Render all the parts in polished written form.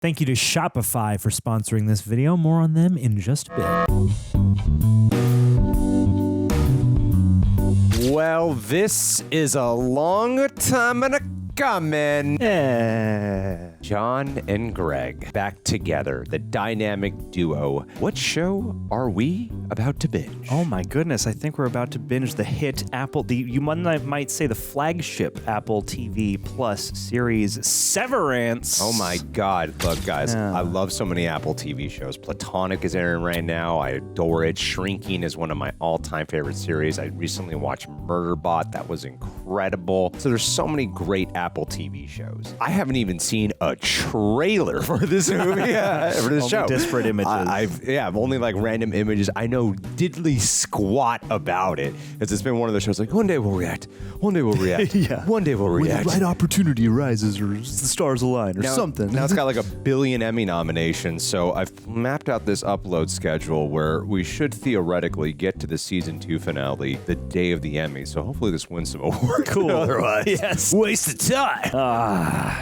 Thank you to Shopify for sponsoring this video. More on them in just a bit. Well, this is a long time coming. John and Greg back together, the dynamic duo. What show are we about to binge? Oh my goodness, I think we're about to binge the hit you might say the flagship Apple TV Plus series Severance. Oh my God. Look, guys, I love so many Apple TV shows. Platonic is airing right now. I adore it. Shrinking is one of my all-time favorite series. I recently watched Murderbot. That was incredible. So there's so many great Apple TV shows. I haven't even seen a trailer for this movie, for this show. Disparate images. I've only like random images. I know diddly squat about it because it's been one of those shows like one day we'll react. One day we'll react. Yeah. One day we'll react. When the right opportunity arises or the stars align or something. Now it's got like 1 billion Emmy nominations. So I've mapped out this upload schedule where we should theoretically get to the season 2 finale the day of the Emmy. So hopefully this wins some awards. Cool. Otherwise, Yes. waste of time.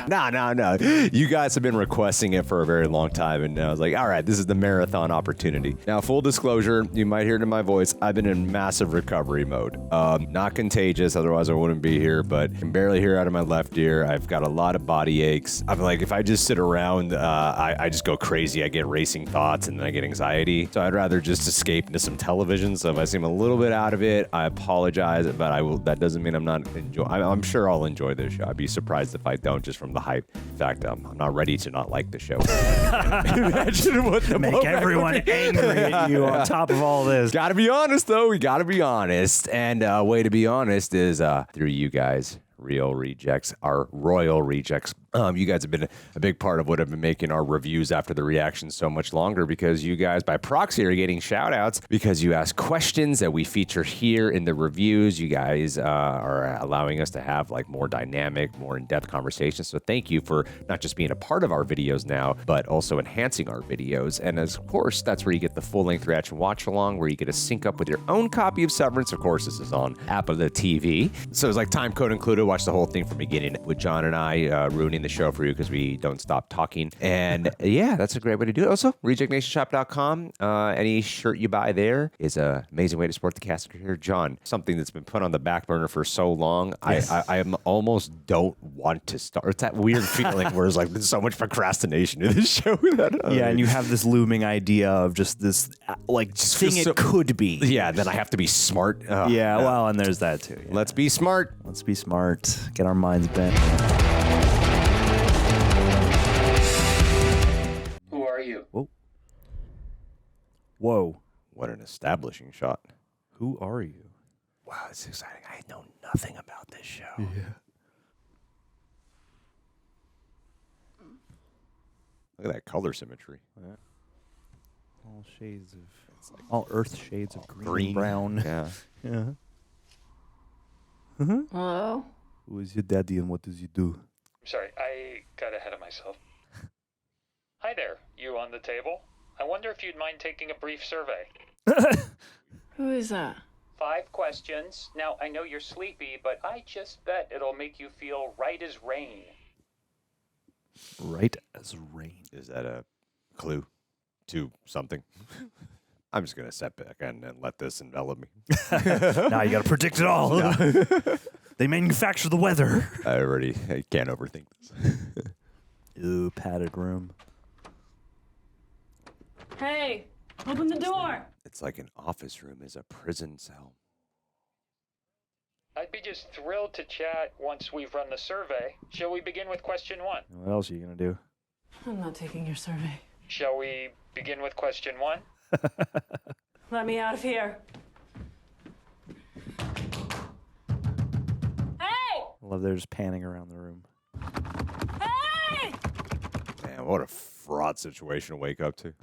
No. You guys have been requesting it for a very long time, and I was like, all right, this is the marathon opportunity. Now, full disclosure, you might hear it in my voice, I've been in massive recovery mode. Not contagious, otherwise I wouldn't be here, but I can barely hear out of my left ear. I've got a lot of body aches. I'm like, if I just sit around, I just go crazy. I get racing thoughts, and then I get anxiety. So I'd rather just escape into some television. So if I seem a little bit out of it, I apologize, but I will. That doesn't mean I'm not enjoying. I'm sure I'll enjoy this show. I'd be surprised if I don't, just from the hype. In fact, I'm not ready to not like the show. Imagine what the Make everyone angry at you on top of all this. Gotta be honest, though. We gotta be honest. And a way to be honest is through you guys. Real Rejects, our royal rejects. You guys have been a big part of what have been making our reviews after the reactions so much longer, because you guys by proxy are getting shout outs because you ask questions that we feature here in the reviews. You guys are allowing us to have like more dynamic, more in-depth conversations. So thank you for not just being a part of our videos now, but also enhancing our videos. And of course, that's where you get the full-length reaction watch along, where you get to sync up with your own copy of Severance. Of course, this is on Apple TV. So it's like time code included. Watch the whole thing from beginning with John and I ruining the show for you because we don't stop talking. And yeah, that's a great way to do it. Also, rejectnationshop.com. Any shirt you buy there is an amazing way to support the cast here. John, something that's been put on the back burner for so long, yes. I almost don't want to start. It's that weird feeling where it's like there's so much procrastination in this show. Yeah, and you have this looming idea of just this like thing it could be. Yeah, then I have to be smart. Well, and there's that too. Yeah. Let's be smart. Let's be smart. Get our minds bent. Who are you? Whoa. What an establishing shot. Who are you? Wow, it's exciting. I know nothing about this show. Yeah. Look at that color symmetry. Yeah. All shades of, like all earth shades of green, brown. Yeah. Yeah. Hello? Who is your daddy and what does he do? Sorry, I got ahead of myself. Hi there, you on the table? I wonder if you'd mind taking a brief survey. Who is that? 5 questions. Now, I know you're sleepy, but I just bet it'll make you feel right as rain. Right as rain. Is that a clue to something? I'm just going to sit back and let this envelop me. Now you got to predict it all. Yeah. They manufacture the weather. I can't overthink this. Ooh, padded room. Hey, open the door. It's like an office room is a prison cell. I'd be just thrilled to chat once we've run the survey. Shall we begin with question 1? What else are you going to do? I'm not taking your survey. Shall we begin with question 1? Let me out of here. Hey! I love they're just panning around the room. Hey! Man, what a fraud situation to wake up to.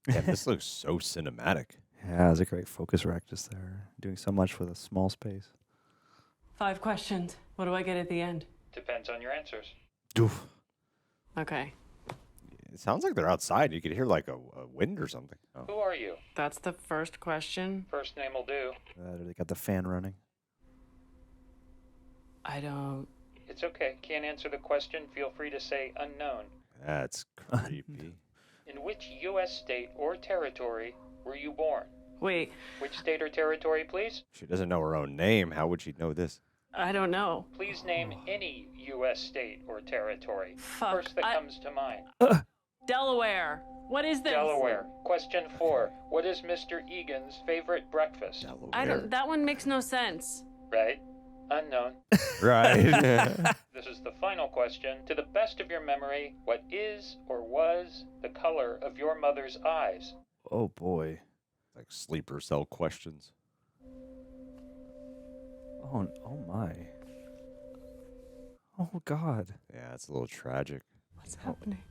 Yeah, this looks so cinematic. Yeah, it's a great focus rack just there. Doing so much with a small space. 5 questions. What do I get at the end? Depends on your answers. Doof. Okay. It sounds like they're outside. You could hear like a wind or something. Who are you? That's the first question. First name will do. They got the fan running. I don't. It's okay. Can't answer the question. Feel free to say unknown. That's creepy. In which U.S. state or territory were you born? Wait, Which state or territory, please? She doesn't know her own name. How would she know this? I don't know. Please name any U.S. state or territory. Fuck, First that comes to mind. Delaware. What is this? Delaware. Question 4. What is Mr. Egan's favorite breakfast? I don't. That one makes no sense. Right? Unknown. Right. This is the final question. To the best of your memory, what is or was the color of your mother's eyes? Oh boy. Like sleeper cell questions. Oh my. Oh God. Yeah, it's a little tragic. What's happening?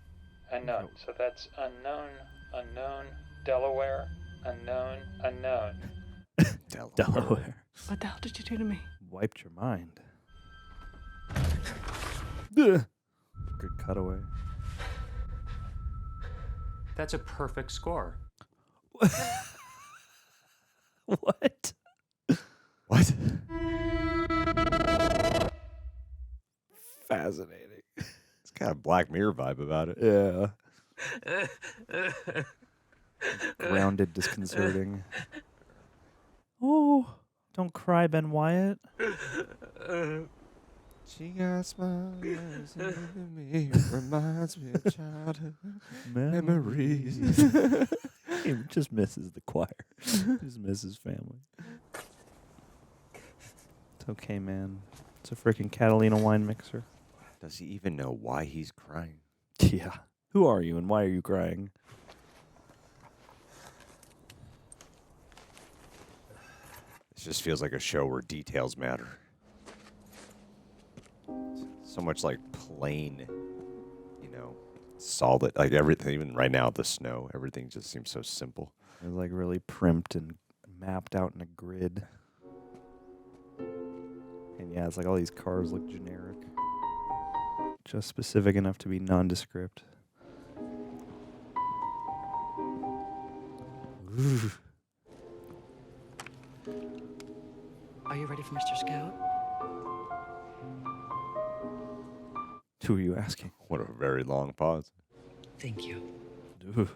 Unknown. So that's unknown, unknown, Delaware, unknown, unknown. Delaware. What the hell did you do to me? Wiped your mind. Good cutaway. That's a perfect score. What? What? Fascinating. It's kind of Black Mirror vibe about it. Yeah. Grounded, disconcerting. Oh, don't cry, Ben Wyatt. She got smiles in me, reminds me of childhood memories. He just misses the choir. Just misses family. It's okay, man. It's a freaking Catalina wine mixer. Does he even know why he's crying? Yeah. Who are you and why are you crying? This just feels like a show where details matter. So much like plain, solid, like everything, even right now, the snow, everything just seems so simple. It's like really primped and mapped out in a grid. And yeah, it's like all these cars look generic. Just specific enough to be nondescript. Ooh. Are you ready for Mr. Scout? Who are you asking? What a very long pause. Thank you. Ooh.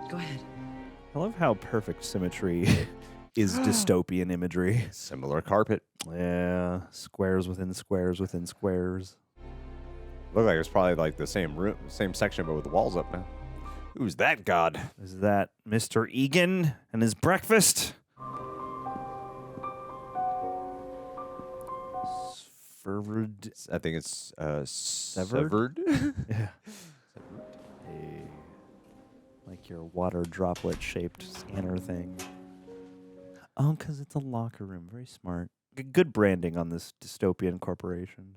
Go ahead. I love how perfect symmetry is dystopian imagery. Similar carpet. Yeah, squares within squares within squares. Look like it's probably like the same room, same section, but with the walls up now. Who's that god? Is that Mr. Egan and his breakfast? Severed. I think it's Severed? Yeah. Hey. Like your water droplet shaped scanner thing. Oh, because it's a locker room. Very smart. Good branding on this dystopian corporation.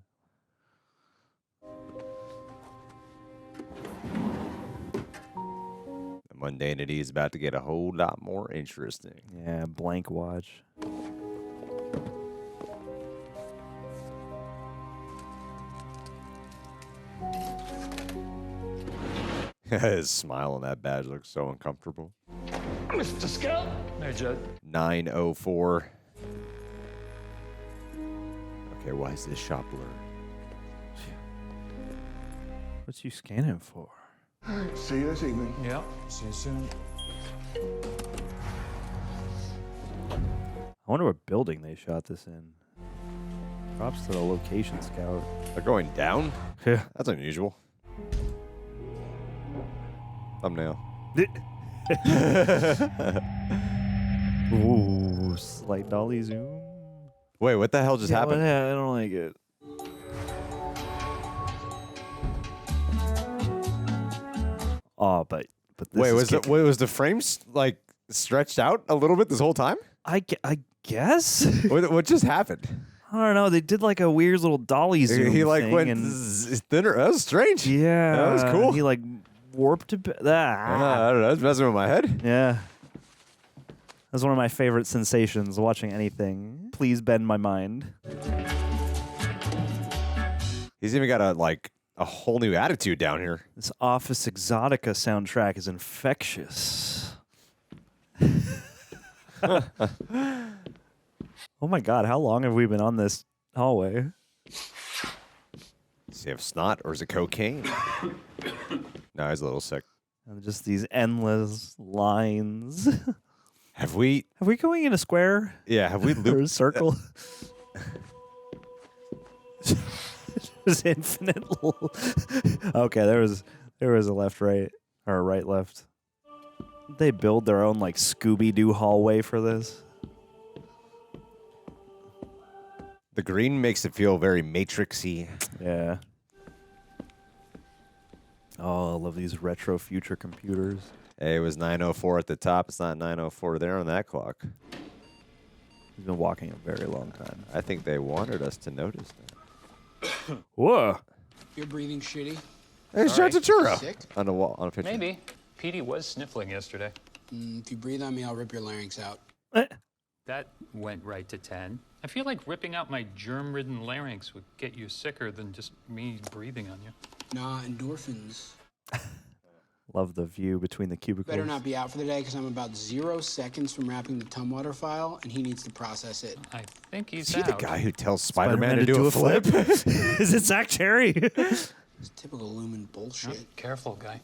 The mundanity is about to get a whole lot more interesting. Yeah, blank watch. His smile on that badge looks so uncomfortable. Mr. Scout. Hey, Judd. 904. Okay, why is this shop blurred? What's you scanning for? See you this evening. Yeah. See you soon. I wonder what building they shot this in. Props to the location scout. They're going down? Yeah. That's unusual. Thumbnail. Ooh, slight dolly zoom. Wait, what the hell just happened? I don't like it. Oh, but this Wait, is was the frame like stretched out a little bit this whole time? I guess. What just happened? I don't know. They did like a weird little dolly zoom. He like thing went and thinner. That was strange. yeah, that was cool. He like warped a bit. I don't know. That's messing with my head. Yeah. That's one of my favorite sensations watching anything. Please bend my mind. He's even got a whole new attitude down here. This Office Exotica soundtrack is infectious. Oh my God, how long have we been on this hallway? Does he have snot or is it cocaine? No, he's a little sick. And just these endless lines. Have we going in a square? Yeah, have we Or a looped circle? Just infinite. Okay, there was a left, right, or a right, left. They build their own like Scooby-Doo hallway for this. The green makes it feel very matrixy. Yeah. Oh, I love these retro future computers. Hey, it was 9:04 at the top. It's not 9:04 there on that clock. He's been walking a very long time. I think they wanted us to notice that. Whoa. You're breathing shitty. Hey, Sorry. Turturro. Sick? On the wall, on a picture. Maybe. Petey was sniffling yesterday. If you breathe on me, I'll rip your larynx out. That went right to 10. I feel like ripping out my germ-ridden larynx would get you sicker than just me breathing on you. Nah, endorphins. Love the view between the cubicles. Better not be out for the day because I'm about 0 seconds from wrapping the Tumwater file and he needs to process it. I think he's Is he out. the guy who tells Spider-Man to do a flip? Is it Zach Cherry? It's typical Lumon bullshit. Careful, guy.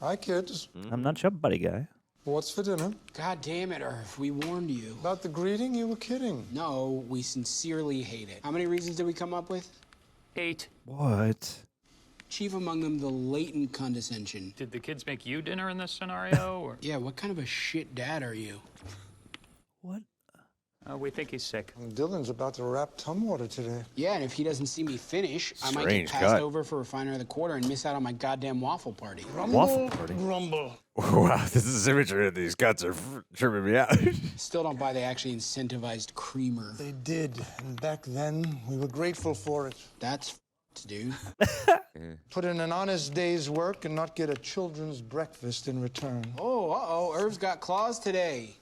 Hi, kids. I'm not your buddy guy. What's for dinner? God damn it, Irv. We warned you. About the greeting? You were kidding. No, we sincerely hate it. How many reasons did we come up with? 8. What? Chief among them, the latent condescension. Did the kids make you dinner in this scenario, or? Yeah, what kind of a shit dad are you? What? We think he's sick. Dylan's about to wrap Tumwater today. Yeah, and if he doesn't see me finish, I might Strange get passed cut. over for Refiner of the Quarter and miss out on my goddamn waffle party. Waffle party. Grumble. Wow, this is imagery of these cuts are tripping me out. Still don't buy they actually incentivized creamer. They did, and back then, we were grateful for it. That's dude. Put in an honest day's work and not get a children's breakfast in return. Oh, uh-oh, Irv's got claws today.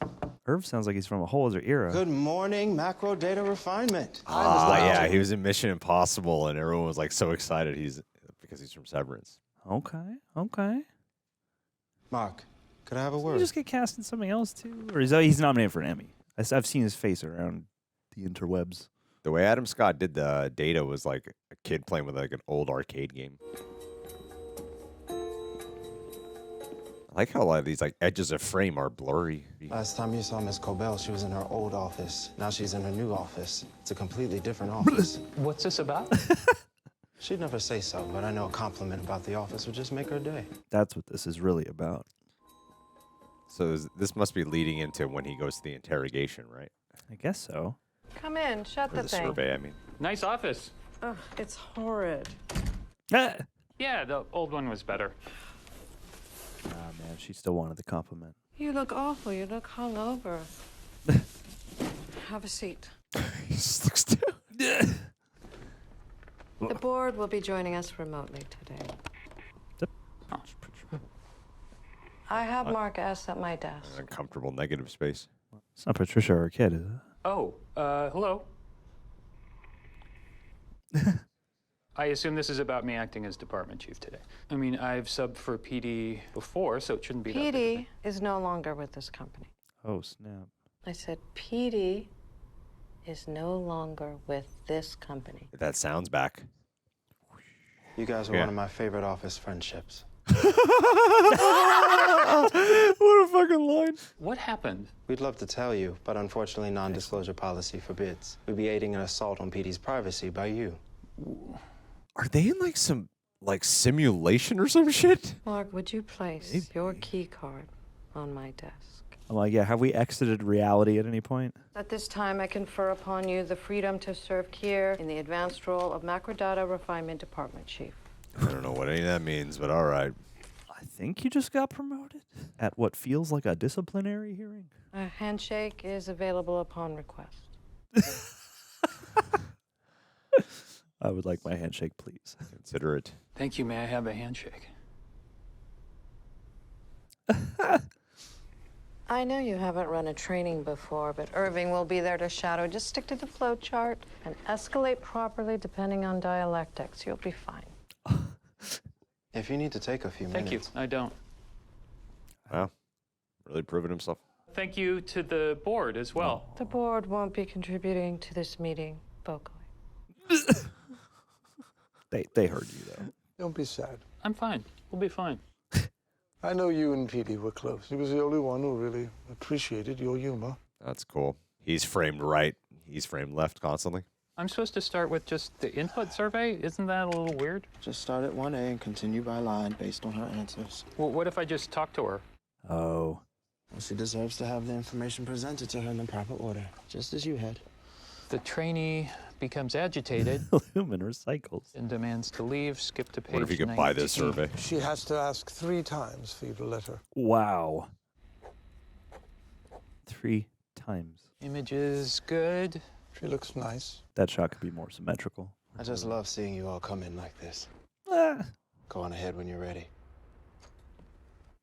Irv sounds like he's from a whole other era. Good morning, macro data refinement. Yeah, he was in Mission Impossible, and everyone was like so excited because he's from Severance. Okay. Mark, could I have a Did he word? just get cast in something else too? Or he's nominated for an Emmy? I've seen his face around the interwebs. The way Adam Scott did the data was like a kid playing with like an old arcade game. I like how a lot of these like edges of frame are blurry. Last time you saw Miss Cobel, she was in her old office. Now she's in her new office. It's a completely different office. What's this about? She'd never say so, but I know a compliment about the office would just make her day. That's what this is really about. So this must be leading into when he goes to the interrogation, right? I guess so. Come in, shut Or the the thing. survey, I mean. Nice office. Ugh, it's horrid. Ah, Yeah, the old one was better. man, she still wanted the compliment. You look awful. You look hungover. Have a seat. He just looks down. The board will be joining us remotely today. I have Mark S. at my desk. An uncomfortable negative space. It's not Patricia Arquette, is it? Oh, hello. I assume this is about me acting as department chief today. I mean, I've subbed for PD before, so it shouldn't be that big a PD thing. is no longer with this company. Oh, snap. I said PD is no longer with this company. That sounds back. You guys were Yeah. one of my favorite office friendships. What a fucking line. What happened? We'd love to tell you, but unfortunately non-disclosure policy forbids. We'd be aiding an assault on PD's privacy by you. Are they in like some like simulation or some shit? Mark, would you place your key card on my desk? I'm like, yeah, have we exited reality at any point? At this time, I confer upon you the freedom to serve here in the advanced role of Macrodata Refinement Department Chief. I don't know what any of that means, but all right. I think you just got promoted at what feels like a disciplinary hearing. A handshake is available upon request. I would like my handshake, please. Consider it. Thank you. May I have a handshake? I know you haven't run a training before, but Irving will be there to shadow. Just stick to the flow chart and escalate properly depending on dialectics. You'll be fine. If you need to take a few Thank you. minutes. I don't. Wow. Really proving himself. Thank you to the board as well. The board won't be contributing to this meeting vocally. They heard you, though. Don't be sad. I'm fine. We'll be fine. I know you and Petey were close. He was the only one who really appreciated your humor. That's cool. He's framed right. He's framed left constantly. I'm supposed to start with just the input survey? Isn't that a little weird? Just start at 1A and continue by line based on her answers. Well, what if I just talk to her? Oh. Well, she deserves to have the information presented to her in the proper order, just as you had. The trainee becomes agitated. Lumon recycles. And demands to leave, skip to page What if you could buy this survey? She has to ask 3 times for you to let her. Wow. 3 times. Image is good. She looks nice. That shot could be more symmetrical. I just love seeing you all come in like this. Go on ahead when you're ready.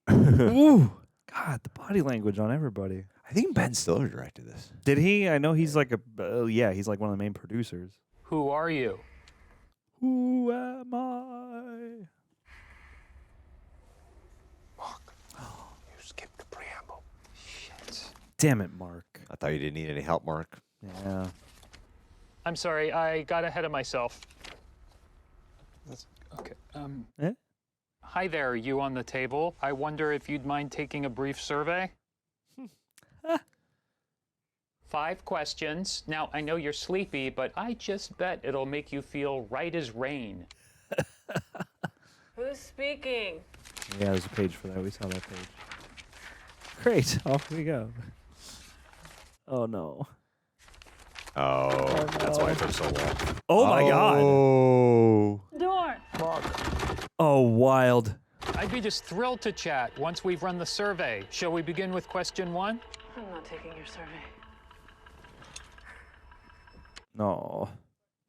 Ooh. God, the body language on everybody. I think Ben Stiller directed this. Did he? I know he's like he's like one of the main producers. Who are you? Who am I? Mark, you skipped the preamble. Shit. Damn it, Mark. I thought you didn't need any help, Mark. Yeah. I'm sorry, I got ahead of myself. Okay. Hi there, you on the table. I wonder if you'd mind taking a brief survey? 5 questions. Now, I know you're sleepy, but I just bet it'll make you feel right as rain. Who's speaking? Yeah, there's a page for that. We saw that page. Great. Off we go. Oh, no. Oh, that's why it took so long. Oh, my God. Oh. Door. Mark. Oh, wild. I'd be just thrilled to chat once we've run the survey. Shall we begin with question 1? I'm not taking your survey. No.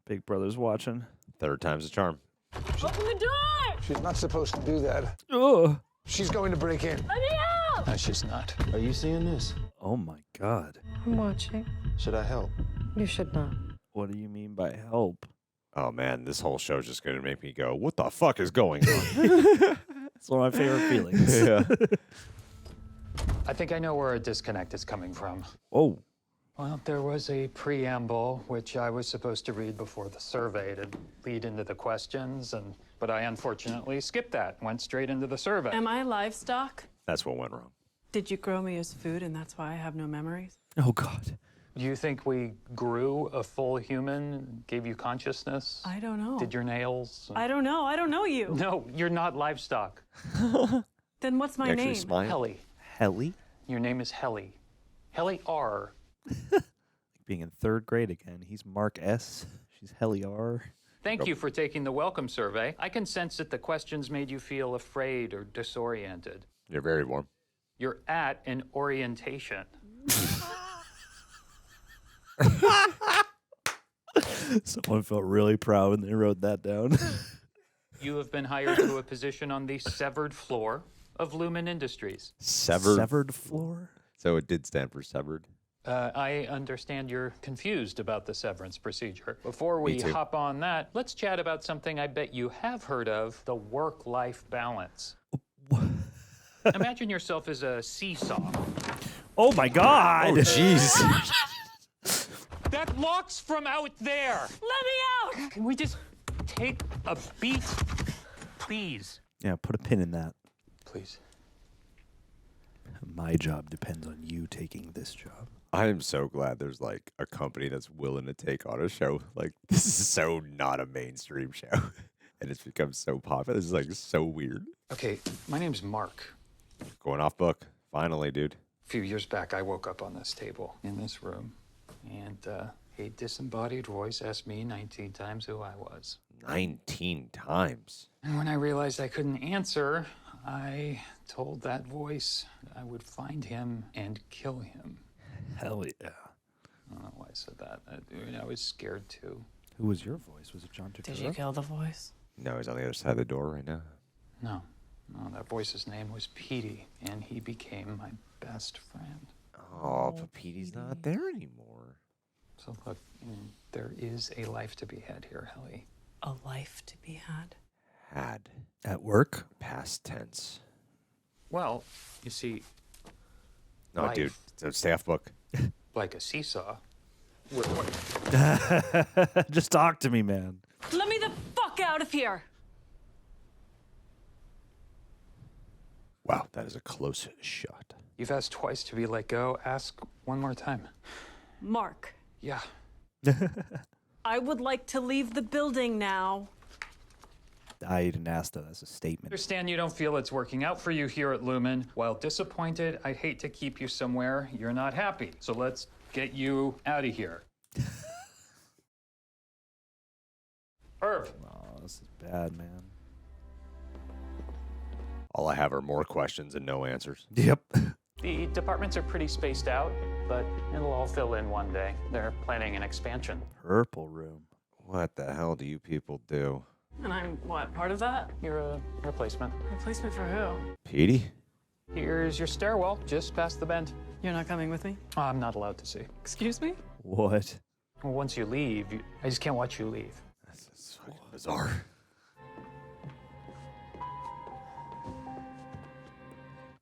Big Brother's watching. 3rd time's a charm. Open the door! She's not supposed to do that. Ugh. She's going to break in. Let me out! No, she's not. Are you seeing this? Oh, my God. I'm watching. Should I help? You should not. What do you mean by help? Oh, man, this whole show's just going to make me go, what the fuck is going on? It's one of my favorite feelings. Yeah. I think I know where a disconnect is coming from. Oh. Well, there was a preamble, which I was supposed to read before the survey to lead into the questions, but I unfortunately skipped that, went straight into the survey. Am I livestock? That's what went wrong. Did you grow me as food and that's why I have no memories? Oh, God. Do you think we grew a full human, gave you consciousness? I don't know. Did your nails? I don't know. I don't know you. No, you're not livestock. Then what's my You actually name? smile? Helly. Helly? Your name is Helly. Helly R. Being in 3rd grade again. He's Mark S. She's Helly R. Thank you for taking the welcome survey. I can sense that the questions made you feel afraid or disoriented. You're very warm. You're at an orientation. Someone felt really proud when they wrote that down. You have been hired to a position on the severed floor of Lumon Industries. Severed floor? So it did stand for severed. I understand you're confused about the severance procedure. Before we too. hop on that, let's chat about something I bet you have heard of, the work-life balance. Imagine yourself as a seesaw. Oh, my God. Oh, jeez. That locks from out there. Let me out! Can we just take a beat, please? Yeah, put a pin in that. Please. My job depends on you taking this job. I am so glad there's like a company that's willing to take on a show. Like, this is so not a mainstream show. And it's become so popular. This is like so weird. Okay, my name's Mark. Going off book. Finally, dude. A few years back, I woke up on this table in this room, and a disembodied voice asked me 19 times who I was. 19 times. And when I realized I couldn't answer, I told that voice I would find him and kill him. Hell yeah. I don't know why I said that. I was scared too. Who was your voice? Was it John Turturro? Did you kill the voice? No, he's on the other side of the door right now. No, that voice's name was Petey, and he became my best friend. Oh, but Petey's not there anymore. So look, there is a life to be had here, Helly. A life to be had? Had. At work? Past tense. Well, you see, No, Life. dude, it's a staff book. Like a seesaw. Just talk to me, man. Let me the fuck out of here! Wow, that is a close shot. You've asked twice to be let go. Ask one more time. Mark, Yeah. I would like to leave the building now. I didn't ask that as a statement. Understand you don't feel it's working out for you here at Lumon. While disappointed, I'd hate to keep you somewhere you're not happy. So let's get you out of here. Irv. Oh, this is bad, man. All I have are more questions and no answers. Yep. The departments are pretty spaced out, but it'll all fill in one day. They're planning an expansion. Purple room. What the hell do you people do? And I'm, what, part of that? You're a replacement. Replacement for who? Petey? Here's your stairwell, just past the bend. You're not coming with me? I'm not allowed to see. Excuse me? What? Well, once you leave, I just can't watch you leave. This is fucking bizarre.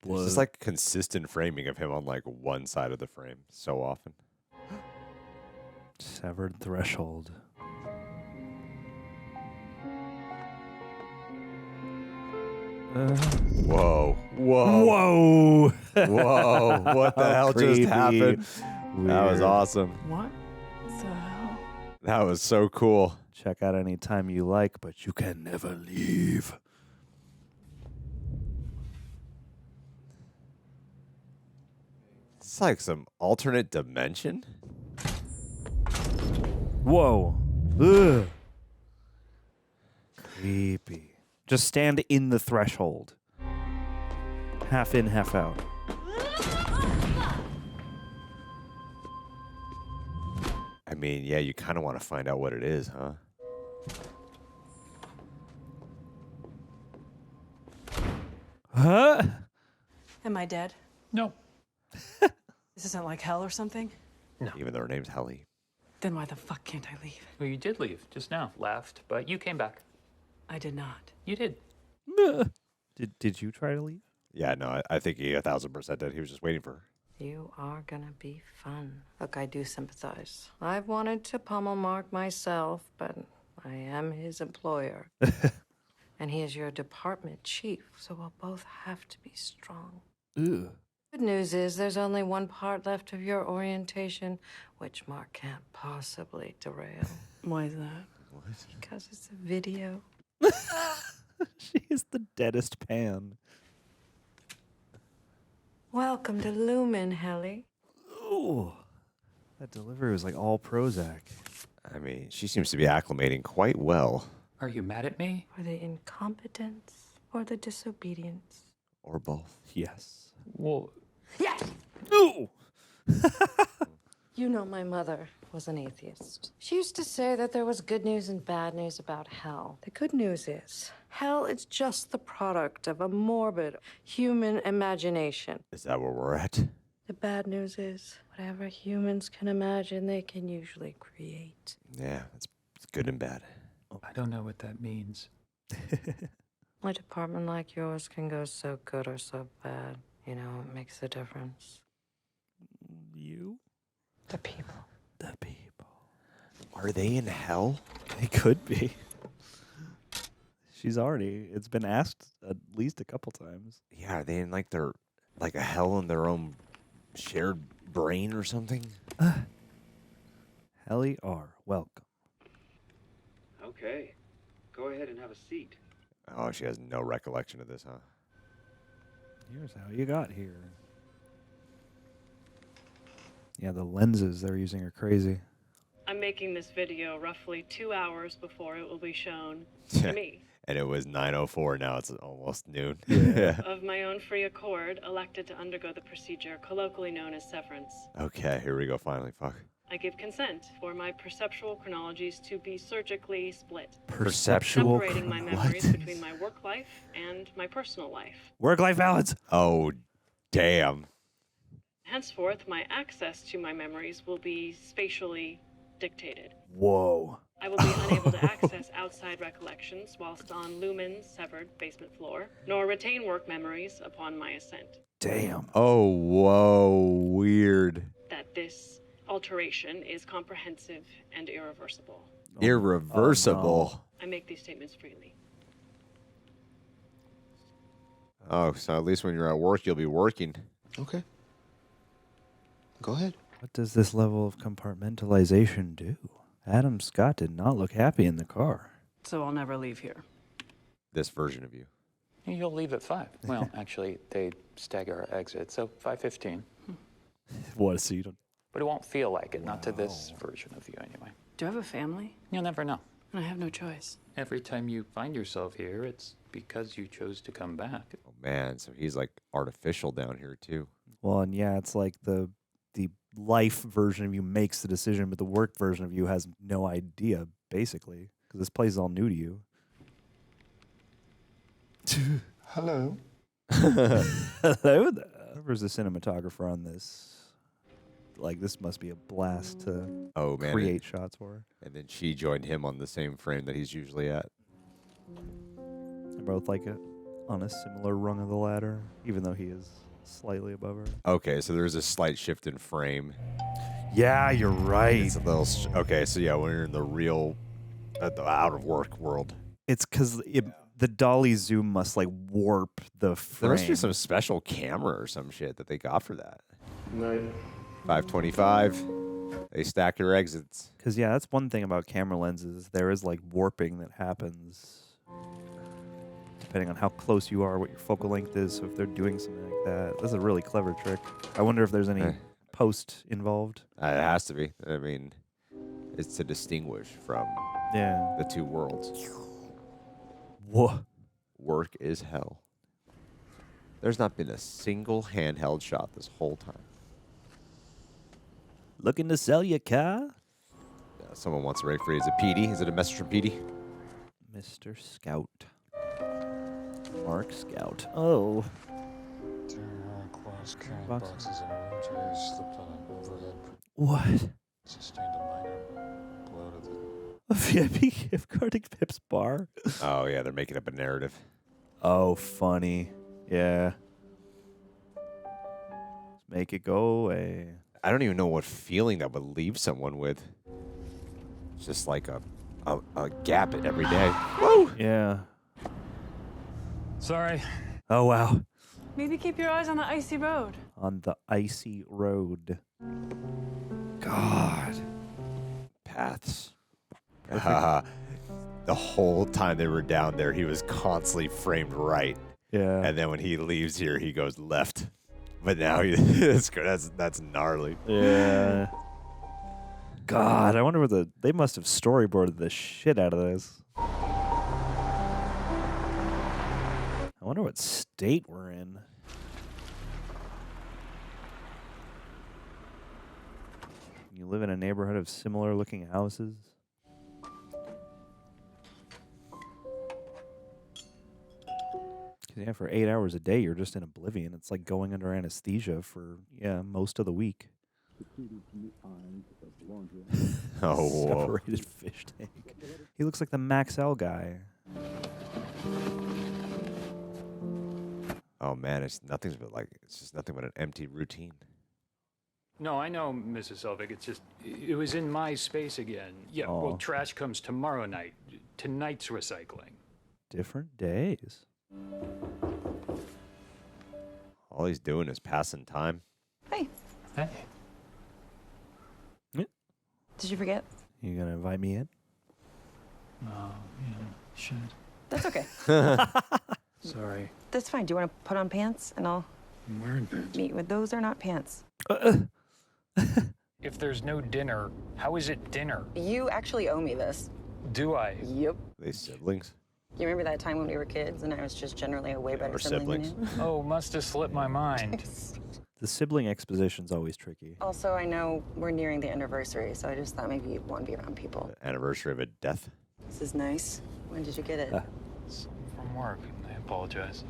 It's just like consistent framing of him on like one side of the frame so often. Severed threshold. Whoa. Whoa. Whoa. Whoa. What the hell Creepy. just happened? That was Weird. awesome. What the hell? That was so cool. Check out any time you like, but you can never leave. It's like some alternate dimension. Whoa. Ugh. Creepy. Just stand in the threshold. Half in, half out. I mean, yeah, you kind of want to find out what it is, huh? Huh? Am I dead? No. This isn't like hell or something? Even though her name's Helly. Then why the fuck can't I leave? Well, you did leave just now. Left, but you came back. I did not. You did. Did you try to leave? Yeah, no, I think he 1,000% did. He was just waiting for her. You are gonna be fun. Look, I do sympathize. I've wanted to pummel Mark myself, but I am his employer. And he is your department chief, so we'll both have to be strong. Ugh. Good news is there's only one part left of your orientation, which Mark can't possibly derail. Why is that? Because it's a video. She is the deadest pan. Welcome to Lumon, Helly. Ooh. That delivery was like all Prozac. I mean, she seems to be acclimating quite well. Are you mad at me? For the incompetence or the disobedience? Or both. Yes. Well, Yes! Ooh. You know my mother was an atheist. She used to say that there was good news and bad news about hell. The good news is, hell is just the product of a morbid human imagination. Is that where we're at? The bad news is, whatever humans can imagine, they can usually create. Yeah, it's good and bad. I don't know what that means. A department like yours can go so good or so bad. You know, it makes a difference. You? The people. The people. Are they in hell? They could be. It's been asked at least a couple times. Yeah, are they in like a hell in their own shared brain or something? Helly R, welcome. Okay. Go ahead and have a seat. Oh, she has no recollection of this, huh? Here's how you got here. Yeah, the lenses they're using are crazy. I'm making this video roughly 2 hours before it will be shown to me. And it was 9:04. Now it's almost noon. Yeah. Of my own free accord, elected to undergo the procedure colloquially known as severance. Okay, here we go. Finally, fuck. I give consent for my perceptual chronologies to be surgically split. Perceptual separating my memories between my work life and my personal life. Work-life balance. Oh, damn. Henceforth, my access to my memories will be spatially dictated. Whoa. I will be unable to access outside recollections whilst on Lumon's severed basement floor, nor retain work memories upon my ascent. Damn. Oh, whoa, weird. That this alteration is comprehensive and irreversible. Irreversible. I make these statements freely. Oh, so at least when you're at work, you'll be working. Okay. Go ahead. What does this level of compartmentalization do? Adam Scott did not look happy in the car. So I'll never leave here. This version of you. You'll leave at 5. Well, actually, they stagger our exit, so 5:15. What, so you don't... But it won't feel like it, not to this version of you anyway. Do I have a family? You'll never know. And I have no choice. Every time you find yourself here, it's because you chose to come back. Oh, man, so he's like artificial down here, too. Well, and yeah, it's like the life version of you makes the decision, but the work version of you has no idea, basically, because this place is all new to you. Hello. Hello there. Whoever's the cinematographer on this, like, this must be a blast to create shots for her. And then she joined him on the same frame that he's usually at. They're both like on a similar rung of the ladder, even though he is slightly above her. Okay, so there's a slight shift in frame. Yeah, you're right. It's a little. Okay, so yeah, when you're in the real, the out of work world, it's because the dolly zoom must like warp the frame. there must be some special camera or some shit that they got for that. Night. 525. They stack your exits. Because yeah, that's one thing about camera lenses. There is like warping that happens depending on how close you are, what your focal length is. So if they're doing something like that, that's a really clever trick. I wonder if there's any post involved. It has to be. I mean, it's to distinguish from the two worlds. Whoa. Work is hell. There's not been a single handheld shot this whole time. Looking to sell your car? Someone wants to write for you. Is it Petey? Is it a message from Petey? Mr. Scout. Mark Scout. Oh. What? Sustained a minor blow to the... A VIP gift card at Pip's bar? Oh, yeah, they're making up a narrative. Oh, funny. Yeah. Let's make it go away. I don't even know what feeling that would leave someone with. It's just like a gap every day. Woo! Yeah. Sorry. Oh, wow. Maybe keep your eyes on the icy road. On the icy road. God. Paths. The whole time they were down there, he was constantly framed right. Yeah. And then when he leaves here, he goes left. But now that's gnarly. Yeah. God, I wonder what they must have storyboarded the shit out of this. I wonder what state we're in. You live in a neighborhood of similar looking houses. Yeah, for 8 hours a day, you're just in oblivion. It's like going under anesthesia for, most of the week. Oh, whoa. Separated fish tank. He looks like the Max L guy. Oh, man, it's just nothing but an empty routine. No, I know, Mrs. Selvig. It's just, it was in my space again. Yeah, Aw. well, trash comes tomorrow night. Tonight's recycling. Different days. All he's doing is passing time. Hey. Hey. Did you forget? You gonna invite me in? Oh, yeah, should. That's okay. Sorry. That's fine. Do you want to put on pants and I'll I'm wearing pants. meet with those are not pants. If there's no dinner, how is it dinner? You actually owe me this. Do I? Yep. Are they siblings? You remember that time when we were kids and I was just generally a way better We're sibling than siblings. you? Oh, must have slipped my mind. The sibling exposition's always tricky. Also, I know we're nearing the anniversary, so I just thought maybe you'd want to be around people. Anniversary of a death. This is nice. When did you get it? It's from work. I apologize.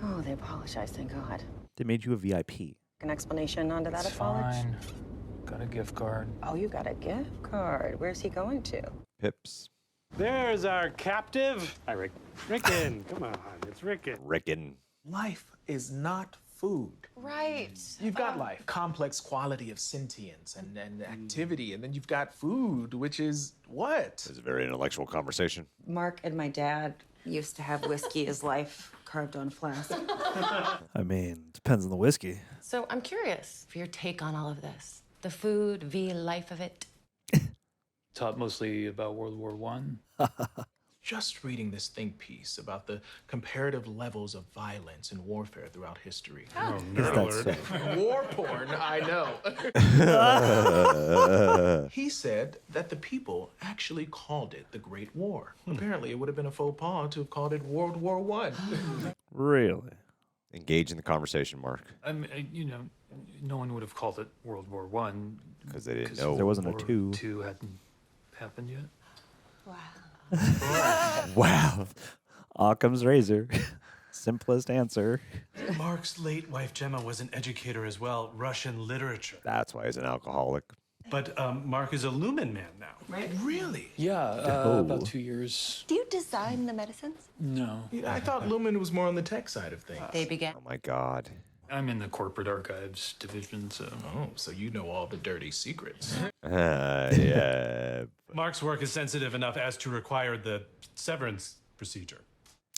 Oh, they apologize, thank God. They made you a VIP. An explanation onto that It's apology? fine. Got a gift card. Oh, you got a gift card. Where's he going to? Pips. There's our captive. Hi, Rick. Rickon, come on, it's Rickon. Rickon. Life is not food. Right. You've got life, complex quality of sentience and activity, and then you've got food, which is what? It's a very intellectual conversation. Mark and my dad used to have whiskey as life carved on a flask. I mean, depends on the whiskey. So I'm curious for your take on all of this. The food, v life of it. Taught mostly about World War I. Just reading this think piece about the comparative levels of violence and warfare throughout history. Oh, nerd alert. War porn, I know. He said that the people actually called it the Great War. Apparently, it would have been a faux pas to have called it World War I. Really? Engage in the conversation, Mark. I mean, no one would have called it World War I. Because they didn't know. There wasn't a War two. II hadn't happened yet. Wow. Occam's razor. Simplest answer. Mark's late wife Gemma was an educator as well, Russian literature. That's why he's an alcoholic. But Mark is a Lumen man now. Right? Really? Yeah, Oh. about 2 years. Do you design the medicines? No. I thought Lumen was more on the tech side of things. They began. Oh my God. I'm in the corporate archives division, so. Oh, so you know all the dirty secrets. Yeah. Mark's work is sensitive enough as to require the severance procedure.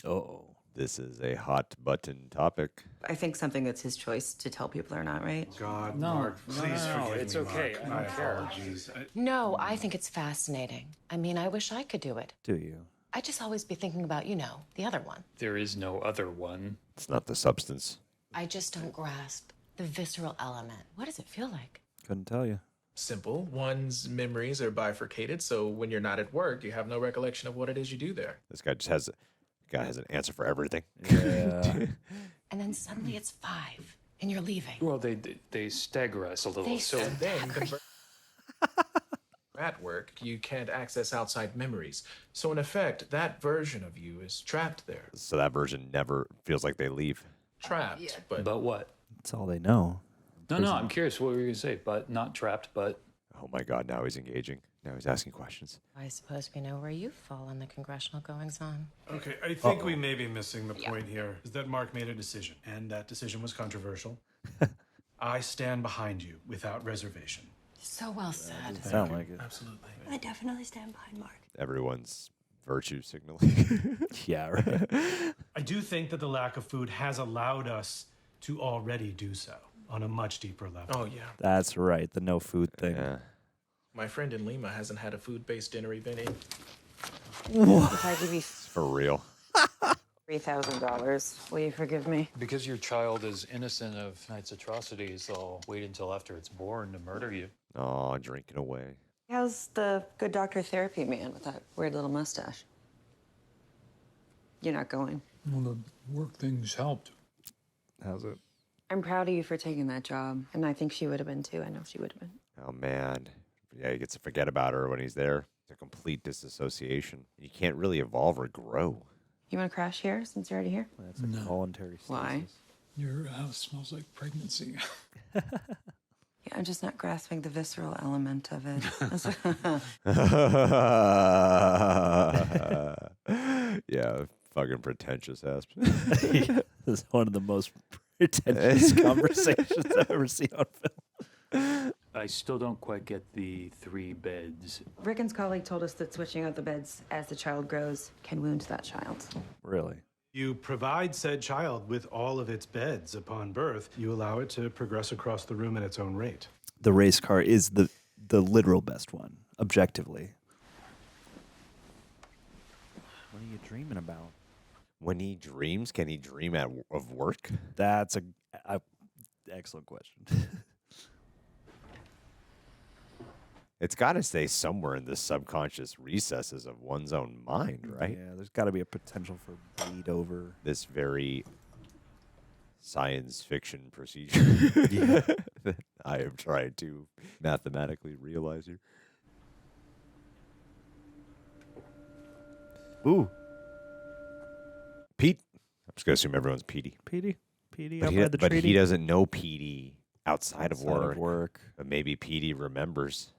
Oh. This is a hot button topic. I think something that's his choice to tell people or not, right? God, No, Mark, please no, forgive it's me, okay. Mark. I My don't care. apologies. No, I think it's fascinating. I mean, I wish I could do it. Do you? I just always be thinking about, the other one. There is no other one. It's not the substance. I just don't grasp the visceral element. What does it feel like? Couldn't tell you. Simple. One's memories are bifurcated, so when you're not at work, you have no recollection of what it is you do there. This guy just has an answer for everything. Yeah. And then suddenly it's 5, and you're leaving. Well, they stagger us a little. They So And then at work, you can't access outside memories. So in effect, that version of you is trapped there. So that version never feels like they leave. Trapped, but what? That's all they know. No, I'm curious what were you going to say. But not trapped, but. Oh my God, now he's engaging. Now he's asking questions. I suppose we know where you fall in the congressional goings-on. Okay, I think we may be missing the point here, is that Mark made a decision, and that decision was controversial. I stand behind you without reservation. So well said. Sound like it. Absolutely. I definitely stand behind Mark. Everyone's virtue signaling. Yeah, right. I do think that the lack of food has allowed us to already do so on a much deeper level. oh yeah. That's right. The no food thing. Yeah. My friend in Lima hasn't had a food-based dinner even in. If I give you For real. $3,000, will you forgive me? Because your child is innocent of tonight's atrocities, I'll wait until after it's born to murder you. Oh, drinking away. How's the good doctor therapy man with that weird little mustache? You're not going. Well, the work things helped. How's it? I'm proud of you for taking that job. And I think she would have been too. I know she would have been. Oh man. Yeah, he gets to forget about her when he's there. It's a complete disassociation. You can't really evolve or grow. You want to crash here since you're already here? That's a voluntary stasis. Why? Your house smells like pregnancy. Yeah, I'm just not grasping the visceral element of it. Yeah, fucking pretentious ass. This is one of the most pretentious conversations I've ever seen on film. I still don't quite get the 3 beds. Rickon's colleague told us that switching out the beds as the child grows can wound that child. Really? You provide said child with all of its beds upon birth. You allow it to progress across the room at its own rate. The race car is the literal best one, objectively. What are you dreaming about? When he dreams, can he dream of work? That's a excellent question. It's got to stay somewhere in the subconscious recesses of one's own mind, right? Yeah, there's got to be a potential for bleed over. This very science fiction procedure that I am trying to mathematically realize here. Ooh. Pete. I'm just going to assume everyone's Petey. Petey But, up he, by the but treaty. he doesn't know Petey outside of Outside work. But maybe Petey remembers.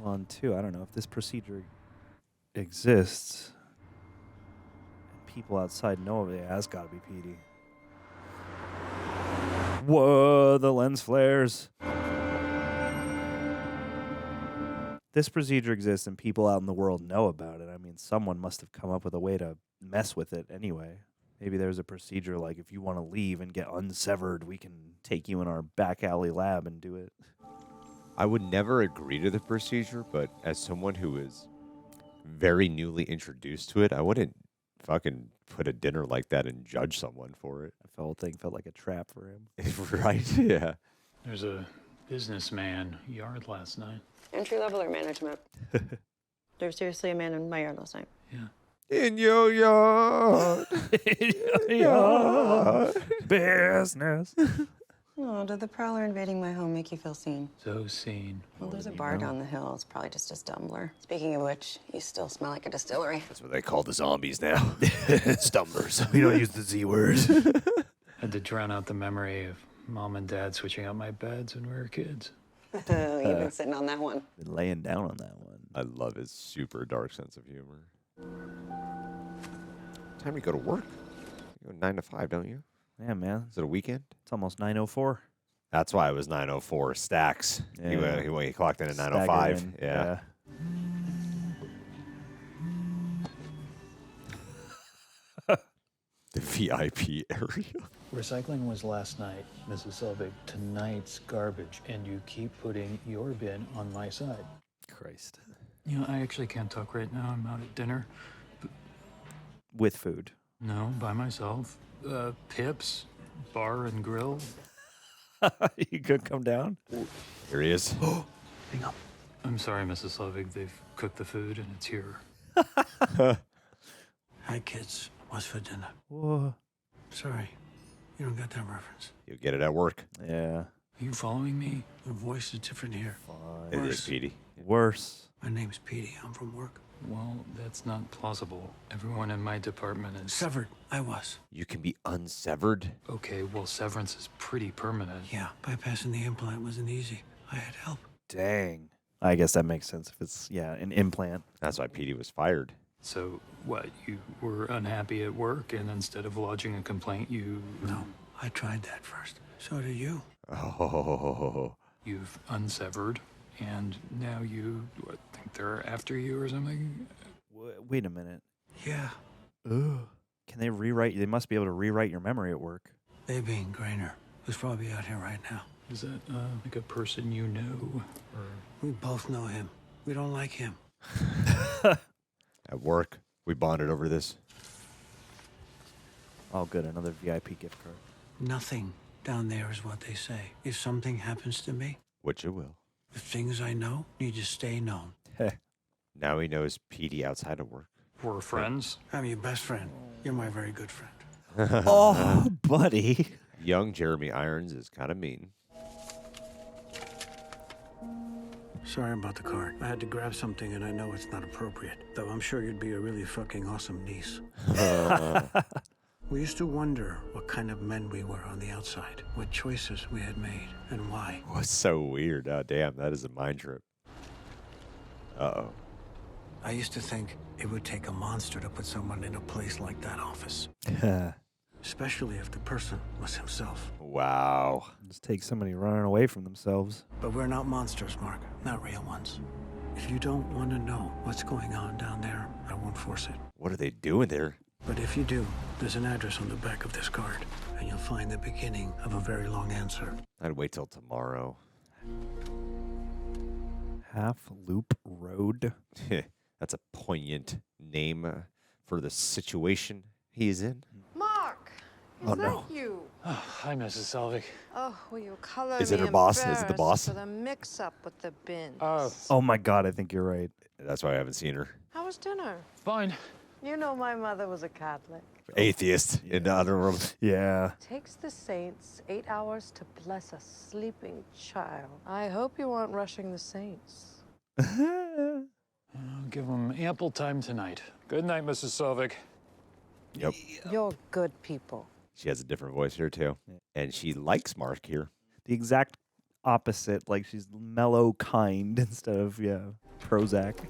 On 2, I don't know if this procedure exists. people outside know of it. Yeah, that's got to be Petey. Whoa, the lens flares. This procedure exists and people out in the world know about it. I mean, someone must have come up with a way to mess with it anyway. Maybe there's a procedure like if you want to leave and get unsevered, we can take you in our back alley lab and do it. I would never agree to the procedure, but as someone who is very newly introduced to it, I wouldn't fucking put a dinner like that and judge someone for it. The whole thing felt like a trap for him. Right? Yeah. There's a businessman yard last night. Entry level or management? There's seriously a man in my yard last night. In your yard. In your yard. Business. Oh, did the prowler invading my home make you feel seen? So seen. Well, there's a bar down the hill. It's probably just a stumbler. Speaking of which, you still smell like a distillery. That's what they call the zombies now. Stumblers. We don't use the Z word. Had to drown out the memory of Mom and Dad switching out my beds when we were kids. You've been sitting on that one. Been laying down on that one. I love his super dark sense of humor. Time to go to work. You go 9 to 5, don't you? Yeah, man. Is it a weekend? It's almost 9:04. That's why it was 9:04. Stacks. Yeah. He clocked in at 9:05. In. Yeah. The VIP area. Recycling was last night, Mrs. Selvig. Tonight's garbage, and you keep putting your bin on my side. Christ. You know, I actually can't talk right now. I'm out at dinner. With food. No, by myself. Pips, bar and grill. You could come down? Here he is. Hang up. I'm sorry, Mrs. Selvig. They've cooked the food, and it's here. Hi, kids. What's for dinner? Whoa. Sorry, you don't get that reference. You'll get it at work. Yeah. Are you following me? The voice is different here. It is Petey. Worse. My name's Petey. I'm from work. Well, that's not plausible. Everyone in my department is... Severed. I was. You can be unsevered? Okay, well, severance is pretty permanent. Yeah, bypassing the implant wasn't easy. I had help. Dang. I guess that makes sense if it's, an implant. That's why Petey was fired. So, what, you were unhappy at work, and instead of lodging a complaint, you... No, I tried that first. So did you. Oh. You've unsevered, and now you think they're after you or something? Wait a minute. Yeah. Ugh. Can they rewrite? They must be able to rewrite your memory at work. They being Grainer, who's probably out here right now. Is that like a person you know? Or... We both know him. We don't like him. At work, we bonded over this. Oh, good. Another VIP gift card. Nothing down there is what they say. If something happens to me, which it will. The things I know need to stay known. Now he knows Petey outside of work. We're friends? I'm your best friend. You're my very good friend. Oh, buddy. Young Jeremy Irons is kind of mean. Sorry about the card. I had to grab something and I know it's not appropriate. Though I'm sure you'd be a really fucking awesome niece. We used to wonder what kind of men we were on the outside, what choices we had made, and why. What's so weird? Oh, damn, that is a mind trip. Uh-oh. I used to think it would take a monster to put someone in a place like that office. Especially if the person was himself. Wow. Just take somebody running away from themselves. But we're not monsters, Mark. Not real ones. If you don't want to know what's going on down there, I won't force it. What are they doing there? But if you do, there's an address on the back of this card, and you'll find the beginning of a very long answer. I'd wait till tomorrow. Half Loop Road. That's a poignant name for the situation he's in. Mark, is that you? Oh, hi, Mrs. Selvig. Oh, will you color Is it me her boss? Is it the embarrassed boss? For the mix-up with the bins. Oh my God, I think you're right. That's why I haven't seen her. How was dinner? Fine. You know my mother was a Catholic. Atheist in the other room. Yeah. Takes the saints 8 hours to bless a sleeping child. I hope you aren't rushing the saints. I'll give them ample time tonight. Good night, Mrs. Selvig. Yep. You're good people. She has a different voice here, too. And she likes Mark here. The exact opposite. Like, she's mellow, kind instead of, Prozac.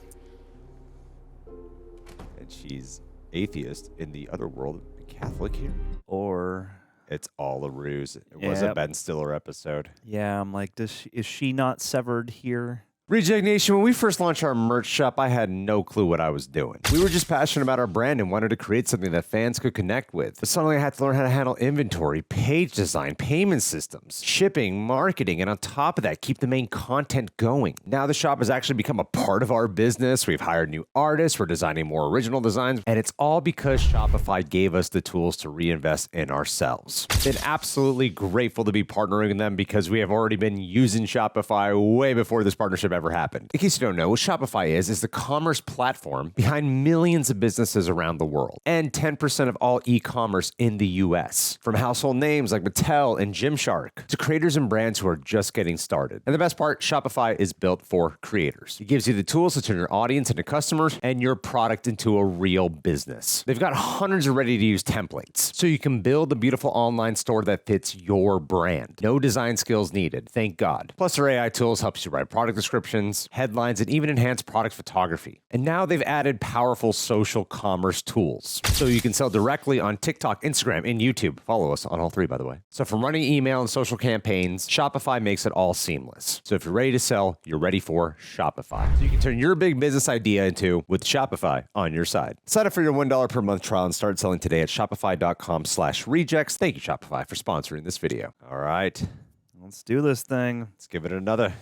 And she's atheist in the other world, a Catholic here. Or it's all a ruse. It was a Ben Stiller episode. Yeah, I'm like, is she not severed here? Reject Nation, when we first launched our merch shop, I had no clue what I was doing. We were just passionate about our brand and wanted to create something that fans could connect with. But suddenly I had to learn how to handle inventory, page design, payment systems, shipping, marketing, and on top of that, keep the main content going. Now the shop has actually become a part of our business. We've hired new artists, we're designing more original designs, and it's all because Shopify gave us the tools to reinvest in ourselves. Been absolutely grateful to be partnering with them because we have already been using Shopify way before this partnership ever happened. In case you don't know, what Shopify is the commerce platform behind millions of businesses around the world and 10% of all e-commerce in the US. From household names like Mattel and Gymshark to creators and brands who are just getting started. And the best part, Shopify is built for creators. It gives you the tools to turn your audience into customers and your product into a real business. They've got hundreds of ready-to-use templates, so you can build a beautiful online store that fits your brand. No design skills needed, thank God. Plus, their AI tools helps you write product descriptions, headlines, and even enhance product photography. And now they've added powerful social commerce tools, so you can sell directly on TikTok, Instagram, and YouTube. Follow us on all three, by the way. So from running email and social campaigns, Shopify makes it all seamless. So if you're ready to sell, you're ready for Shopify. So you can turn your big business idea into with Shopify on your side. Sign up for your $1 per month trial and start selling today at shopify.com/rejects. Thank you, Shopify, for sponsoring this video. All right. Let's do this thing. Let's give it another.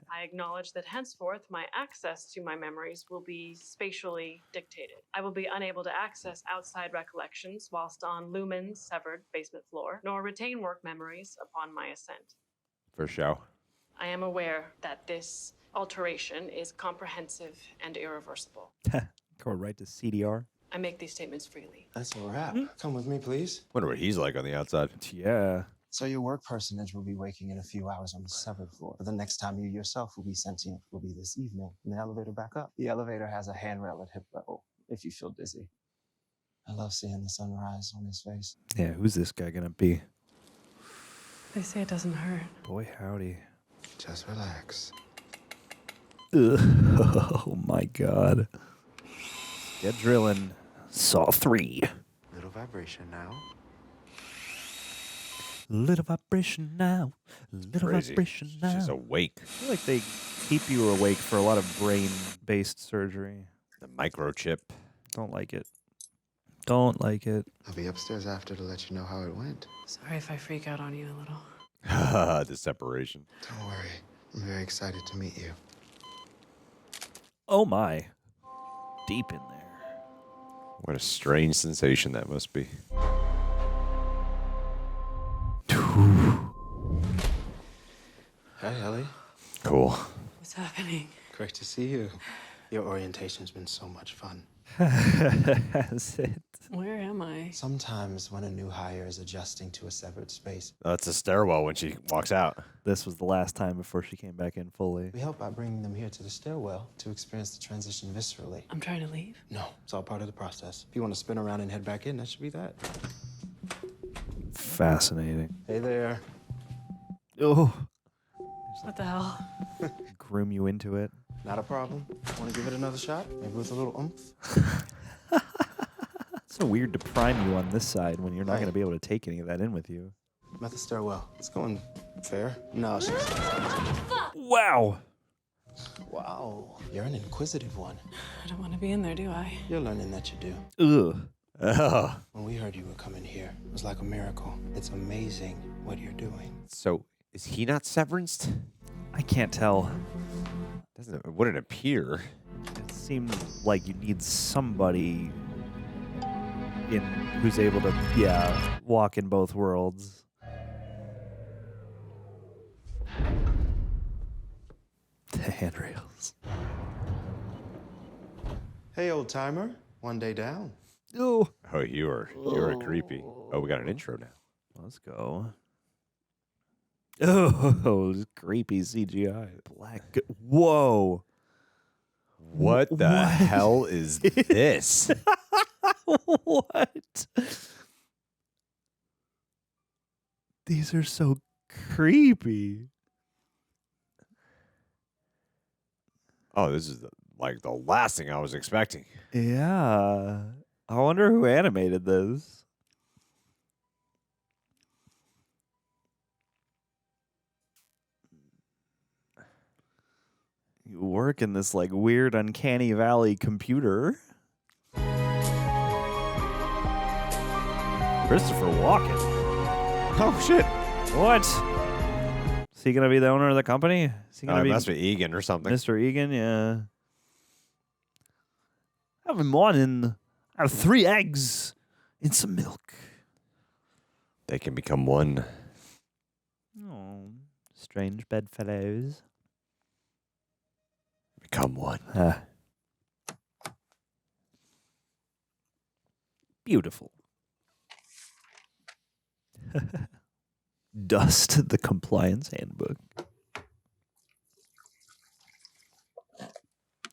I acknowledge that henceforth my access to my memories will be spatially dictated. I will be unable to access outside recollections whilst on Lumon's severed basement floor, nor retain work memories upon my ascent. For show. I am aware that this alteration is comprehensive and irreversible. Go right to CDR. I make these statements freely. That's a wrap. Come with me, please. Wonder what he's like on the outside. Yeah. So your work personage will be waking in a few hours on the severed floor. But the next time you yourself will be sentient will be this evening in the elevator back up. The elevator has a handrail at hip level if you feel dizzy. I love seeing the sunrise on his face. Yeah, who's this guy gonna be? They say it doesn't hurt. Boy, howdy. Just relax. Ugh. Oh my God. Get drilling. Saw 3. Little vibration now. Little vibration now. Little Crazy. vibration now. She's awake. I feel like they keep you awake for a lot of brain-based surgery. The microchip. Don't like it. Don't like it. I'll be upstairs after to let you know how it went. Sorry if I freak out on you a little. The separation. Don't worry. I'm very excited to meet you. Oh my. Deep in there. What a strange sensation that must be. Hi, Helly. Cool. What's happening? Great to see you. Your orientation's been so much fun. Has it? Where am I? Sometimes when a new hire is adjusting to a severed space, That's a stairwell when she walks out. This was the last time before she came back in fully. we help by bringing them here to the stairwell to experience the transition viscerally. I'm trying to leave. No, it's all part of the process. If you want to spin around and head back in, that should be that. Fascinating. Hey there. Oh. What the hell? Groom you into it. Not a problem. Want to give it another shot? Maybe with a little oomph? It's so weird to prime you on this side when you're not going to be able to take any of that in with you. I'm at the stairwell. It's going fair. No, she's... Wow. Wow. You're an inquisitive one. I don't want to be in there, do I? You're learning that you do. Ugh. Oh. When we heard you were coming here, it was like a miracle. It's amazing what you're doing. So, is he not Severanced? I can't tell. It wouldn't appear. It seems like you need somebody in who's able to, walk in both worlds. The handrails. Hey, old timer. One day down. Oh. Oh, you are creepy. Oh, we got an intro now. Let's go. Oh, this creepy CGI. Black. Whoa. What the hell is this? What? These are so creepy. Oh, this is like the last thing I was expecting. Yeah. I wonder who animated this. You work in this like weird uncanny valley computer. Christopher Walken. Oh shit! What? Is he gonna be the owner of the company? Is he gonna be must be Egan or something. Mr. Egan? Yeah. Every morning, I have 3 eggs and some milk. They can become one. Oh, strange bedfellows. Become one. Beautiful. Dust the compliance handbook.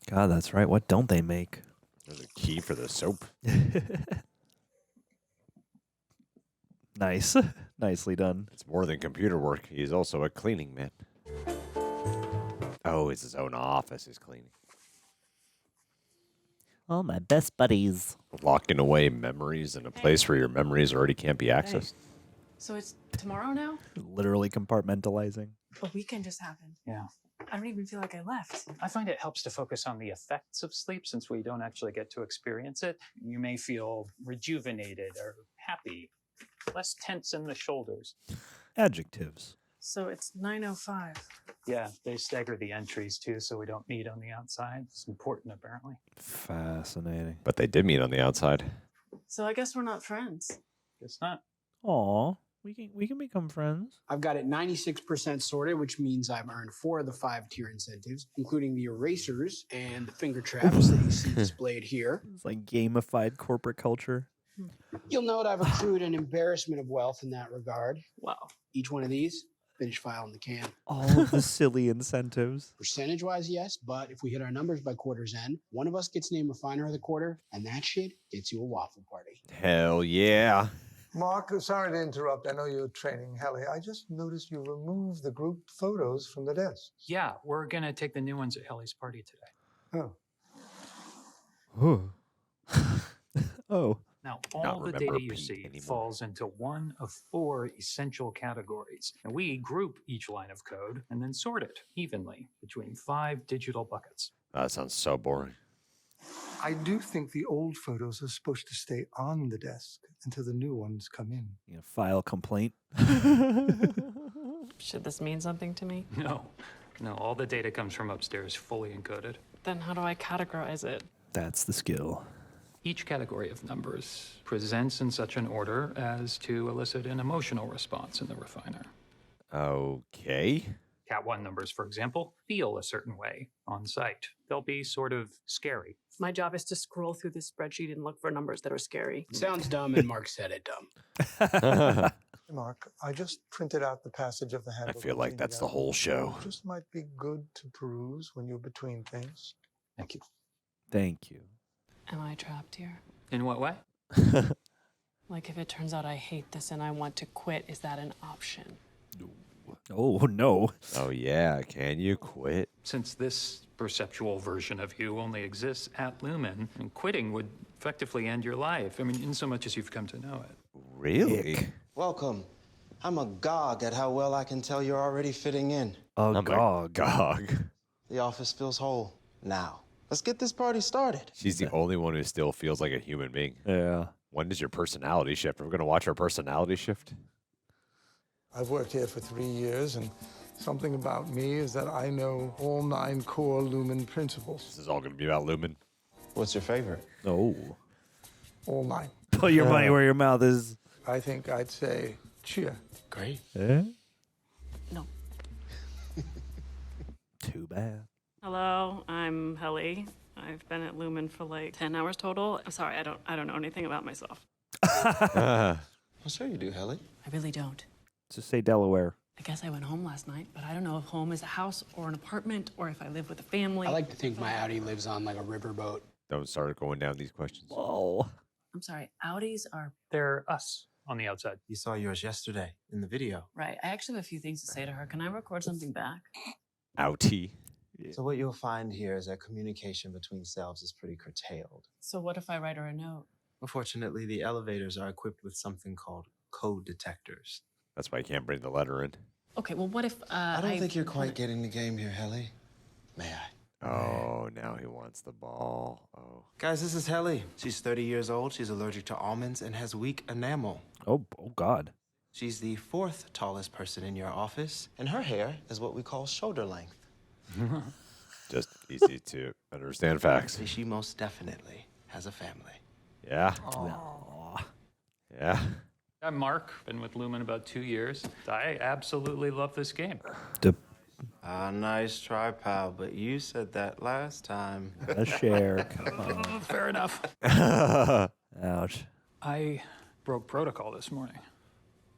God, that's right. What don't they make? There's a key for the soap. Nice. Nicely done. It's more than computer work. He's also a cleaning man. Oh, it's his own office he's cleaning. Oh, my best buddies. Locking away memories in a place where your memories already can't be accessed. So it's tomorrow now? Literally compartmentalizing. A weekend just happened. Yeah. I don't even feel like I left. I find it helps to focus on the effects of sleep since we don't actually get to experience it. You may feel rejuvenated or happy, less tense in the shoulders. Adjectives. So it's 9:05. Yeah, they stagger the entries too, so we don't meet on the outside. It's important, apparently. Fascinating. But they did meet on the outside. So I guess we're not friends. Guess not. Aw, we can become friends. I've got it 96% sorted, which means I've earned 4 of the 5 tier incentives, including the erasers and the finger traps that you see displayed here. It's like gamified corporate culture. You'll note I've accrued an embarrassment of wealth in that regard. Wow. Each one of these, finish file in the can. All of the silly incentives. Percentage-wise, yes, but if we hit our numbers by quarter's end, one of us gets named Refiner of the Quarter, and that shit gets you a waffle party. Hell yeah. Mark, sorry to interrupt. I know you're training Helly. I just noticed you removed the group photos from the desk. Yeah, we're going to take the new ones at Helly's party today. Oh. Oh. Now, all the data you see falls into one of 4 essential categories. And we group each line of code and then sort it evenly between 5 digital buckets. That sounds so boring. I do think the old photos are supposed to stay on the desk until the new ones come in. You know, file complaint. Should this mean something to me? No, all the data comes from upstairs fully encoded. Then how do I categorize it? That's the skill. Each category of numbers presents in such an order as to elicit an emotional response in the refiner. Okay. Cat 1 numbers, for example, feel a certain way on sight. They'll be sort of scary. My job is to scroll through this spreadsheet and look for numbers that are scary. Sounds dumb, and Mark said it dumb. Mark, I just printed out the passage of the handbook. I feel like that's the whole show. Just might be good to peruse when you're between things. Thank you. Thank you. Am I trapped here? In what way? Like if it turns out I hate this and I want to quit, is that an option? Oh, no. Oh, yeah. Can you quit? Since this perceptual version of you only exists at Lumon, and quitting would effectively end your life. I mean, in so much as you've come to know it. Really? Welcome. I'm agog at how well I can tell you're already fitting in. Agog. The office feels whole. Now, let's get this party started. She's the only one who still feels like a human being. Yeah. When does your personality shift? Are we going to watch our personality shift? I've worked here for 3 years, and something about me is that I know all 9 core Lumon principles. This is all going to be about Lumon. What's your favorite? Oh. All 9. Put your money where your mouth is. I think I'd say cheer. Great. Eh? No. Too bad. Hello, I'm Helly. I've been at Lumon for like 10 hours total. I'm sorry, I don't know anything about myself. Well, sure you do, Helly. I really don't. Just say Delaware. I guess I went home last night, but I don't know if home is a house or an apartment or if I live with a family. I like to think my Audi lives on like a riverboat. Don't start going down these questions. Whoa. I'm sorry, Audis are... They're us on the outside. You saw yours yesterday in the video. Right, I actually have a few things to say to her. Can I record something back? Outie. So what you'll find here is that communication between selves is pretty curtailed. So what if I write her a note? Unfortunately, the elevators are equipped with something called code detectors. That's why you can't bring the letter in. Okay, well, what if I don't think you're quite getting the game here, Helly. May I? Oh, now he wants the ball. Oh. Guys, this is Helly. She's 30 years old. She's allergic to almonds and has weak enamel. Oh God. She's the 4th tallest person in your office, and her hair is what we call shoulder length. Just easy to understand facts. She most definitely has a family. Yeah. Yeah. I'm Mark. Been with Lumon about 2 years. I absolutely love this game. Nice try, pal, but you said that last time. A share. Come on. Fair enough. Ouch. I broke protocol this morning.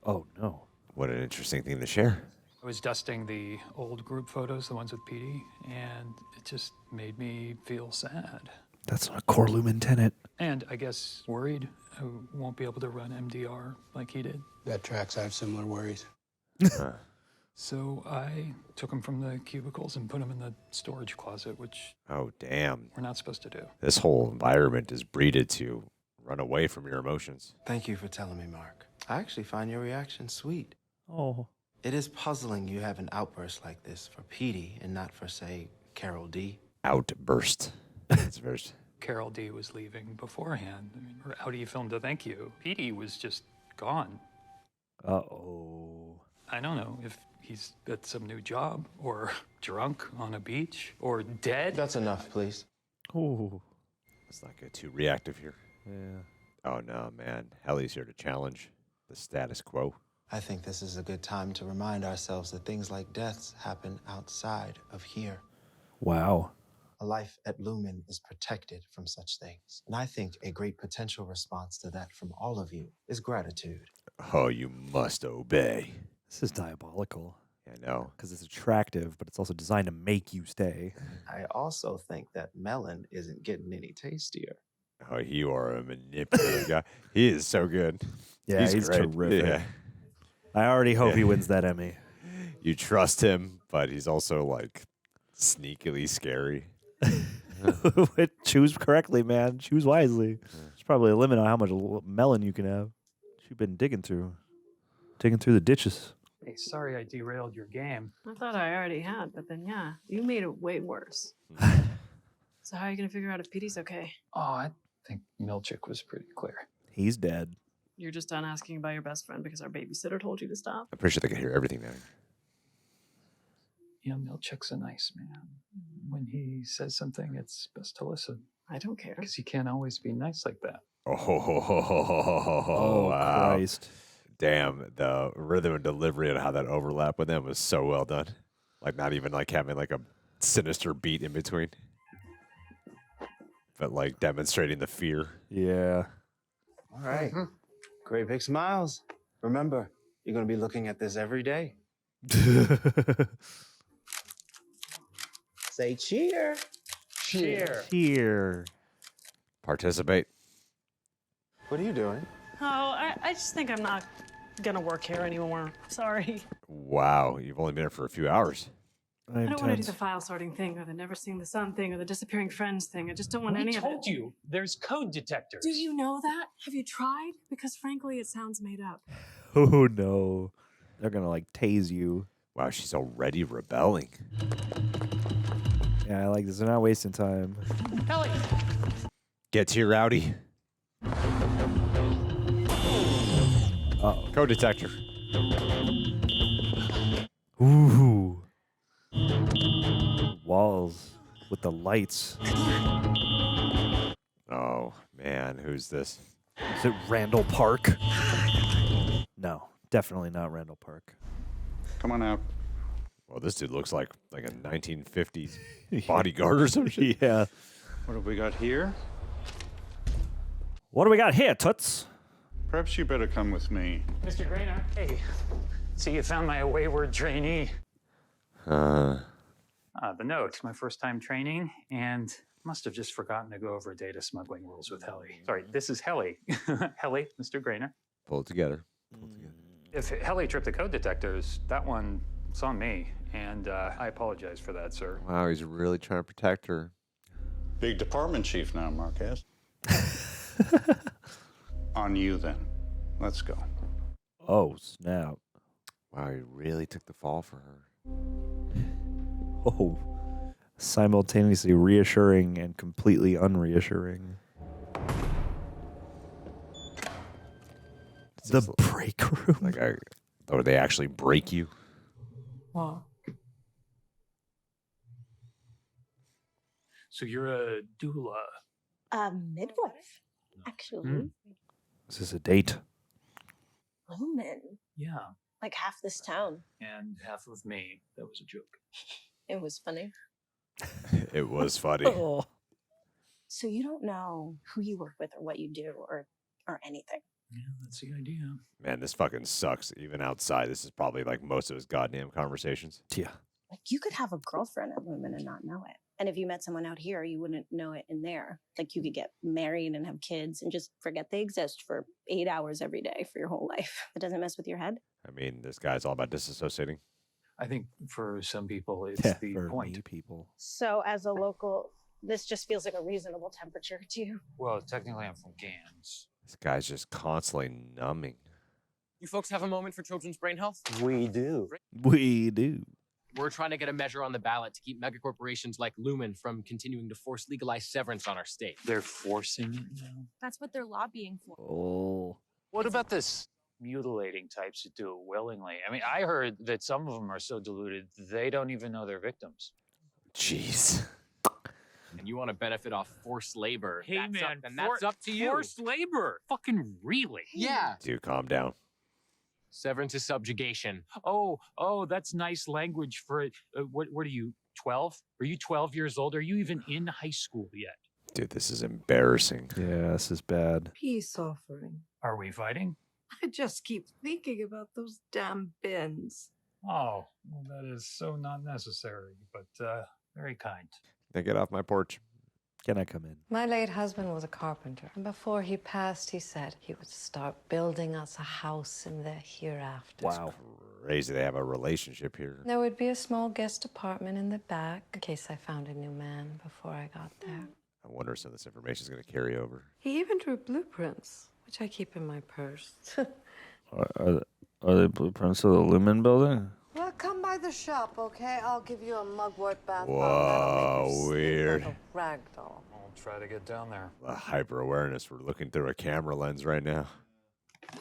Oh, no. What an interesting thing to share. I was dusting the old group photos, the ones with PD, and it just made me feel sad. That's not a core Lumen tenet. And I guess worried I won't be able to run MDR like he did. That tracks. I have similar worries. So I took him from the cubicles and put him in the storage closet, which Oh, damn. we're not supposed to do. This whole environment is breeded to run away from your emotions. Thank you for telling me, Mark. I actually find your reaction sweet. Oh. It is puzzling you have an outburst like this for Petey and not for, say, Carol D. Outburst. That's very... Carol D was leaving beforehand. I mean, how do you film to thank you? PD was just gone. Uh-oh. I don't know if he's at some new job or drunk on a beach or dead. That's enough, please. Oh. Let's not get too reactive here. Yeah. Oh, no, man. Helly's here to challenge the status quo. I think this is a good time to remind ourselves that things like deaths happen outside of here. Wow. A life at Lumon is protected from such things. And I think a great potential response to that from all of you is gratitude. Oh, you must obey. This is diabolical. I know. Because it's attractive, but it's also designed to make you stay. I also think that melon isn't getting any tastier. Oh, you are a manipulative guy. He is so good. Yeah, he's great. terrific. Yeah. I already hope he wins that Emmy. You trust him, but he's also like sneakily scary. Choose correctly, man. Choose wisely. There's probably a limit on how much melon you can have. You've been digging through the ditches. Hey, sorry I derailed your game. I thought I already had, but then yeah, you made it way worse. So how are you gonna figure out if Petey's okay? Oh, I think Milchick was pretty clear. He's dead. You're just done asking about your best friend because our babysitter told you to stop? I'm pretty sure they can hear everything now. Yeah, Milchick's a nice man. When he says something, it's best to listen. I don't care. Because he can't always be nice like that. Oh, wow. Christ. Damn, the rhythm and delivery and how that overlap with them was so well done. Like not even like having like a sinister beat in between. But like demonstrating the fear. Yeah. All right. Great big smiles. Remember, you're going to be looking at this every day. Say cheer. Cheer. Cheer. Participate. What are you doing? Oh, I just think I'm not gonna work here anymore. Sorry. Wow, you've only been here for a few hours. I don't want to do the file sorting thing or the never seeing the sun thing or the disappearing friends thing. I just don't want any of it. I told you, there's code detectors. Do you know that? Have you tried? Because frankly, it sounds made up. Oh, no. They're going to, like, tase you. Wow, she's already rebelling. Yeah, I like this. They're not wasting time. Helly! Get here, rowdy. Uh-oh. Code detector. Ooh. Walls with the lights. Oh, man, who's this? Is it Randall Park? No, definitely not Randall Park. Come on out. Well, this dude looks like a 1950s bodyguard or some shit. Yeah. What have we got here? What do we got here, Toots? Perhaps you better come with me. Mr. Grainer, hey. See, you found my wayward trainee. The note, my first time training, and must have just forgotten to go over data smuggling rules with Helly. Sorry, this is Helly. Helly, Mr. Grainer. Pull it together. If Helly tripped the code detectors, that one, it's on me, and I apologize for that, sir. Wow, he's really trying to protect her. Big department chief now, Marquez. On you, then. Let's go. Oh, snap. Wow, he really took the fall for her. Oh. Simultaneously reassuring and completely unreassuring. The break room? Like, or they actually break you? What? So you're a doula. A midwife, actually. Is this a date? Lumen. Yeah. Like half this town. And half of me. That was a joke. It was funny. It was funny. Oh. So you don't know who you work with or what you do or anything. Yeah, that's the idea. Man, this fucking sucks. Even outside, this is probably like most of his goddamn conversations. Yeah. Like you could have a girlfriend at Lumen and not know it. And if you met someone out here, you wouldn't know it in there. Like you could get married and have kids and just forget they exist for 8 hours every day for your whole life. It doesn't mess with your head. I mean, this guy's all about disassociating. I think for some people, it's the for point. me, people. So as a local, this just feels like a reasonable temperature to you. Well, technically, I'm from Gans. This guy's just constantly numbing. You folks have a moment for children's brain health? We do. We do. We're trying to get a measure on the ballot to keep megacorporations like Lumen from continuing to force legalized severance on our state. They're forcing it now? That's what they're lobbying for. Oh. What about this mutilating types who do it willingly? I mean, I heard that some of them are so deluded, they don't even know they're victims. Jeez. And you want to benefit off forced labor. Hey, that's man, that's up to you. Forced labor? Fucking really? Yeah. Dude, calm down. Severance is subjugation. Oh, that's nice language for it. What are you, 12? Are you 12 years old? Are you even in high school yet? Dude, this is embarrassing. Yeah, this is bad. Peace offering. Are we fighting? I just keep thinking about those damn bins. Oh, well, that is so not necessary, but very kind. Now get off my porch. Can I come in? My late husband was a carpenter. And before he passed, he said he would start building us a house in the hereafter. Wow. Crazy they have a relationship here. There would be a small guest apartment in the back in case I found a new man before I got there. I wonder if some of this information is going to carry over. He even drew blueprints, which I keep in my purse. Are they blueprints of the Lumen building? Well, come by the shop, okay? I'll give you a mugwort bath. Whoa, weird. Like a rag doll. I'll try to get down there. Hyper awareness. We're looking through a camera lens right now. I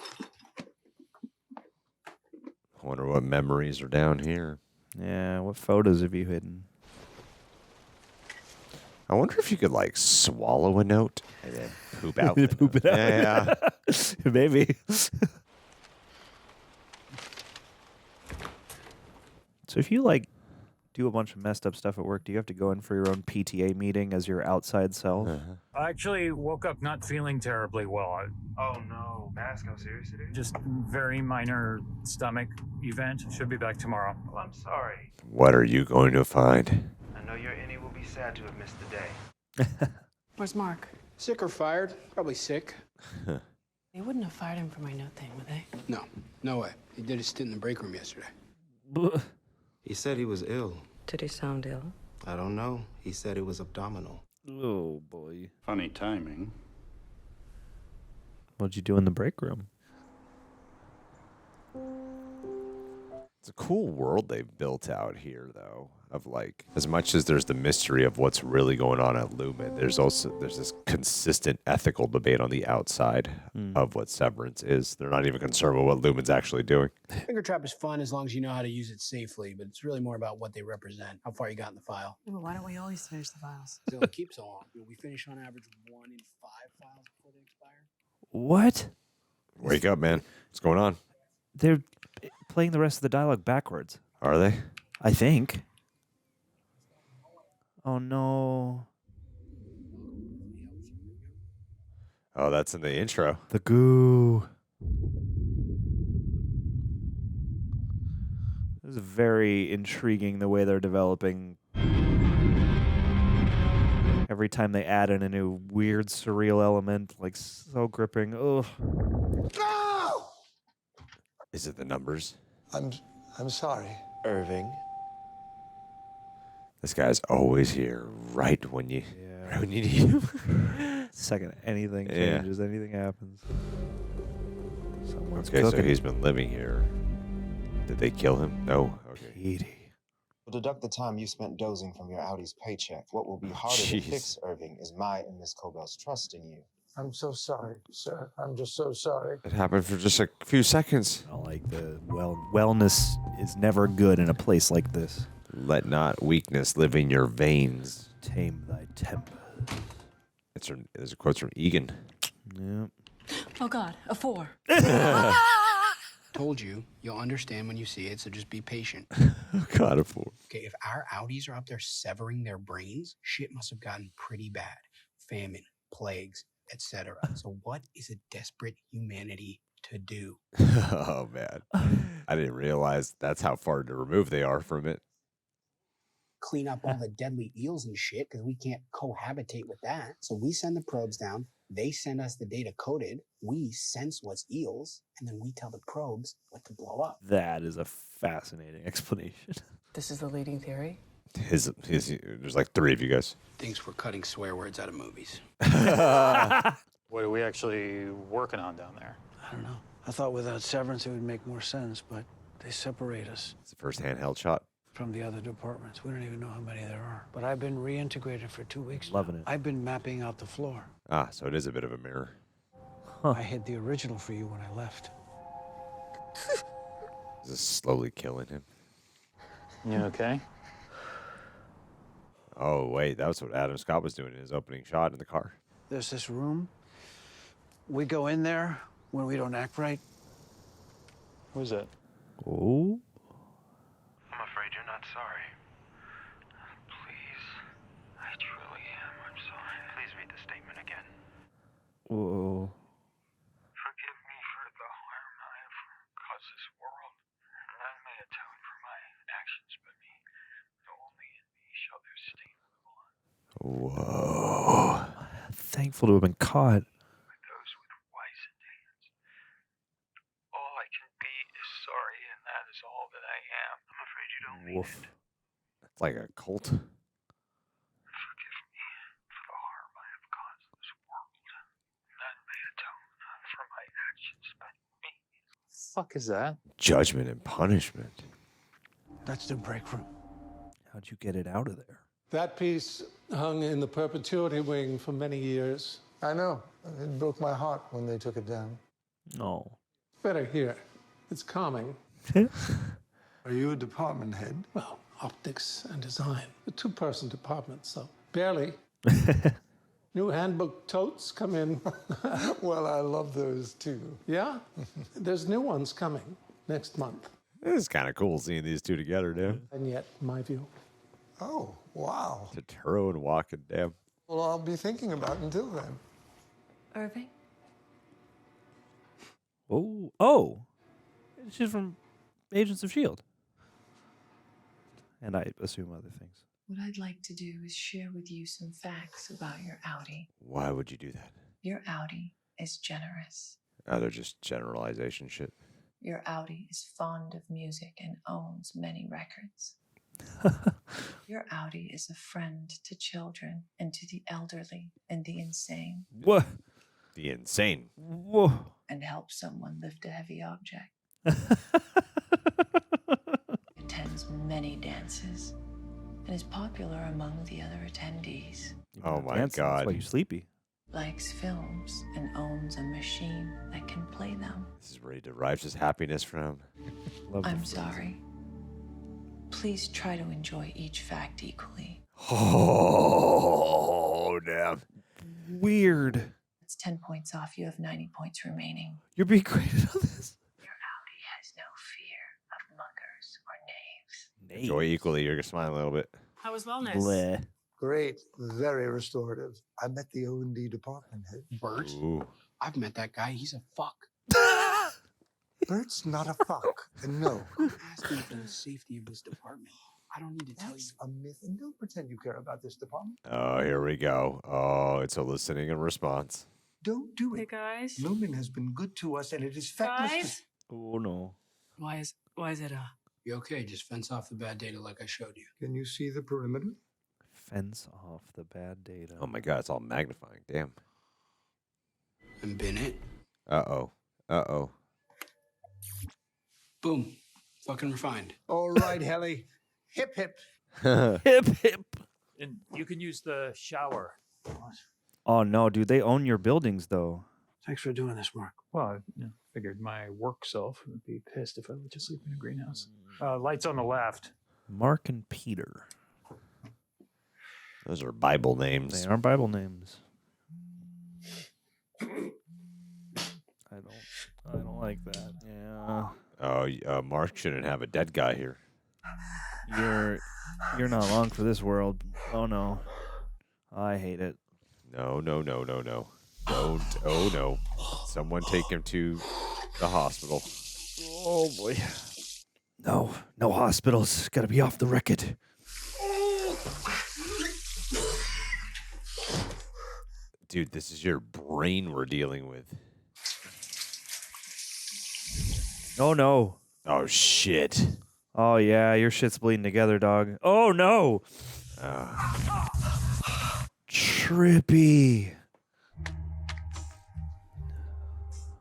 wonder what memories are down here. Yeah, what photos have you hidden? I wonder if you could like swallow a note and then poop out. Poop it out. Yeah. Maybe. So if you like do a bunch of messed up stuff at work, do you have to go in for your own PTA meeting as your outside self? I actually woke up not feeling terribly well. Oh no. Ask how serious it is? Just very minor stomach event. Should be back tomorrow. Well, I'm sorry. What are you going to find? I know your innie will be sad to have missed the day. Where's Mark? Sick or fired? Probably sick. They wouldn't have fired him for my note thing, would they? No way. He did his stint in the break room yesterday. He said he was ill. Did he sound ill? I don't know. He said it was abdominal. Oh, boy. Funny timing. What'd you do in the break room? It's a cool world they've built out here, though. Of like, as much as there's the mystery of what's really going on at Lumen, there's this consistent ethical debate on the outside of what Severance is. They're not even concerned with what Lumen's actually doing. Finger trap is fun as long as you know how to use it safely, but it's really more about what they represent, how far you got in the file. Well, why don't we always finish the files? They only keep so long. We finish on average 1 in 5 files before they expire. What? Wake up, man. What's going on? They're playing the rest of the dialogue backwards. Are they? I think. Oh, no. Oh, that's in the intro. The goo. This is very intriguing the way they're developing. Every time they add in a new weird, surreal element, like so gripping. Ugh. No! Is it the numbers? I'm sorry. Irving. This guy's always here right when you need him. Second anything changes, anything happens. Someone's Okay, cooking. so he's been living here. Did they kill him? No. Okay. Petey. We'll deduct the time you spent dozing from your Audi's paycheck. What will be harder to fix, Irving, is my and Miss Cobel's trust in you. I'm so sorry, sir. I'm just so sorry. It happened for just a few seconds. Like the wellness is never good in a place like this. Let not weakness live in your veins. Tame thy temper. There's a quote from Egan. Yep. Oh God, a 4. Told you, you'll understand when you see it, so just be patient. God, a 4. Okay, if our Audis are up there severing their brains, shit must have gotten pretty bad. Famine, plagues, etc. So what is a desperate humanity to do? Oh, man. I didn't realize that's how far removed they are from it. Clean up all the deadly eels and shit, because we can't cohabitate with that. So we send the probes down, they send us the data coded, we sense what's eels, and then we tell the probes what to blow up. That is a fascinating explanation. This is the leading theory? There's like 3 of you guys. Thinks we're cutting swear words out of movies. What are we actually working on down there? I don't know. I thought without Severance it would make more sense, but they separate us It's the first handheld shot. from the other departments. We don't even know how many there are. But I've been reintegrated for 2 weeks Loving now. it. I've been mapping out the floor. Ah, so it is a bit of a mirror. I hid the original for you when I left. This is slowly killing him. You okay? Oh, wait, that was what Adam Scott was doing in his opening shot in the car. There's this room. We go in there when we don't act right. Who's that? Oh. I'm afraid you're not sorry. Please. I truly am. I'm sorry. Please read the statement again. Whoa. Forgive me for the harm I have caused this world. None may atone for my actions but me. Only in me shall there stain the blood. Whoa. Thankful to have been caught. Those with wizened hands. All I can be is sorry, and that is all that I am. I'm afraid you don't mean Woof. it. That's like a cult. Forgive me for the harm I have caused this world. None may atone for my actions but me. Fuck is that? Judgment and punishment. That's the break room. How'd you get it out of there? That piece hung in the perpetuity wing for many years. I know. It broke my heart when they took it down. No. Better here. It's calming. Are you a department head? Well, optics and design. A 2-person department, so barely. New handbook totes come in. Well, I love those too. Yeah? There's new ones coming next month. This is kind of cool seeing these two together, damn. And yet, my view. Oh, wow. Turturro and Walken, damn. Well, I'll be thinking about it until then. Irving? Oh. Oh. She's from Agents of S.H.I.E.L.D. And I assume other things. What I'd like to do is share with you some facts about your Audi. Why would you do that? Your Audi is generous. Oh, they're just generalization shit. Your Audi is fond of music and owns many records. Your Audi is a friend to children and to the elderly and the insane. What? The insane. Whoa. And helps someone lift a heavy object. Attends many dances and is popular among the other attendees. Oh my Dancing, God. That's why you're sleepy. Likes films and owns a machine that can play them. This is where he derives his happiness from. I'm sorry. Please try to enjoy each fact equally. Oh, damn. Weird. It's 10 points off. You have 90 points remaining. You're being graded on this. Your Audi has no fear of muggers or knaves. Enjoy equally. You're going to smile a little bit. How was wellness? Bleh. Great. Very restorative. I met the O&D department head. Bert? Ooh. I've met that guy. He's a fuck. Bert's not a fuck. And no. I'm asking for the safety of this department. I don't need to tell you. That's a myth. And don't pretend you care about this department. Oh, here we go. Oh, it's a listening and response. Don't do it. Hey guys. Lumen has been good to us, and it is feckless. Guys. Oh, no. Why is it You okay? Just fence off the bad data like I showed you. Can you see the perimeter? Fence off the bad data. Oh my God, it's all magnifying. Damn. And bin it. Uh-oh. Uh-oh. Boom. Fucking refined. All right, Helly. Hip, hip. Hip, hip. And you can use the shower. Oh, no, dude. They own your buildings, though. Thanks for doing this, Mark. Well, I figured my work self would be pissed if I let you sleep in a greenhouse. Lights on the left. Mark and Peter. Those are Bible names. They are Bible names. I don't like that. Yeah. Oh, Mark shouldn't have a dead guy here. You're not long for this world. Oh no. I hate it. No. Don't. Oh no. Someone take him to the hospital. Oh boy. No hospitals. Gotta be off the record. Dude, this is your brain we're dealing with. Oh no. Oh shit. Oh yeah, your shit's bleeding together, dog. Oh no. Trippy.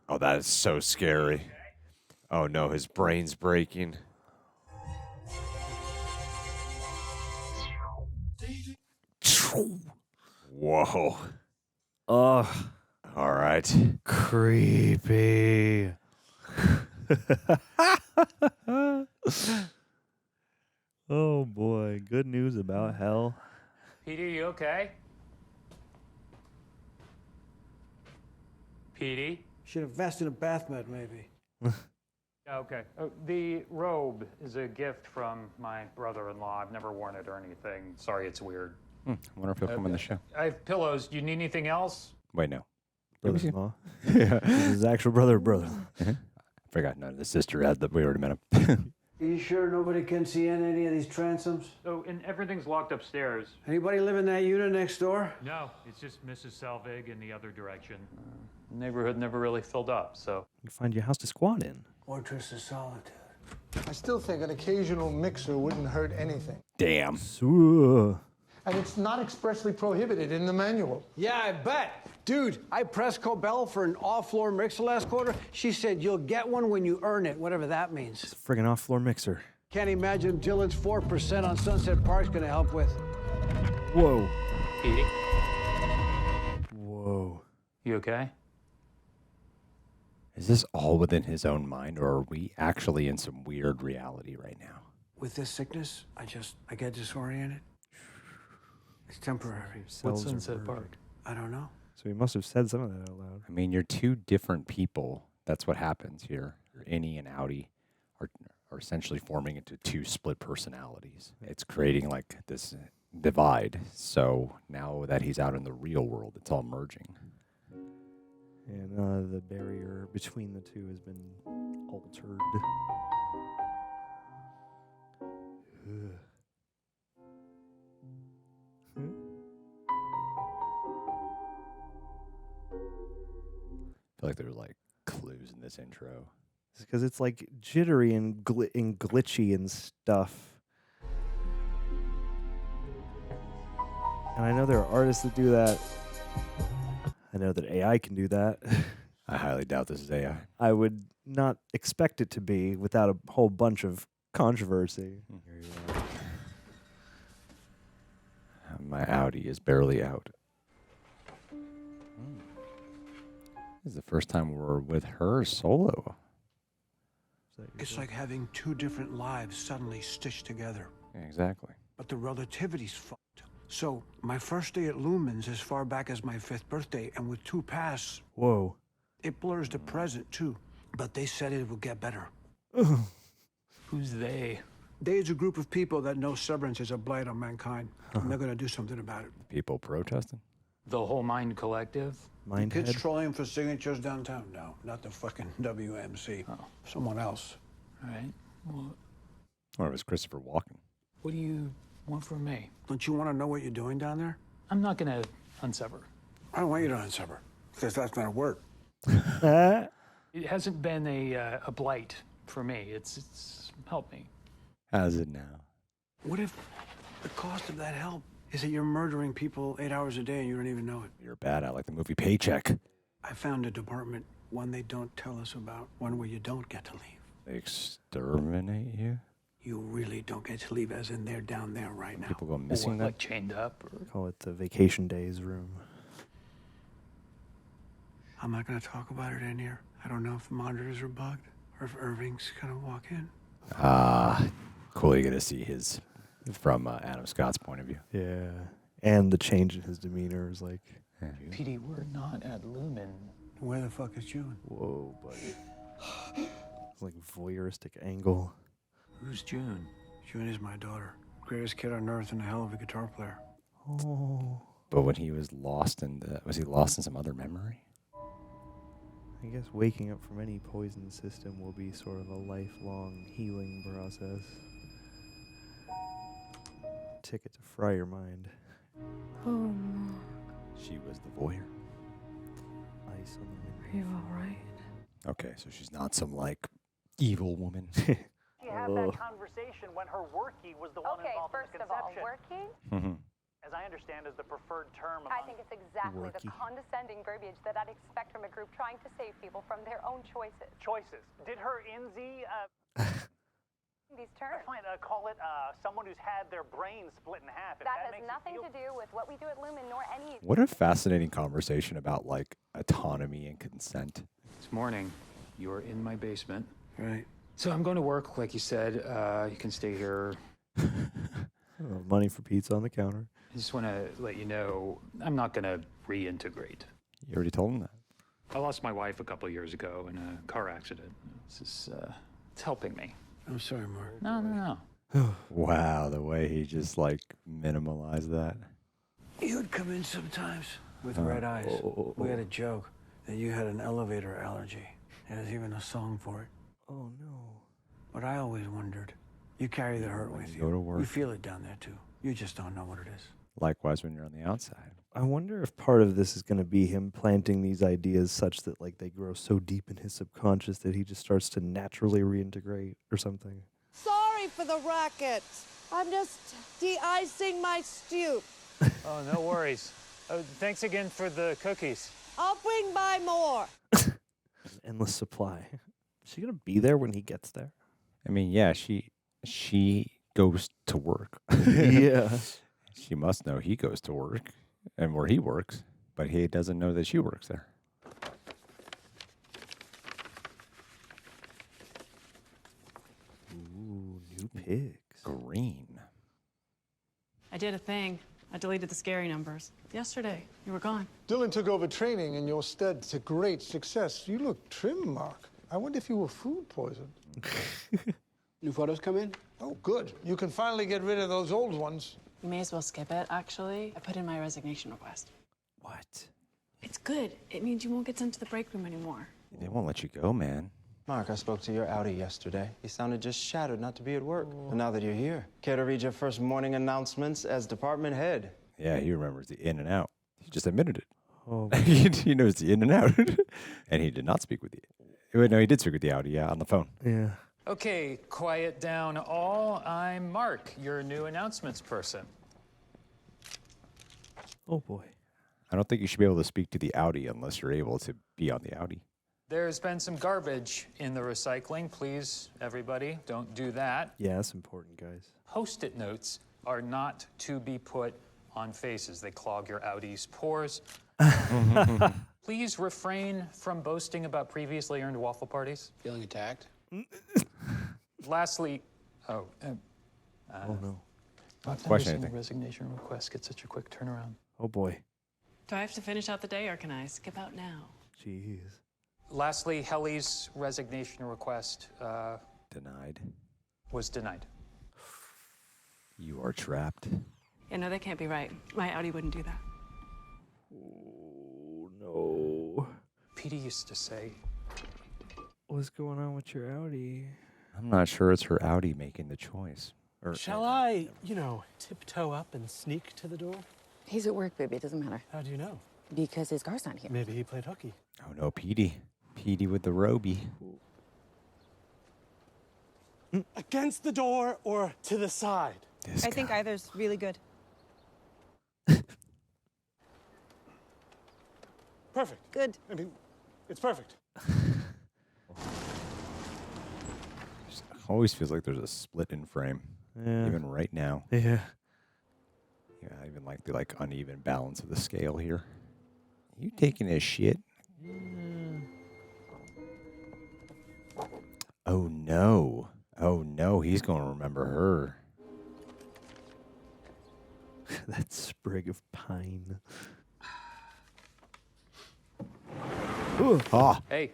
Oh, that is so scary. Oh no, his brain's breaking. Whoa. Ugh. All right. Creepy. Oh boy, good news about hell. Petey, you okay? Petey? Should invest in a bath mat, maybe. Okay. The robe is a gift from my brother-in-law. I've never worn it or anything. Sorry, it's weird. I wonder if he'll come on the show. I have pillows. Do you need anything else? Wait, no. Brother-in-law. His actual brother. I forgot. No, the sister had that. We already met him. Are you sure nobody can see in any of these transoms? Oh, and everything's locked upstairs. Anybody live in that unit next door? No, it's just Mrs. Selvig in the other direction. The neighborhood never really filled up, so. You find your house to squat in. Fortress of Solitude. I still think an occasional mixer wouldn't hurt anything. Damn. And it's not expressly prohibited in the manual. Yeah, I bet. Dude, I pressed Cobel for an off-floor mixer last quarter. She said you'll get one when you earn it, whatever that means. It's a friggin' off-floor mixer. Can't imagine Dylan's 4% on Sunset Park's gonna help with. Whoa. Petey? Whoa. You okay? Is this all within his own mind, or are we actually in some weird reality right now? With this sickness, I get disoriented. It's temporary. What's Sunset Park? I don't know. So he must have said some of that out loud. I mean, you're two different people. That's what happens here. Innie and Outie are essentially forming into two split personalities. It's creating like this divide. So now that he's out in the real world, it's all merging. And the barrier between the two has been altered. I feel like there's like clues in this intro. It's because it's like jittery and glitchy and stuff. And I know there are artists that do that. I know that AI can do that. I highly doubt this is AI. I would not expect it to be without a whole bunch of controversy. Here you are. My Audi is barely out. This is the first time we're with her solo. It's like having two different lives suddenly stitched together. Yeah, exactly. But the relativity's fucked. So, my first day at Lumen's as far back as my 5th birthday, and with 2 pass, whoa, it blurs the present too. But they said it would get better. Who's they? They is a group of people that know Severance is a blight on mankind, and they're gonna do something about it. People protesting? The whole Mind Collective? Kids trolling for signatures downtown? No, not the fucking WMC. Oh. Someone else. All right. Well, Or it was Christopher Walken. what do you want from me? Don't you want to know what you're doing down there? I'm not gonna unsever. I don't want you to unsever, because that's gonna work. It hasn't been a blight for me. It's helped me. How's it now? What if the cost of that help is that you're murdering people 8 hours a day and you don't even know it? You're bad at like the movie Paycheck. I found a department, one they don't tell us about, one where you don't get to leave. They exterminate you? You really don't get to leave, as in they're down there right now. People go missing then? Like chained up? Or... Call it the vacation days room. I'm not going to talk about it in here. I don't know if the monitors are bugged or if Irving's going to walk in. Cool. You're going to see his, from Adam Scott's point of view. Yeah. And the change in his demeanor is like... PD, we're not at Lumon. Where the fuck is June? Whoa, buddy. It's like voyeuristic angle. Who's June? June is my daughter. Greatest kid on earth and a hell of a guitar player. Oh. But when he was lost in was he lost in some other memory? I guess waking up from any poison system will be sort of a lifelong healing process. Ticket to fry your mind. Oh, She was the voyeur. Ice on the wind. are you all right? Okay, so she's not some, like, evil woman. You had that conversation when her workie was the one involved in the conception. Okay, first of all, working, as I understand, is the preferred term. I think it's exactly the condescending verbiage that I'd expect from a group trying to save people from their own choices. Choices. Did her INZ These terms. call it someone who's had their brain split in half? That has nothing to do with what we do at Lumon, nor any... What a fascinating conversation about, like, autonomy and consent. This morning, you were in my basement. Right. So I'm going to work, like you said. You can stay here. Money for pizza on the counter. I just want to let you know, I'm not going to reintegrate. You already told him that. I lost my wife a couple years ago in a car accident. This is, it's helping me. I'm sorry, Mark. No. Wow, the way he just, like, minimalized that. You would come in sometimes with red eyes. We had a joke that you had an elevator allergy. There's even a song for it. Oh, no. But I always wondered, you carry the hurt with you. Go to work. You feel it down there, too. You just don't know what it is. Likewise when you're on the outside. I wonder if part of this is going to be him planting these ideas such that, like, they grow so deep in his subconscious that he just starts to naturally reintegrate or something. Sorry for the racket. I'm just de-icing my stew. Oh, no worries. Thanks again for the cookies. I'll bring by more. An endless supply. Is she going to be there when he gets there? I mean, yeah, she goes to work. Yeah. She must know he goes to work and where he works, but he doesn't know that she works there. Ooh, new pigs. Green. I did a thing. I deleted the scary numbers. Yesterday, you were gone. Dylan took over training in your stead to great success. You look trim, Mark. I wonder if you were food poisoned. New photos come in? Oh, good. You can finally get rid of those old ones. You may as well skip it, actually. I put in my resignation request. What? It's good. It means you won't get sent to the break room anymore. They won't let you go, man. Mark, I spoke to your Audi yesterday. He sounded just shattered not to be at work. And now that you're here, care to read your first morning announcements as department head? Yeah, he remembers the in and out. He just admitted it. Oh, he knows the in and out. And he did not speak with the... Wait, no, he did speak with the Audi, yeah, on the phone. Yeah. Okay, quiet down all. I'm Mark, your new announcements person. Oh, boy. I don't think you should be able to speak to the Audi unless you're able to be on the Audi. There's been some garbage in the recycling. Please, everybody, don't do that. Yeah, that's important, guys. Post-it notes are not to be put on faces. They clog your Audi's pores. Please refrain from boasting about previously earned waffle parties. Feeling attacked? Lastly, oh no. I've Question never seen a anything. resignation request get such a quick turnaround. Oh, boy. Do I have to finish out the day, or can I skip out now? Jeez. Lastly, Helly's resignation request Denied. was denied. You are trapped. Yeah, no, that can't be right. My Audi wouldn't do that. Oh, no. Petey used to say, What's going on with your Audi? I'm not sure it's her Audi making the choice. Or Shall I, tiptoe up and sneak to the door? He's at work, baby. It doesn't matter. How do you know? Because his car's not here. Maybe he played hooky. Oh no, Petey. Petey with the Roby. Against the door or to the side? This I think either's really good. perfect. Good. I mean, it's perfect. Always feels like there's a split in frame, Yeah. even right now. Yeah. Yeah, I even like the uneven balance of the scale here. You taking a shit? Oh no! Oh no! He's gonna remember her. That sprig of pine. Ooh. Ah. Hey,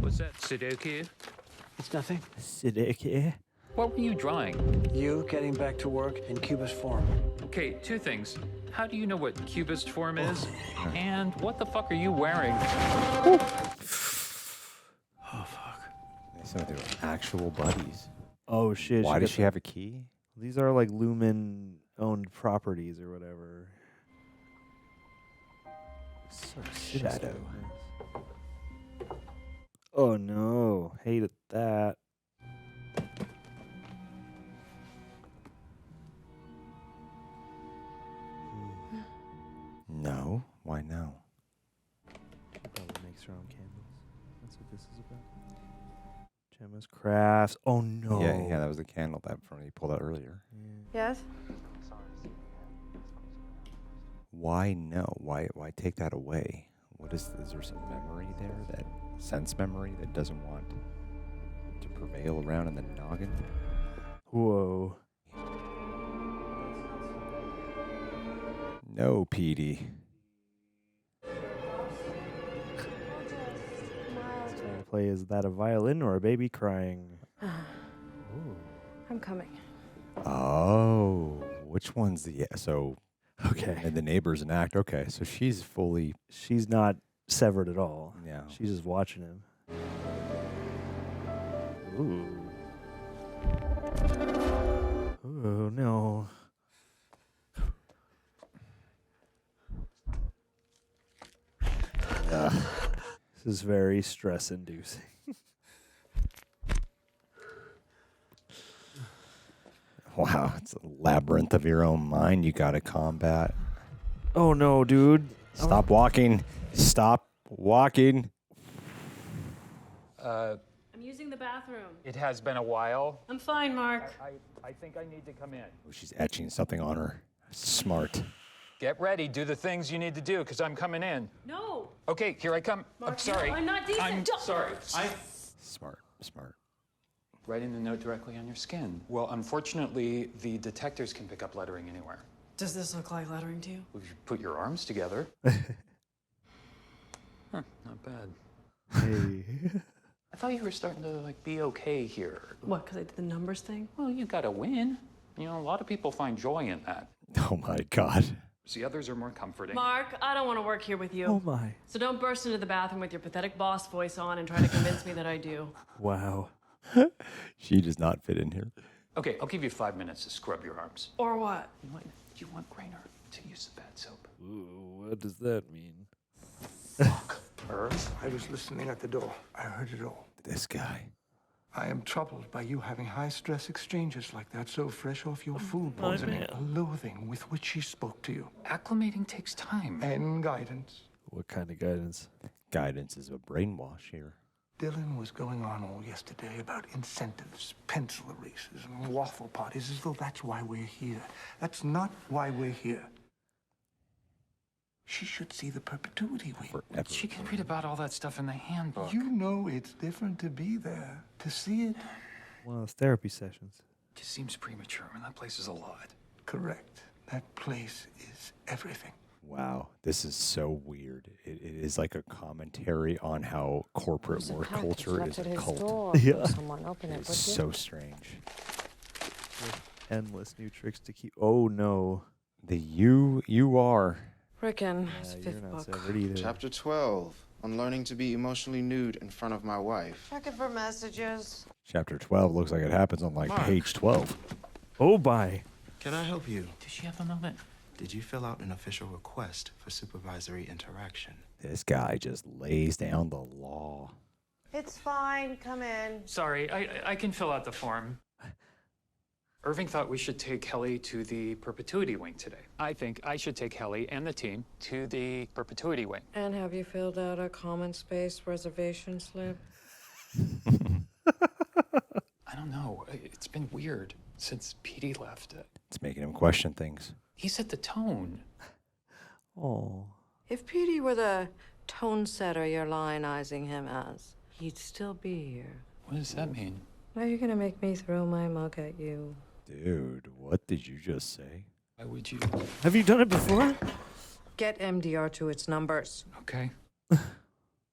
what's that, Sudoku? It's nothing. Siddiq. What were you drawing? You getting back to work in Cubist form. Okay, two things. How do you know what cubist form is? And what the fuck are you wearing? Oh, fuck. So they were actual buddies. Oh, shit. Why does she have a key? These are like Lumen-owned properties or whatever. So Shadow. Oh, no. Hated that. No. Why no? Probably makes her own candles. That's what this is about. Gemma's crafts. Oh, no. Yeah, that was the candle that he pulled out earlier. Yes? Why no? Why take that away? What is there some memory there, that sense memory that doesn't want to prevail around in the noggin? Whoa. No, Petey. Trying to play, is that a violin or a baby crying? I'm coming. Oh, which one's the so? Okay. And the neighbor's an act. Okay, so she's fully. She's not severed at all. Yeah. She's just watching him. Ooh. Oh, no. This is very stress-inducing. Wow, it's a labyrinth of your own mind you got to combat. Oh, no, dude. Stop walking. Stop walking. I'm using the bathroom. It has been a while. I'm fine, Mark. I think I need to come in. Oh, she's etching something on her. Smart. Get ready, do the things you need to do, because I'm coming in. No. Okay, here I come. Mark, I'm sorry. no, I'm not decent. I'm Don't. sorry. Smart. Writing the note directly on your skin. Well, unfortunately, the detectors can pick up lettering anywhere. Does this look like lettering to you? If you put your arms together. Not bad. Hey. I thought you were starting to be okay here. What, because I did the numbers thing? Well, you got to win. You know, a lot of people find joy in that. Oh my God. The others are more comforting. Mark, I don't want to work here with you. Oh my. So don't burst into the bathroom with your pathetic boss voice on and try to convince me that I do. Wow. She does not fit in here. Okay, I'll give you 5 minutes to scrub your arms. Or what? You want Grainer to use the bad soap. Ooh, what does that mean? Irv, I was listening at the door. I heard it all. This guy. I am troubled by you having high-stress exchanges like that so fresh off your food poisoning. The loathing with which she spoke to you. Acclimating takes time. And guidance. What kind of guidance? Guidance is a brainwash here. Dylan was going on all yesterday about incentives, pencil erasers, and waffle parties, as though that's why we're here. That's not why we're here. She should see the perpetuity wheel. She can read about all that stuff in the handbook. You know it's different to be there, to see it. One of those therapy sessions. It just seems premature. I mean, that place is a lot. Correct. That place is everything. Wow, this is so weird. It is like a commentary on how corporate work culture is a cult. Yeah. Someone open it, It's so strange. Endless new tricks to keep. Oh no. The you are. Rickon, his fifth book. Chapter 12, on learning to be emotionally nude in front of my wife. Checking for messages. Chapter 12 looks like it happens on Mark. page 12. Oh bye. Can I help you? Does she have a moment? Did you fill out an official request for supervisory interaction? This guy just lays down the law. It's fine. Come in. Sorry, I can fill out the form. Irving thought we should take Helly to the perpetuity wing today. I think I should take Helly and the team to the perpetuity wing. And have you filled out a common space reservation slip? I don't know. It's been weird since Petey left. It's making him question things. He set the tone. Oh. If Petey were the tone setter you're lionizing him as, he'd still be here. What does that mean? Now you're gonna make me throw my mug at you. Dude, what did you just say? Why would you? Have you done it before? Get MDR to its numbers. Okay.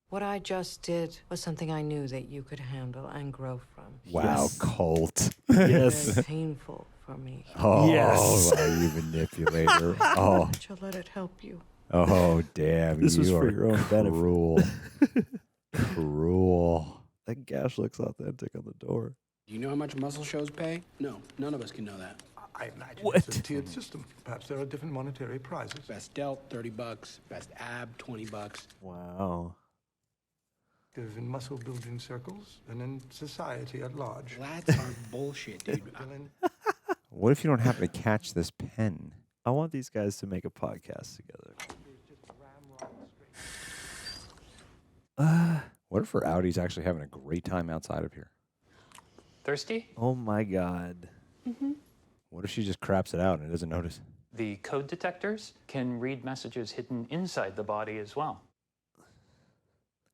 What I just did was something I knew that you could handle and grow from. Wow, Yes. Colt. Yes. Very painful for me. Oh, Yes. you manipulator. Oh, But you'll let it help you. oh, damn. This was you for are your own benefit. cruel. Cruel. That gash looks authentic on the door. Do you know how much muscle shows pay? No, none of us can know that. I imagine What? it's a tiered system. Perhaps there are different monetary prizes. Best delt, $30. Best ab, $20. Wow. In muscle building circles and in society at large. That's our bullshit, dude. What if you don't happen to catch this pen? I want these guys to make a podcast together. What if our Audi's actually having a great time outside of here? Thirsty? Oh my God. What if she just craps it out and doesn't notice? The code detectors can read messages hidden inside the body as well.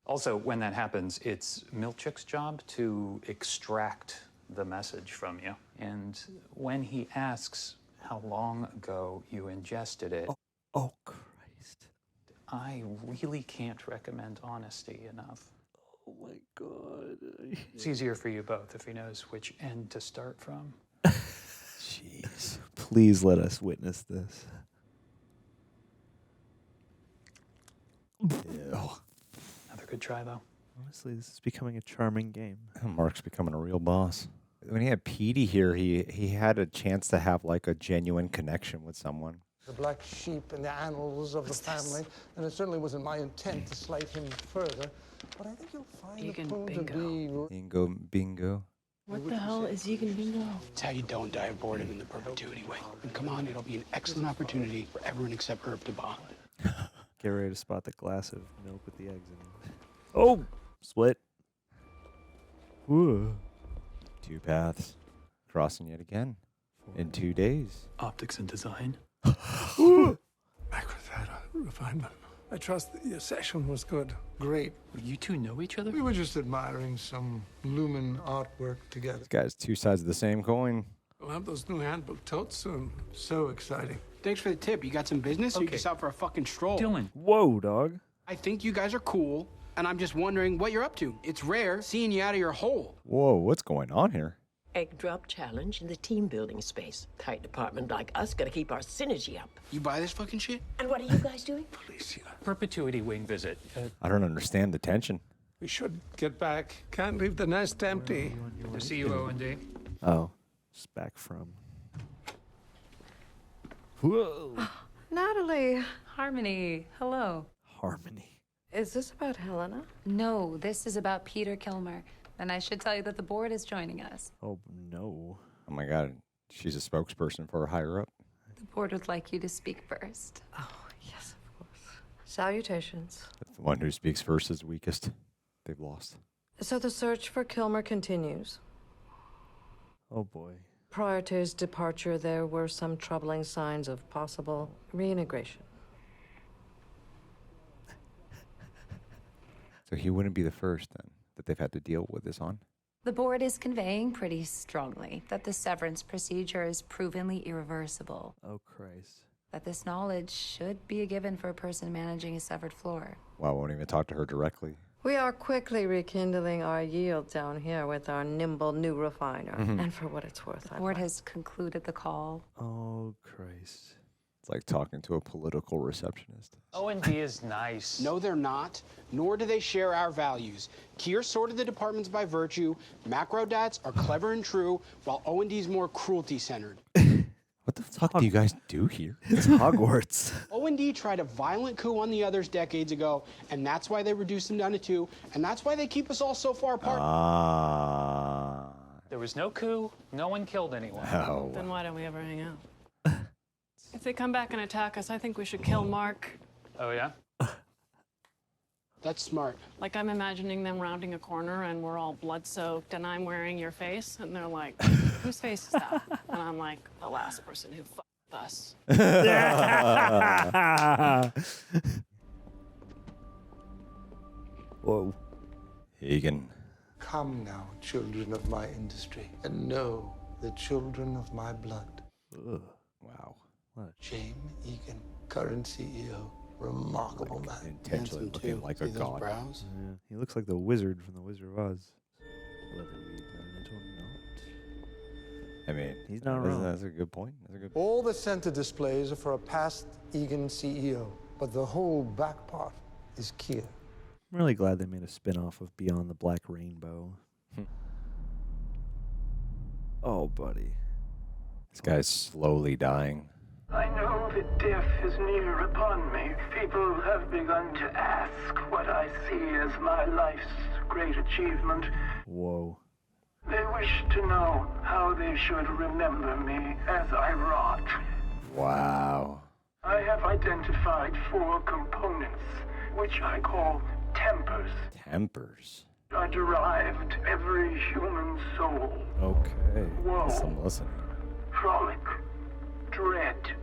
Also, when that happens, it's Milchick's job to extract the message from you. And when he asks how long ago you ingested it, Oh, Christ. I really can't recommend honesty enough. Oh my God. It's easier for you both if he knows which end to start from. Jeez. Please let us witness this. Ew. Another good try, though. Honestly, this is becoming a charming game. Mark's becoming a real boss. When he had Petey here, he had a chance to have like a genuine connection with someone. The black sheep in the annals of the family, and it certainly wasn't my intent to slight him further. But I think you'll find the prone to be... Bingo. What the hell is Vegan Bingo? It's how you don't die of boredom in the perpetuity way. And come on, it'll be an excellent opportunity for everyone except Herb to bond. Get ready to spot the glass of milk with the eggs in it. Oh! Split. Whoa. 2 paths. Crossing yet again. In 2 days. Optics and design. Back with that refinement. I trust that your session was good. Great. You two know each other? We were just admiring some Lumon artwork together. This guy's 2 sides of the same coin. We'll have those new handbook totes soon. So exciting. Thanks for the tip. You got some business? Or you Okay. just out for a fucking stroll? Dylan. Whoa, dog. I think you guys are cool, and I'm just wondering what you're up to. It's rare seeing you out of your hole. Whoa, what's going on here? Egg drop challenge in the team building space. Tight department like us gotta keep our synergy up. You buy this fucking shit? And what are you guys doing? Perpetuity wing visit. I don't understand the tension. We should get back. Can't leave the nest empty. Good to see you, O&D. Oh, just back from. Whoa. Natalie. Harmony. Hello. Harmony. Is this about Helena? No, this is about Peter Kilmer. And I should tell you that the board is joining us. Oh, no. Oh my God, she's a spokesperson for a higher up. The board would like you to speak first. Oh, yes, of course. Salutations. The one who speaks first is weakest. They've lost. So the search for Kilmer continues. Oh, boy. Prior to his departure, there were some troubling signs of possible reintegration. So he wouldn't be the first then that they've had to deal with this on. The board is conveying pretty strongly that the severance procedure is provenly irreversible. Oh, Christ. That this knowledge should be a given for a person managing a severed floor. Well, I won't even talk to her directly. We are quickly rekindling our yield down here with our nimble new refiner. And for what it's worth, The board has concluded the call. Oh, Christ. It's like talking to a political receptionist. O&D is nice. No, they're not. Nor do they share our values. Kier sorted the departments by virtue. Macrodats are clever and true, while O&D's more cruelty-centered. What the fuck do you guys do here? It's Hogwarts. O&D tried a violent coup on the others decades ago, and that's why they reduced them down to 2, and that's why they keep us all so far apart. There was no coup. No one killed anyone. Oh. Then why don't we ever hang out? If they come back and attack us, I think we should kill Mark. Oh, yeah? That's smart. Like, I'm imagining them rounding a corner and we're all blood-soaked and I'm wearing your face and they're like, whose face is that? And I'm like, the last person who fucked us. Whoa. Egan. Come now, children of my industry, and know the children of my blood. Ugh. Wow. What? James Egan, current CEO, remarkable man. Intentionally looking like a god. Brows? Yeah, he looks like the wizard from The Wizard of Oz. Whether we learn it or not. I mean, He's not wrong. That's a good point. That's a good. All the center displays are for a past Egan CEO, but the whole back part is Kia. I'm really glad they made a spin-off of Beyond the Black Rainbow. Oh, buddy. This guy's slowly dying. I know that death is near upon me. People have begun to ask what I see as my life's great achievement. Whoa. They wish to know how they should remember me as I rot. Wow. I have identified 4 components, which I call tempers. Tempers. Are derived every human soul. Okay. Whoa. I'm listening. Frolic, dread,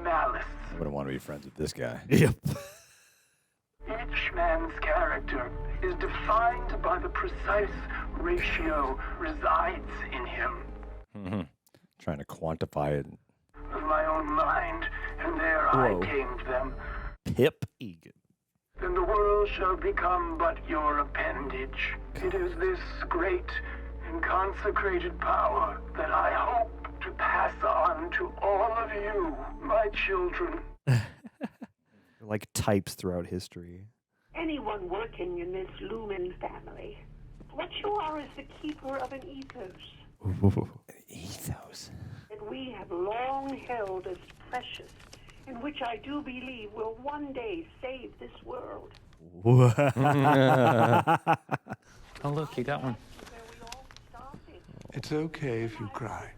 malice. I wouldn't want to be friends with this guy. Yep. Each man's character is defined by the precise ratio resides in him. Trying to quantify it. Of my own mind, and there I tamed them. Pip Egan. Then the world shall become but your appendage. It is this great and consecrated power that I hope to pass on to all of you, my children. They're like types throughout history. Anyone working in this Lumon family, what you are is the keeper of an ethos. Ethos. That we have long held as precious, and which I do believe will one day save this world. Oh, look, you got one. It's okay if you cry.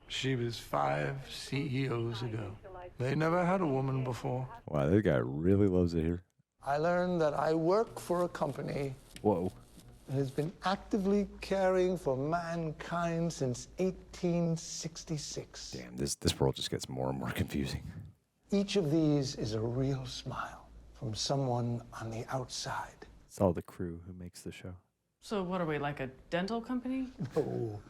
She was 5 CEOs ago. They never had a woman before. Wow, this guy really loves it here. I learned that I work for a company Whoa. that has been actively caring for mankind since 1866. Damn, this world just gets more and more confusing. Each of these is a real smile from someone on the outside. It's all the crew who makes the show. So what are we, like a dental company? No.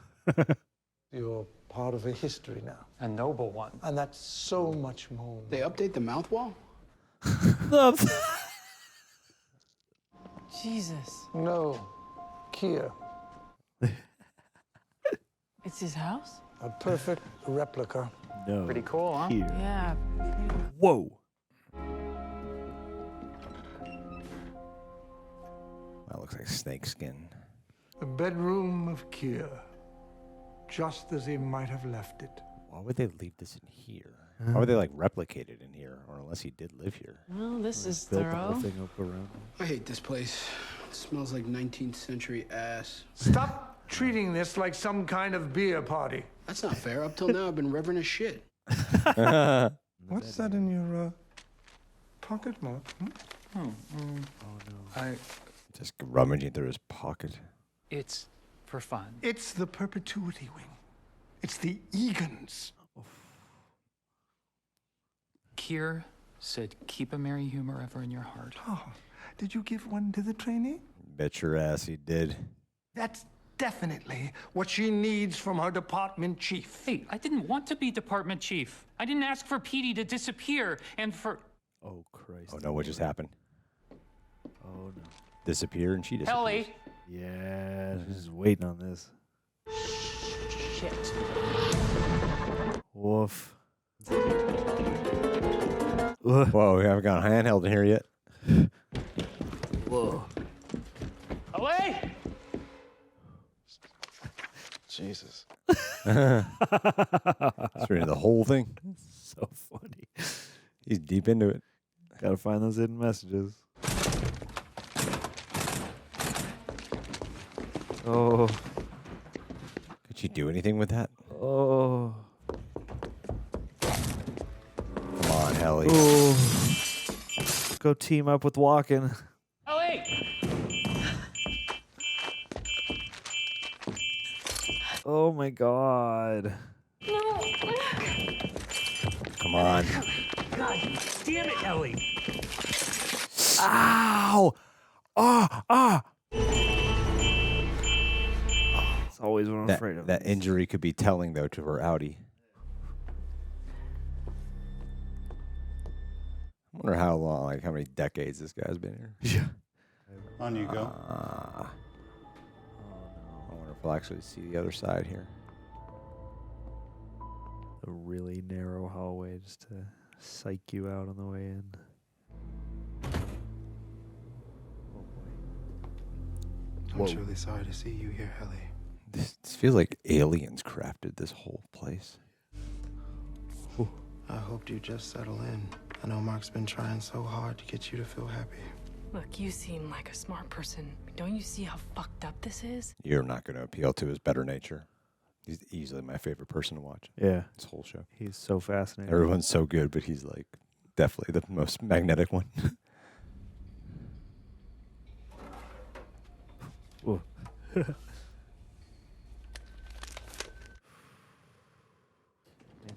You're part of a history now. A noble one. And that's so much more. They update the mouth wall? Jesus. No. Kia. It's his house? A perfect replica. No. Pretty cool, huh? Here. Yeah. Whoa. That looks like snake skin. The bedroom of Kia. Just as he might have left it. Why would they leave this in here? Why would they like replicate it in here? Or unless he did live here. Well, this is Built the whole thorough. thing up around. I hate this place. It smells like 19th century ass. Stop treating this like some kind of beer party. That's not fair. Up till now, I've been reverent as shit. What's that in your pocket, Mark? Oh no. I. Just rummaging through his pocket. It's for fun. It's the perpetuity wing. It's the Egans. Keir said, keep a merry humor ever in your heart. Oh, did you give one to the trainee? Bet your ass he did. That's definitely what she needs from her department chief. Hey, I didn't want to be department chief. I didn't ask for Petey to disappear and for... Oh, Christ. Oh no, what just happened? Oh no. Disappear and she disappears. Helly! Yeah, she's just waiting on this. Shit. Woof. Whoa, we haven't got a handheld in here yet. Whoa. Helly! Jesus. It's reading the whole thing. So funny. He's deep into it. Gotta find those hidden messages. Oh. Could you do anything with that? Oh. Come on, Helly. Ooh. Go team up with Walken. Helly! Oh my god. No. Come on. God damn it, Helly! Ow! Ah! It's always what I'm afraid of. That injury could be telling, though, to her outie. I wonder how long, like how many decades this guy's been here. Yeah. On you go. I wonder if we'll actually see the other side here. A really narrow hallway just to psych you out on the way in. I'm truly sorry to see you here, Helly. This feels like aliens crafted this whole place. I hoped you'd just settle in. I know Mark's been trying so hard to get you to feel happy. Look, you seem like a smart person. Don't you see how fucked up this is? You're not going to appeal to his better nature. He's easily my favorite person to watch. Yeah. This whole show. He's so fascinating. Everyone's so good, but he's like definitely the most magnetic one. Whoa. Man,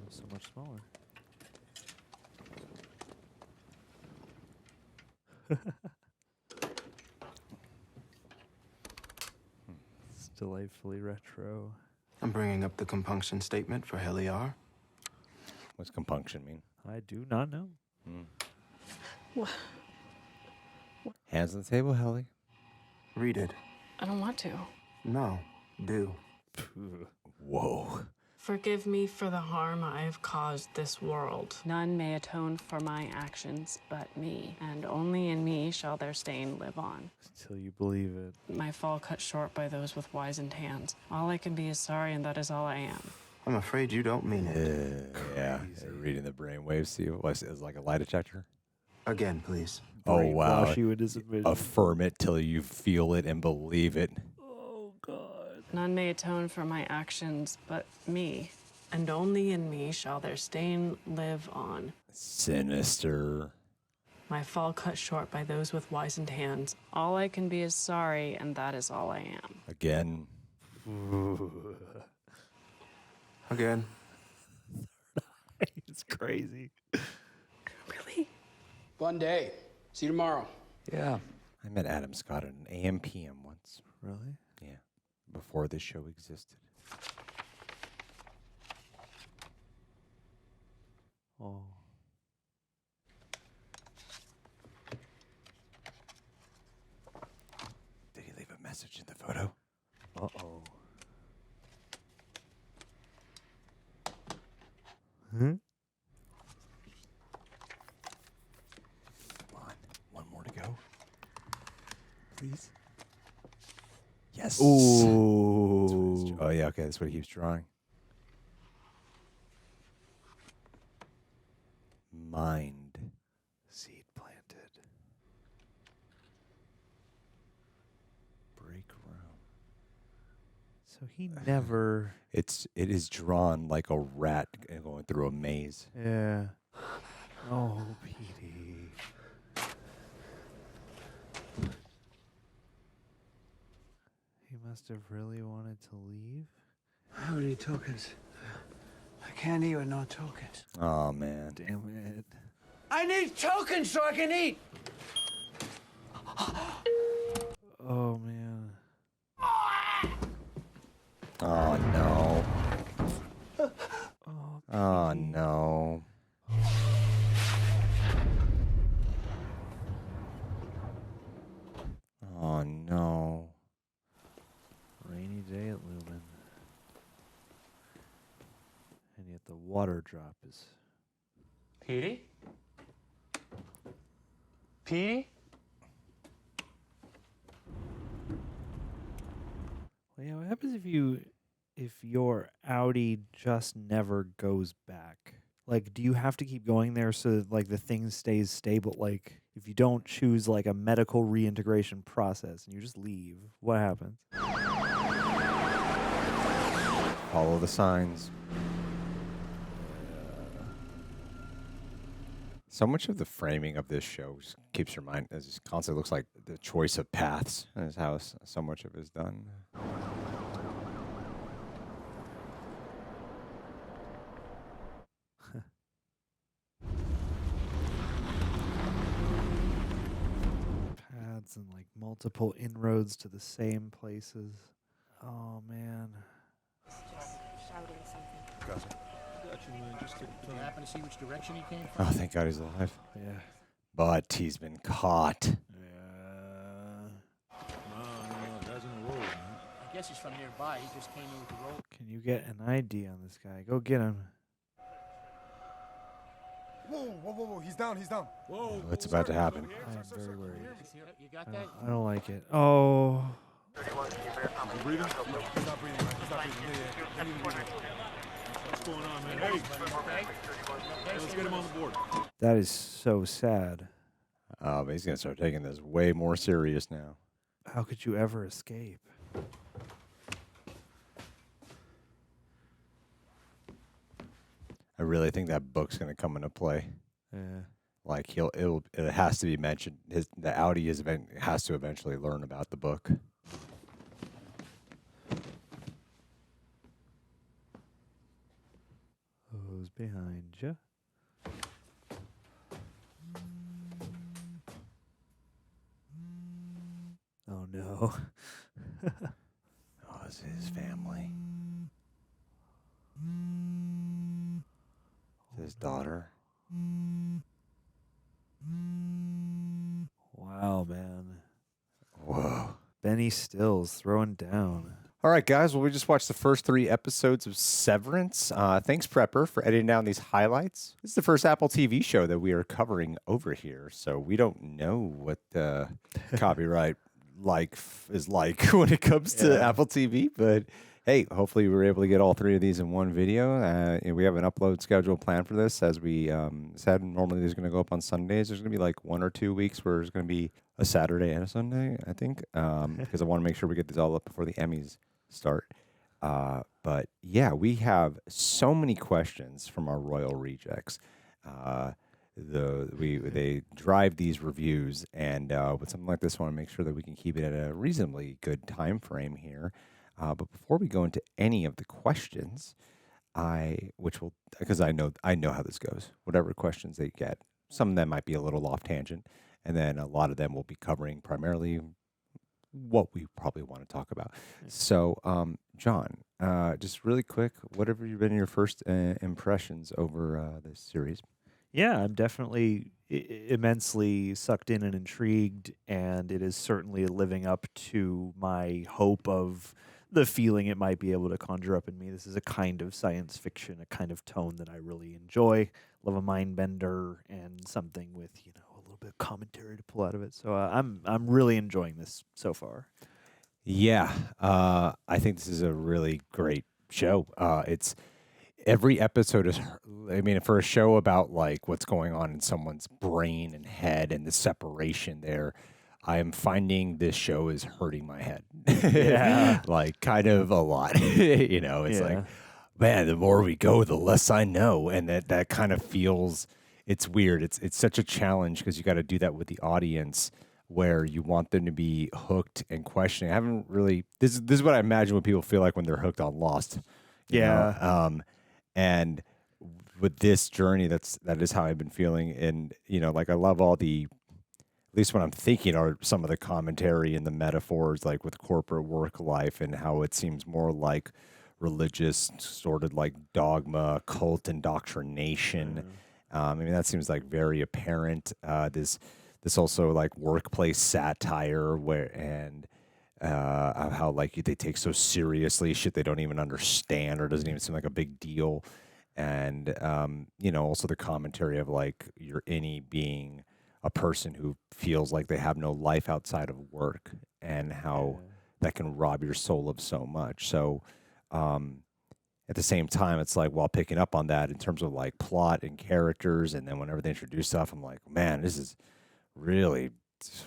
it's so much smaller. It's delightfully retro. I'm bringing up the compunction statement for Helly R. What's compunction mean? I do not know. Hands on the table, Helly. Read it. I don't want to. No, do. Whoa. Forgive me for the harm I have caused this world. None may atone for my actions but me, and only in me shall their stain live on. Until you believe it. My fall cut short by those with wizened hands. All I can be is sorry, and that is all I am. I'm afraid you don't mean it. Yeah, reading the brainwaves. See, it's like a lie detector. Again, please. Oh, wow. Brainwash you with his vision. Affirm it till you feel it and believe it. Oh, God. None may atone for my actions but me, and only in me shall their stain live on. Sinister. My fall cut short by those with wizened hands. All I can be is sorry, and that is all I am. Again. Again. It's crazy. Really? Fun day. See you tomorrow. Yeah. I met Adam Scott at an AM PM once. Really? Yeah. Before this show existed. Oh. Did he leave a message in the photo? Uh-oh. Hmm? Come on. One more to go. Please. Yes. Ooh. Oh, yeah. Okay. That's what he was drawing. Mind. Seed planted. Break room. So he never... It is drawn like a rat going through a maze. Yeah. Oh, Petey. He must have really wanted to leave. How many tokens? I can't eat with no tokens. Oh, man. Damn it. I need tokens so I can eat. Oh, man. Oh, no. Oh, Oh, no. Oh, no. Rainy day at Lumon. And yet the water drop is... Petey? Petey? Well, yeah, what happens if your Audi just never goes back? Like, do you have to keep going there so that, like, the thing stays stable? Like, if you don't choose like a medical reintegration process and you just leave, what happens? Follow the signs. So much of the framing of this show just keeps your mind, as it constantly looks like the choice of paths is how so much of it is done. Paths and like multiple inroads to the same places. Oh man. Just shouting something. Gotcha. Got you, man. Just take your time. You happen to see which direction he came from? Oh, thank God he's alive. Yeah. But he's been caught. No, that's in the road, man. I guess he's from nearby. He just came in with the rope. Can you get an ID on this guy? Go get him. Whoa. He's down. Whoa. What's about to happen? I am very worried. You got that? I don't like it. Oh. Breathing? He's not breathing, man. He's not breathing. Yeah. What's going on, man? Hey, let's get him on the board. That is so sad. But he's going to start taking this way more serious now. How could you ever escape? I really think that book's going to come into play. Yeah. Like it has to be mentioned. The Audi has to eventually learn about the book. Who's behind you? Oh no. Oh, this is his family. His daughter. Wow, man. Whoa. Benny Stills throwing down. All right, guys. Well, we just watched the first 3 episodes of Severance. Thanks, Prepper, for editing down these highlights. This is the first Apple TV show that we are covering over here, so we don't know what the copyright is like when it comes to Apple TV. But hey, hopefully we were able to get all 3 of these in one video. We have an upload schedule planned for this. As we said, normally there's going to go up on Sundays. There's going to be like 1 or 2 weeks where there's going to be a Saturday and a Sunday, I think, because I want to make sure we get these all up before the Emmys start. But yeah, we have so many questions from our Royal Rejects. They drive these reviews, and with something like this, I want to make sure that we can keep it at a reasonably good time frame here. But before we go into any of the questions, because I know how this goes. Whatever questions they get, some of them might be a little off tangent, and then a lot of them will be covering primarily what we probably want to talk about. So, John, just really quick, what have been your first impressions over this series? Yeah, I'm definitely immensely sucked in and intrigued, and it is certainly living up to my hope of the feeling it might be able to conjure up in me. This is a kind of science fiction, a kind of tone that I really enjoy. Love a mind bender and something with, a little bit of commentary to pull out of it. So I'm really enjoying this so far. Yeah, I think this is a really great show. It's every episode is, for a show about like what's going on in someone's brain and head and the separation there, I am finding this show is hurting my head. Yeah. Like kind of a lot. It's like, man, the more we go, the less I know. And that kind of feels, it's weird. It's such a challenge because you got to do that with the audience where you want them to be hooked and questioning. I haven't really, this is what I imagine what people feel like when they're hooked on Lost. you know? And with this journey, that is how I've been feeling. And, like I love all the, at least what I'm thinking are some of the commentary and the metaphors, like with corporate work life and how it seems more like religious, sort of like dogma, cult indoctrination. That seems like very apparent. This also like workplace satire how like they take so seriously shit they don't even understand or doesn't even seem like a big deal. And, also the commentary of like your innie being a person who feels like they have no life outside of work and how that can rob your soul of so much. So, at the same time, it's like while picking up on that in terms of like plot and characters, and then whenever they introduce stuff, I'm like, man, this is really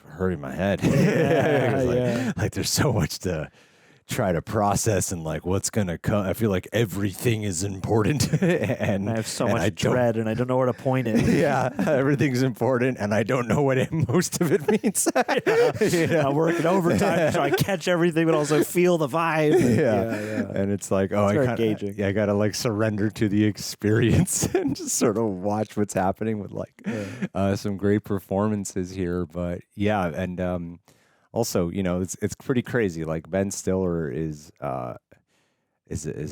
hurting my head. Yeah, like there's so much to try to process and like what's gonna come. I feel like everything is important, and I have so and much I don't- dread, and I don't know where to point it. Yeah, everything's important, and I don't know what most of it means. I'm working overtime to try and catch everything, but also feel the vibe. Yeah. And it's like, oh, It's very engaging. I gotta like surrender to the experience and just sort of watch what's happening with like some great performances here. But yeah, and also, you know, it's pretty crazy. Like Ben Stiller is an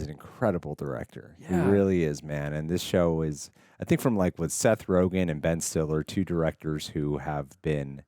incredible director. He Yeah. really is, man. And this show is, I think, from like with Seth Rogen and Ben Stiller, two directors who have been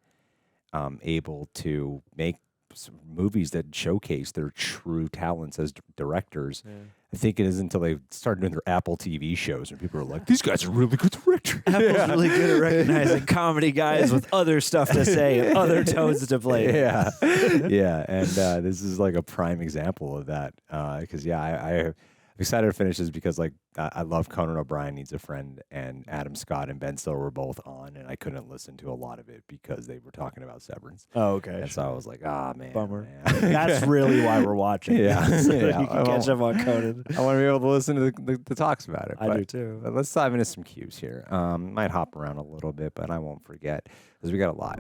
able to make some movies that showcase their true talents as directors. Yeah. I think it is until they started doing their Apple TV shows and people are like, these guys are really good directors. Apple's really good at recognizing comedy guys with other stuff to say and other tones to play. Yeah. Yeah. And this is like a prime example of that. Because, I'm excited to finish this because, like, I love Conan O'Brien Needs a Friend, and Adam Scott and Ben Stiller were both on, and I couldn't listen to a lot of it because they were talking about Severance. Oh, okay. And so I was like, man. Bummer. Man. That's really why we're watching. Yeah. So Yeah. you can catch up on Conan. I want to be able to listen to the talks about it. I but- do too. But let's dive into some cues here. Might hop around a little bit, but I won't forget because we got a lot.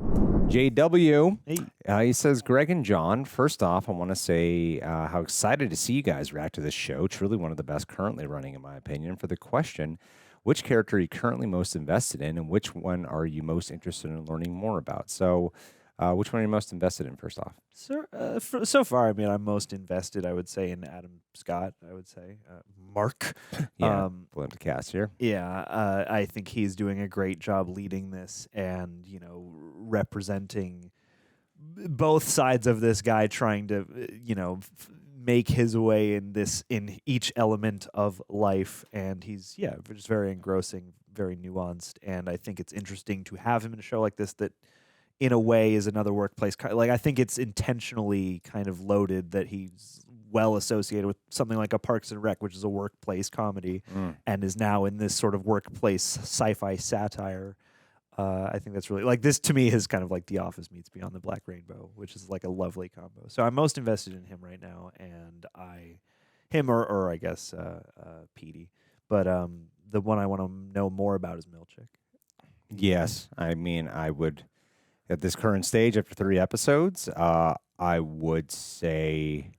JW, he says, Greg and John, first off, I want to say how excited to see you guys react to this show. Truly one of the best currently running, in my opinion. For the question, which character are you currently most invested in, and which one are you most interested in learning more about? So, which one are you most invested in, first off? So far, I mean, I'm most invested, I would say, in Adam Scott, I would say. Mark. Yeah, blame the cast here. Yeah, I think he's doing a great job leading this and, you know, representing both sides of this guy trying to, you know, make his way in each element of life. And he's, just very engrossing, very nuanced. And I think it's interesting to have him in a show like this that, in a way, is another workplace. Like, I think it's intentionally kind of loaded that he's well associated with something like a Parks and Rec, which is a workplace comedy, and is now in this sort of workplace sci-fi satire. I think that's really, like, this to me is kind of like The Office meets Beyond the Black Rainbow, which is like a lovely combo. So I'm most invested in him right now, and him or I guess Petey. But the one I want to know more about is Milchick. Yes, I mean, I would, at this current stage, after 3 episodes, I would say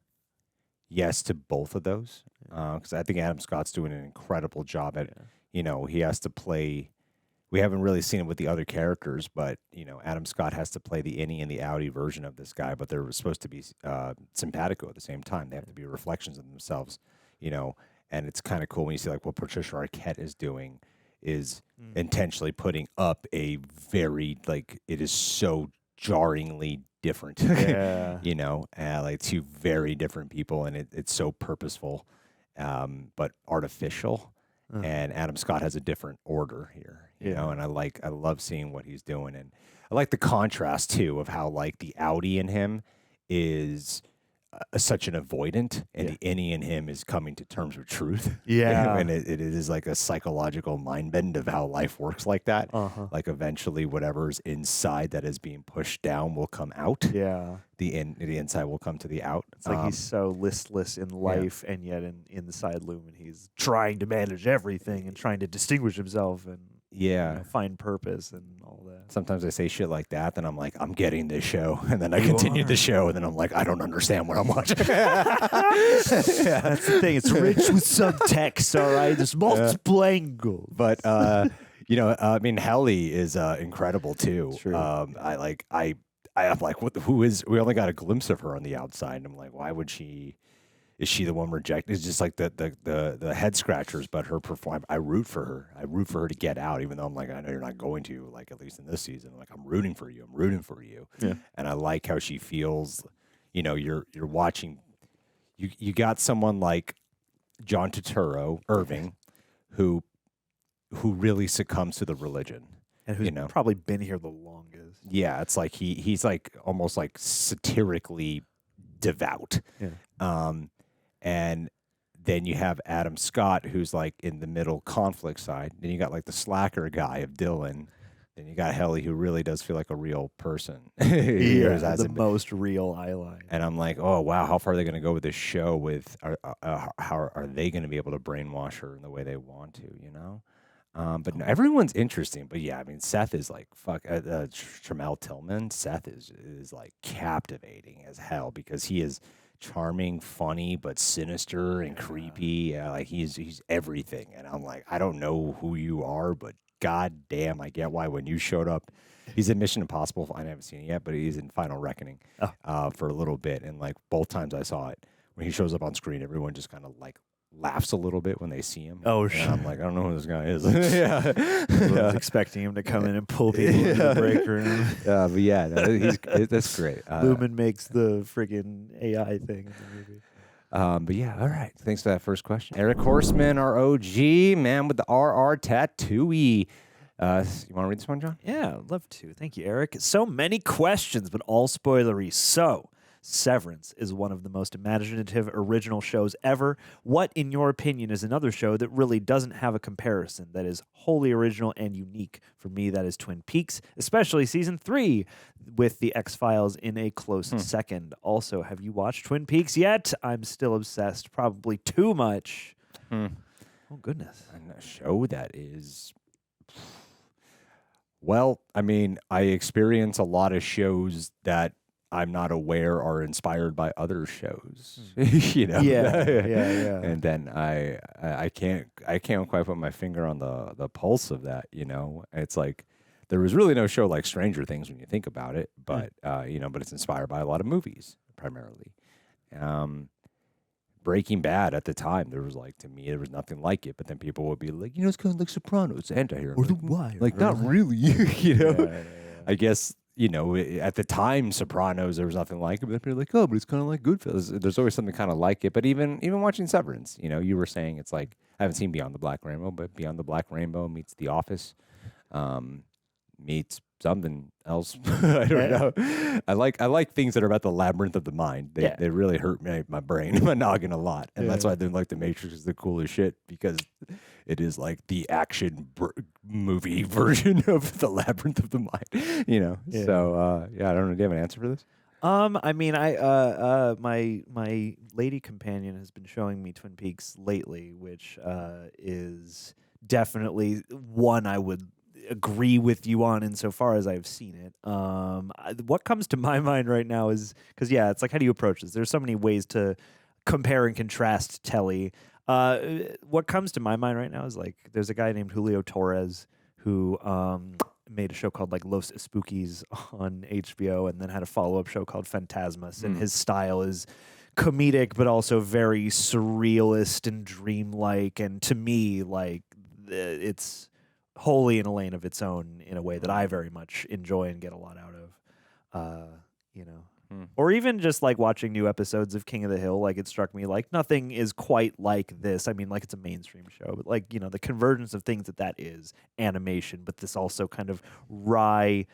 yes to both of those. Because I think Adam Scott's doing an incredible job at, you know, he has to play, we haven't really seen it with the other characters, but, you know, Adam Scott has to play the innie and the outie version of this guy, but they're supposed to be simpatico at the same time. They have to be reflections of themselves, you know, and it's kind of cool when you see like what Patricia Arquette is doing is intentionally putting up a very, like, it is so jarringly different, you know, like 2 very different people, and it's so purposeful, but artificial. And Adam Scott has a different order here, you know, and I love seeing what he's doing. And I like the contrast too of how like the outie in him is such an avoidant, and the innie in him is coming to terms with truth. Yeah. And it is like a psychological mind bend of how life works like that. Like eventually whatever's inside that is being pushed down will come out. Yeah. The inside will come to the out. It's like he's so listless in life, and yet inside Lumen, he's trying to manage everything and trying to distinguish himself and you know, find purpose and all that. Sometimes I say shit like that, then I'm like, I'm getting this show, and then I continue the show, and then I'm like, I don't understand what I'm watching. That's the thing; it's rich with subtext. All right, there's multiple angles. But you know, I mean, Helly is incredible too. True. I'm like, who is? We only got a glimpse of her on the outside, and I'm like, why would she? Is she the one rejected? It's just like the head scratchers, but her perform. I root for her. I root for her to get out, even though I'm like, I know you're not going to. Like, at least in this season, like, I'm rooting for you. I'm rooting for you. Yeah. And I like how she feels. You know, you're watching. You got someone like John Turturro, Irving, who really succumbs to the religion, and who's probably been here the longest. Yeah, it's like he's like almost like satirically devout. Yeah. And then you have Adam Scott, who's like in the middle conflict side. Then you got like the slacker guy of Dylan, Then you got Helly, who really does feel like a real person. The most real eyeline. And I'm like, oh wow, how far are they going to go with this show? With how are they going to be able to brainwash her in the way they want to? You know. But no, everyone's interesting. But yeah, I mean, Seth is like Tramell Tillman. Seth is like captivating as hell because he is charming, funny, but sinister and creepy. Yeah, like he's everything. And I'm like, I don't know who you are, but god damn, I get why when you showed up. He's in Mission Impossible. I haven't seen it yet, but he's in Final Reckoning for a little bit. And like both times I saw it, when he shows up on screen, everyone just kind of like laughs a little bit when they see him. Oh, shit! I'm like, I don't know who this guy is. I was expecting him to come in and pull people into the break room. But yeah, no, that's great. Lumon makes the friggin' AI thing in the movie. But yeah, all right. Thanks for that first question. Eric Horseman, our OG, man with the RR tattooey. You want to read this one, John? Yeah, I'd love to. Thank you, Eric. So many questions, but all spoilery. So, Severance is one of the most imaginative original shows ever. What, in your opinion, is another show that really doesn't have a comparison that is wholly original and unique? For me, that is Twin Peaks, especially season 3, with the X-Files in a close second. Also, have you watched Twin Peaks yet? I'm still obsessed, probably too much. Oh, goodness. And a show that is... Well, I mean, I experience a lot of shows that I'm not aware are inspired by other shows, you know. Yeah. And then I can't quite put my finger on the pulse of that, you know. It's like there was really no show like Stranger Things when you think about it, but you know, but it's inspired by a lot of movies primarily. Breaking Bad at the time, there was like, to me, there was nothing like it. But then people would be like, you know, it's kind of like Sopranos, anti-hero. Or The Wire. Like, not really, you know. I guess, you know, at the time, Sopranos, there was nothing like it. But people are like, oh, but it's kind of like Goodfellas. There's always something kind of like it. But even watching Severance, you know, you were saying it's like, I haven't seen Beyond the Black Rainbow, but Beyond the Black Rainbow meets The Office, meets something else. I don't know. I like things that are about the labyrinth of the mind. They really hurt my brain, my noggin a lot. And that's why I didn't like The Matrix is the coolest shit, because it is like the action movie version of the labyrinth of the mind, you know? Yeah. So, I don't know. Do you have an answer for this? I mean, my lady companion has been showing me Twin Peaks lately, which is definitely one I would agree with you on insofar as I've seen it. What comes to my mind right now is, because it's like, how do you approach this? There's so many ways to compare and contrast Telly. What comes to my mind right now is like, there's a guy named Julio Torres who made a show called like Los Spookies on HBO, and then had a follow-up show called Phantasmas, and his style is comedic but also very surrealist and dreamlike, and to me, like, it's wholly in a lane of its own in a way that I very much enjoy and get a lot out of, you know. Or even just like watching new episodes of King of the Hill, like it struck me like nothing is quite like this. I mean, like it's a mainstream show, but like, you know, the convergence of things that is animation, but this also kind of wry,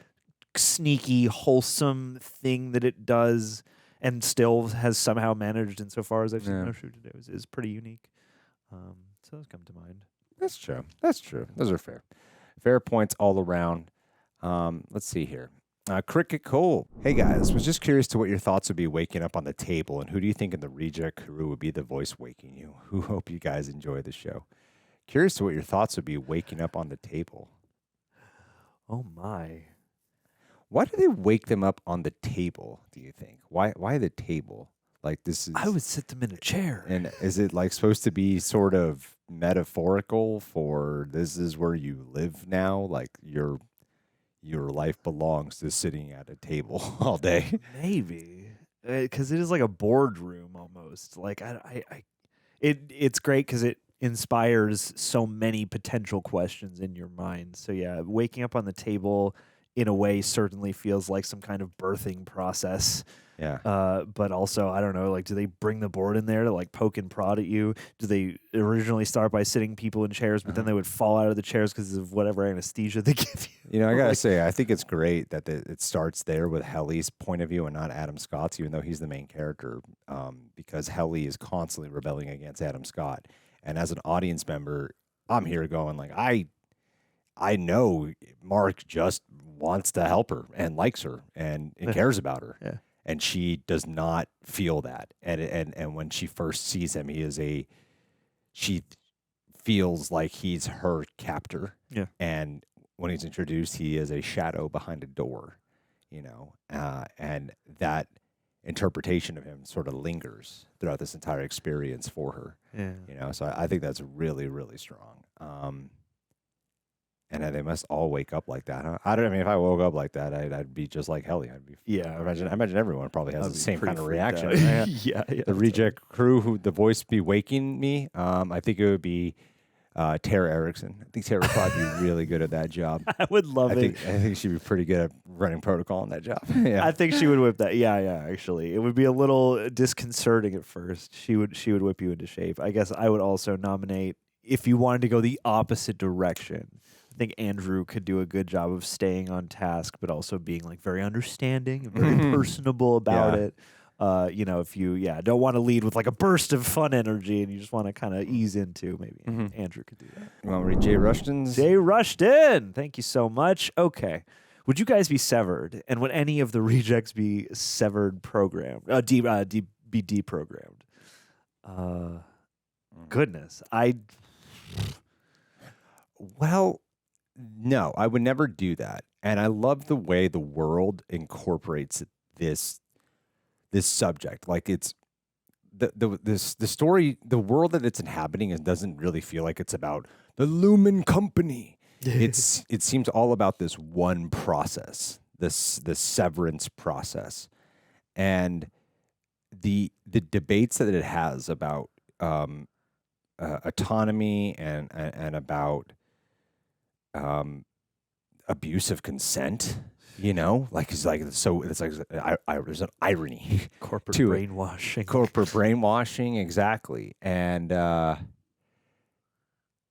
sneaky, wholesome thing that it does and still has somehow managed, insofar as I've seen no shoot to do, is pretty unique. So those come to mind. That's true. That's true. Those are fair. Fair points all around. Let's see here. Cricket Cole. Hey guys, was just curious to what your thoughts would be waking up on the table, and who do you think in the reject crew would be the voice waking you? Who hope you guys enjoy the show. Curious to what your thoughts would be waking up on the table. Oh my. Why do they wake them up on the table, do you think? Why the table? Like this is I would sit them in a chair. And is it like supposed to be sort of metaphorical for this is where you live now? Like your life belongs to sitting at a table all day? Maybe. Because it is like a boardroom almost. Like it's great because it inspires so many potential questions in your mind. So yeah, waking up on the table in a way certainly feels like some kind of birthing process. Yeah. But also, I don't know, like, do they bring the board in there to like poke and prod at you? Do they originally start by sitting people in chairs, but then they would fall out of the chairs because of whatever anesthesia they give you? You know, I gotta say, I think it's great that it starts there with Helly's point of view and not Adam Scott's, even though he's the main character, because Helly is constantly rebelling against Adam Scott. And as an audience member, I'm here going like, I I know Mark just wants to help her and likes her and cares about her. Yeah. And she does not feel that. And when she first sees him, she feels like he's her captor. Yeah. And when he's introduced, he is a shadow behind a door, and that interpretation of him sort of lingers throughout this entire experience for her. Yeah. So I think that's really, really strong. And they must all wake up like that, huh? I mean, if I woke up like that, I'd be just like Helly. I'd be. Yeah. I imagine everyone probably has the same kind of reaction. Yeah. The reject crew, who the voice be waking me. I think it would be Tara Erickson. I think Tara would probably be really good at that job. I would love it. I think she'd be pretty good at running protocol in that job. Yeah. I think she would whip that. Yeah, actually. It would be a little disconcerting at first. She would whip you into shape. I guess I would also nominate, if you wanted to go the opposite direction, I think Andrew could do a good job of staying on task, but also being like very understanding and very personable about it. If you don't want to lead with like a burst of fun energy and you just want to kind of ease into, maybe Andrew could do that. You want to read Jay Rushton's? Jay Rushton, thank you so much. Okay. Would you guys be severed? And would any of the rejects be severed programmed? Be deprogrammed? Goodness. Well, no, I would never do that. And I love the way the world incorporates this subject. Like, it's the story, the world that it's inhabiting doesn't really feel like it's about the Lumon Company. It seems all about this one process, this severance process, and the debates that it has about autonomy and about abuse of consent. There's an irony, corporate to brainwashing, corporate brainwashing, exactly. And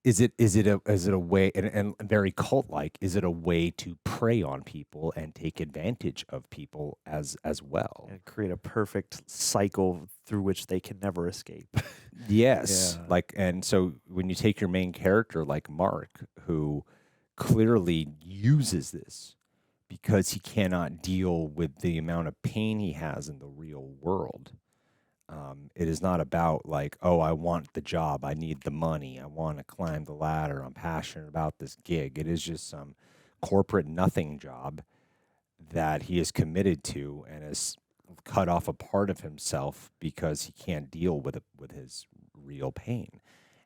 is it a way, and very cult like? Is it a way to prey on people and take advantage of people as well, and create a perfect cycle through which they can never escape? Yes, Yeah. And so when you take your main character like Mark, who clearly uses this because he cannot deal with the amount of pain he has in the real world. It is not about like, oh, I want the job, I need the money, I want to climb the ladder, I'm passionate about this gig. It is just some corporate nothing job that he is committed to and has cut off a part of himself because he can't deal with his real pain.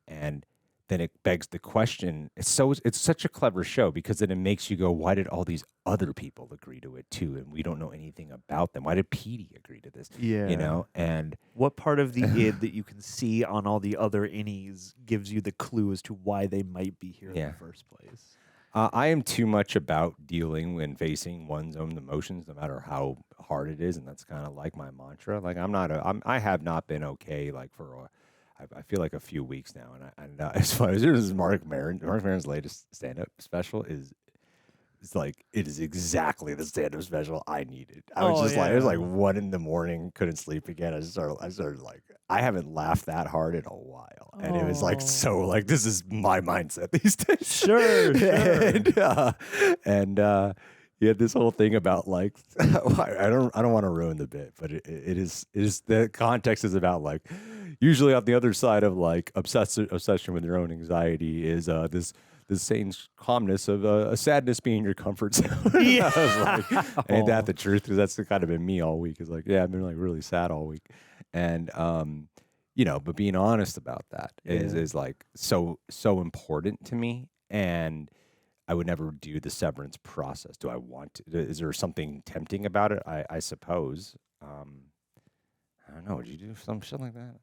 And then it begs the question. It's such a clever show because then it makes you go, why did all these other people agree to it too, and we don't know anything about them? Why did Petey agree to this? Yeah, and what part of the id that you can see on all the other innies gives you the clue as to why they might be here in the first place? I am too much about dealing and facing one's own emotions, no matter how hard it is, and that's kind of like my mantra. Like I have not been okay like for I feel like a few weeks now, and as far as Mark Maron's latest stand-up special it's like it is exactly the stand-up special I needed. I was just like, it was like 1 a.m, couldn't sleep again. I started like, I haven't laughed that hard in a while, and it was like so like this is my mindset these days. Sure. and you had this whole thing about like I don't want to ruin the bit, but it is the context is about like usually on the other side of like obsession with your own anxiety is this sane calmness of a sadness being your comfort zone. Yeah. I was like, ain't that the truth? Because that's kind of been me all week. Is like, yeah, I've been like really sad all week, and but being honest about that is like so important to me, and I would never do the severance process. Do I want to? Is there something tempting about it? I suppose. I don't know. Would you do some shit like that?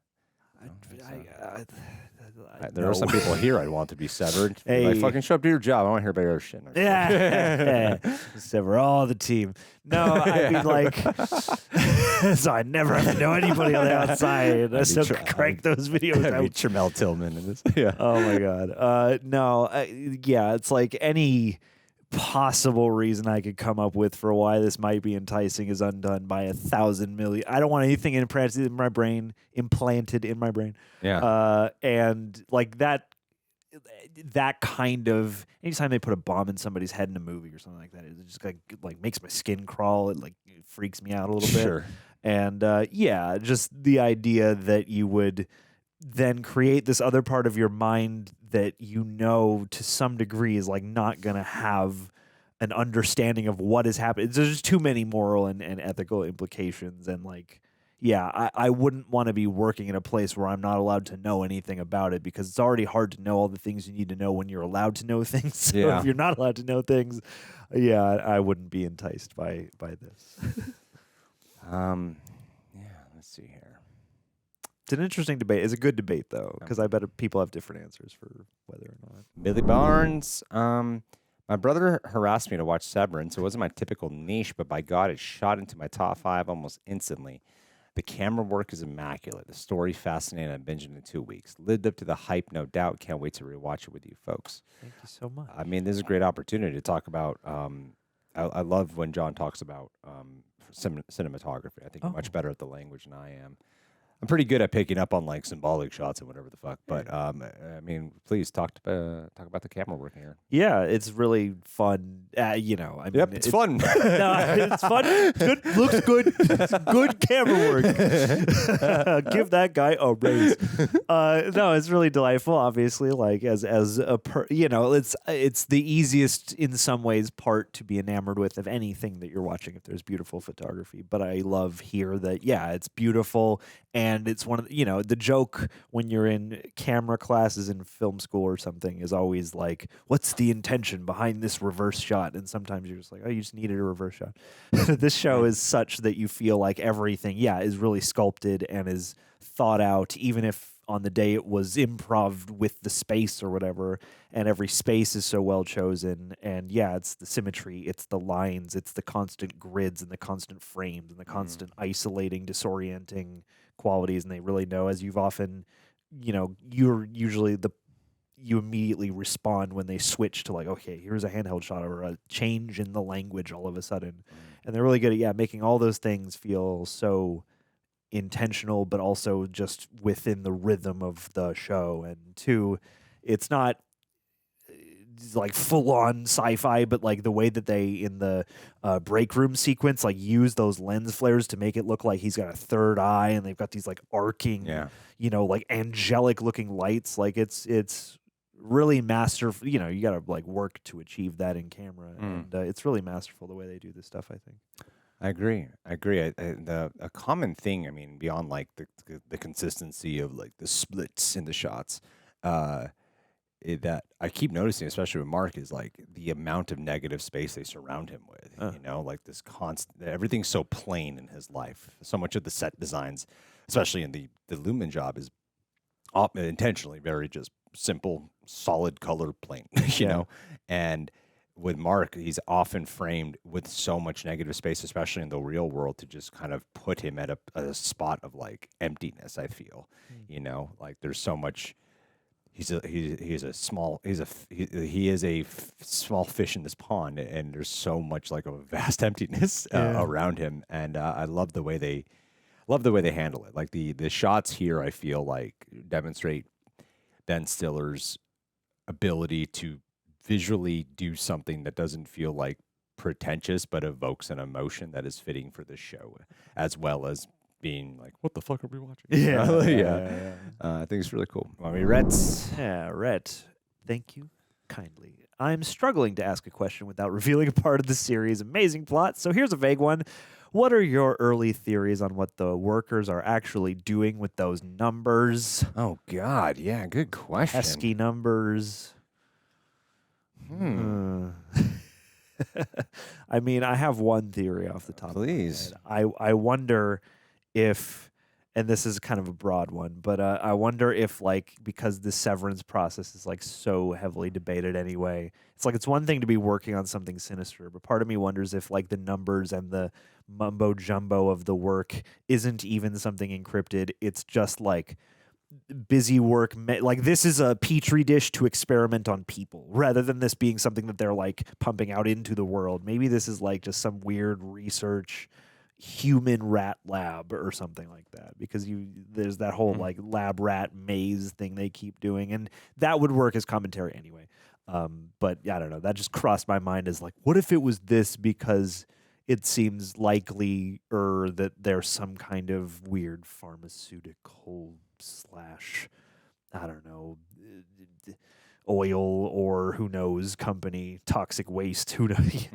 There are some people here I'd want to be severed. Hey. Like, fucking show up to your job. I want to hear about your shit. Yeah. Sever all the team. No, I mean like, so I never have to know anybody on the outside. I still crank those videos out. Tramell Tillman in this. Yeah. Oh my God. No. It's like any possible reason I could come up with for why this might be enticing is undone by 1,000 million. I don't want anything implanted in my brain. Yeah. And like that that kind of, anytime they put a bomb in somebody's head in a movie or something like that, it just like makes my skin crawl. It freaks me out a little bit. Sure. And just the idea that you would then create this other part of your mind that to some degree is like not going to have an understanding of what is happening. There's just too many moral and ethical implications. And I wouldn't want to be working in a place where I'm not allowed to know anything about it, because it's already hard to know all the things you need to know when you're allowed to know things. So if you're not allowed to know things, I wouldn't be enticed by this. Let's see here. It's an interesting debate. It's a good debate, though, because I bet people have different answers for whether or not. Billy Barnes. My brother harassed me to watch Severance. It wasn't my typical niche, but by God, it shot into my top 5 almost instantly. The camera work is immaculate. The story fascinating. I binged it in 2 weeks. Lived up to the hype, no doubt. Can't wait to rewatch it with you folks. Thank you so much. I mean, this is a great opportunity to talk about. I love when John talks about cinematography. I think you're much better at the language than I am. I'm pretty good at picking up on symbolic shots and whatever the fuck. But I mean, please talk about the camera work here. Yeah, it's really fun. It's fun. No, it's fun. Good, looks good. Good camera work. Give that guy a raise. No, it's really delightful. Obviously, it's the easiest in some ways part to be enamored with of anything that you're watching if there's beautiful photography. But I love here that it's beautiful. And it's one of the joke when you're in camera classes in film school or something is always like, what's the intention behind this reverse shot? And sometimes you're just like, oh, you just needed a reverse shot. This show is such that you feel like everything, is really sculpted and is thought out, even if on the day it was improv with the space or whatever, and every space is so well chosen. And it's the symmetry, it's the lines, it's the constant grids and the constant frames and the constant isolating, disorienting qualities. And they really know, as you've often, you're usually you immediately respond when they switch to okay, here's a handheld shot or a change in the language all of a sudden. And they're really good at making all those things feel so intentional, but also just within the rhythm of the show. And two, it's not full on sci-fi, but the way that they in the break room sequence use those lens flares to make it look like he's got a third eye, and they've got these arcing, angelic looking lights. It's really masterful. You gotta work to achieve that in camera, and it's really masterful the way they do this stuff, I think. I agree. A common thing, I mean, beyond the consistency of the splits in the shots, that I keep noticing, especially with Mark, is the amount of negative space they surround him with. This constant, everything's so plain in his life. So much of the set designs, especially in the Lumon job, is intentionally very just simple, solid color, plain. You know, and with Mark, he's often framed with so much negative space, especially in the real world, to just kind of put him at a spot of emptiness. I feel, there's so much. He is a small fish in this pond, and there's so much a vast emptiness around him. And I love the way they handle it. The shots here, I feel demonstrate Ben Stiller's ability to visually do something that doesn't feel pretentious, but evokes an emotion that is fitting for this show, as well as being what the fuck are we watching? I think it's really cool. Want me to Rhett? Yeah, Rhett. Thank you kindly. I'm struggling to ask a question without revealing a part of the series' amazing plot, so here's a vague one. What are your early theories on what the workers are actually doing with those numbers? Oh, God. Yeah, good question. Pesky numbers. I mean, I have one theory off the top of my head. I wonder if, and this is kind of a broad one, but I wonder if because the severance process is so heavily debated anyway, it's one thing to be working on something sinister, but part of me wonders if the numbers and the mumbo jumbo of the work isn't even something encrypted. It's just busy work. This is a petri dish to experiment on people, rather than this being something that they're pumping out into the world. Maybe this is just some weird research human rat lab or something like that, because there's that whole like lab rat maze thing they keep doing, and that would work as commentary anyway. But yeah, I don't know. That just crossed my mind as like, what if it was this, because it seems likely that there's some kind of weird pharmaceutical / I don't know, oil or who knows company, toxic waste, who knows.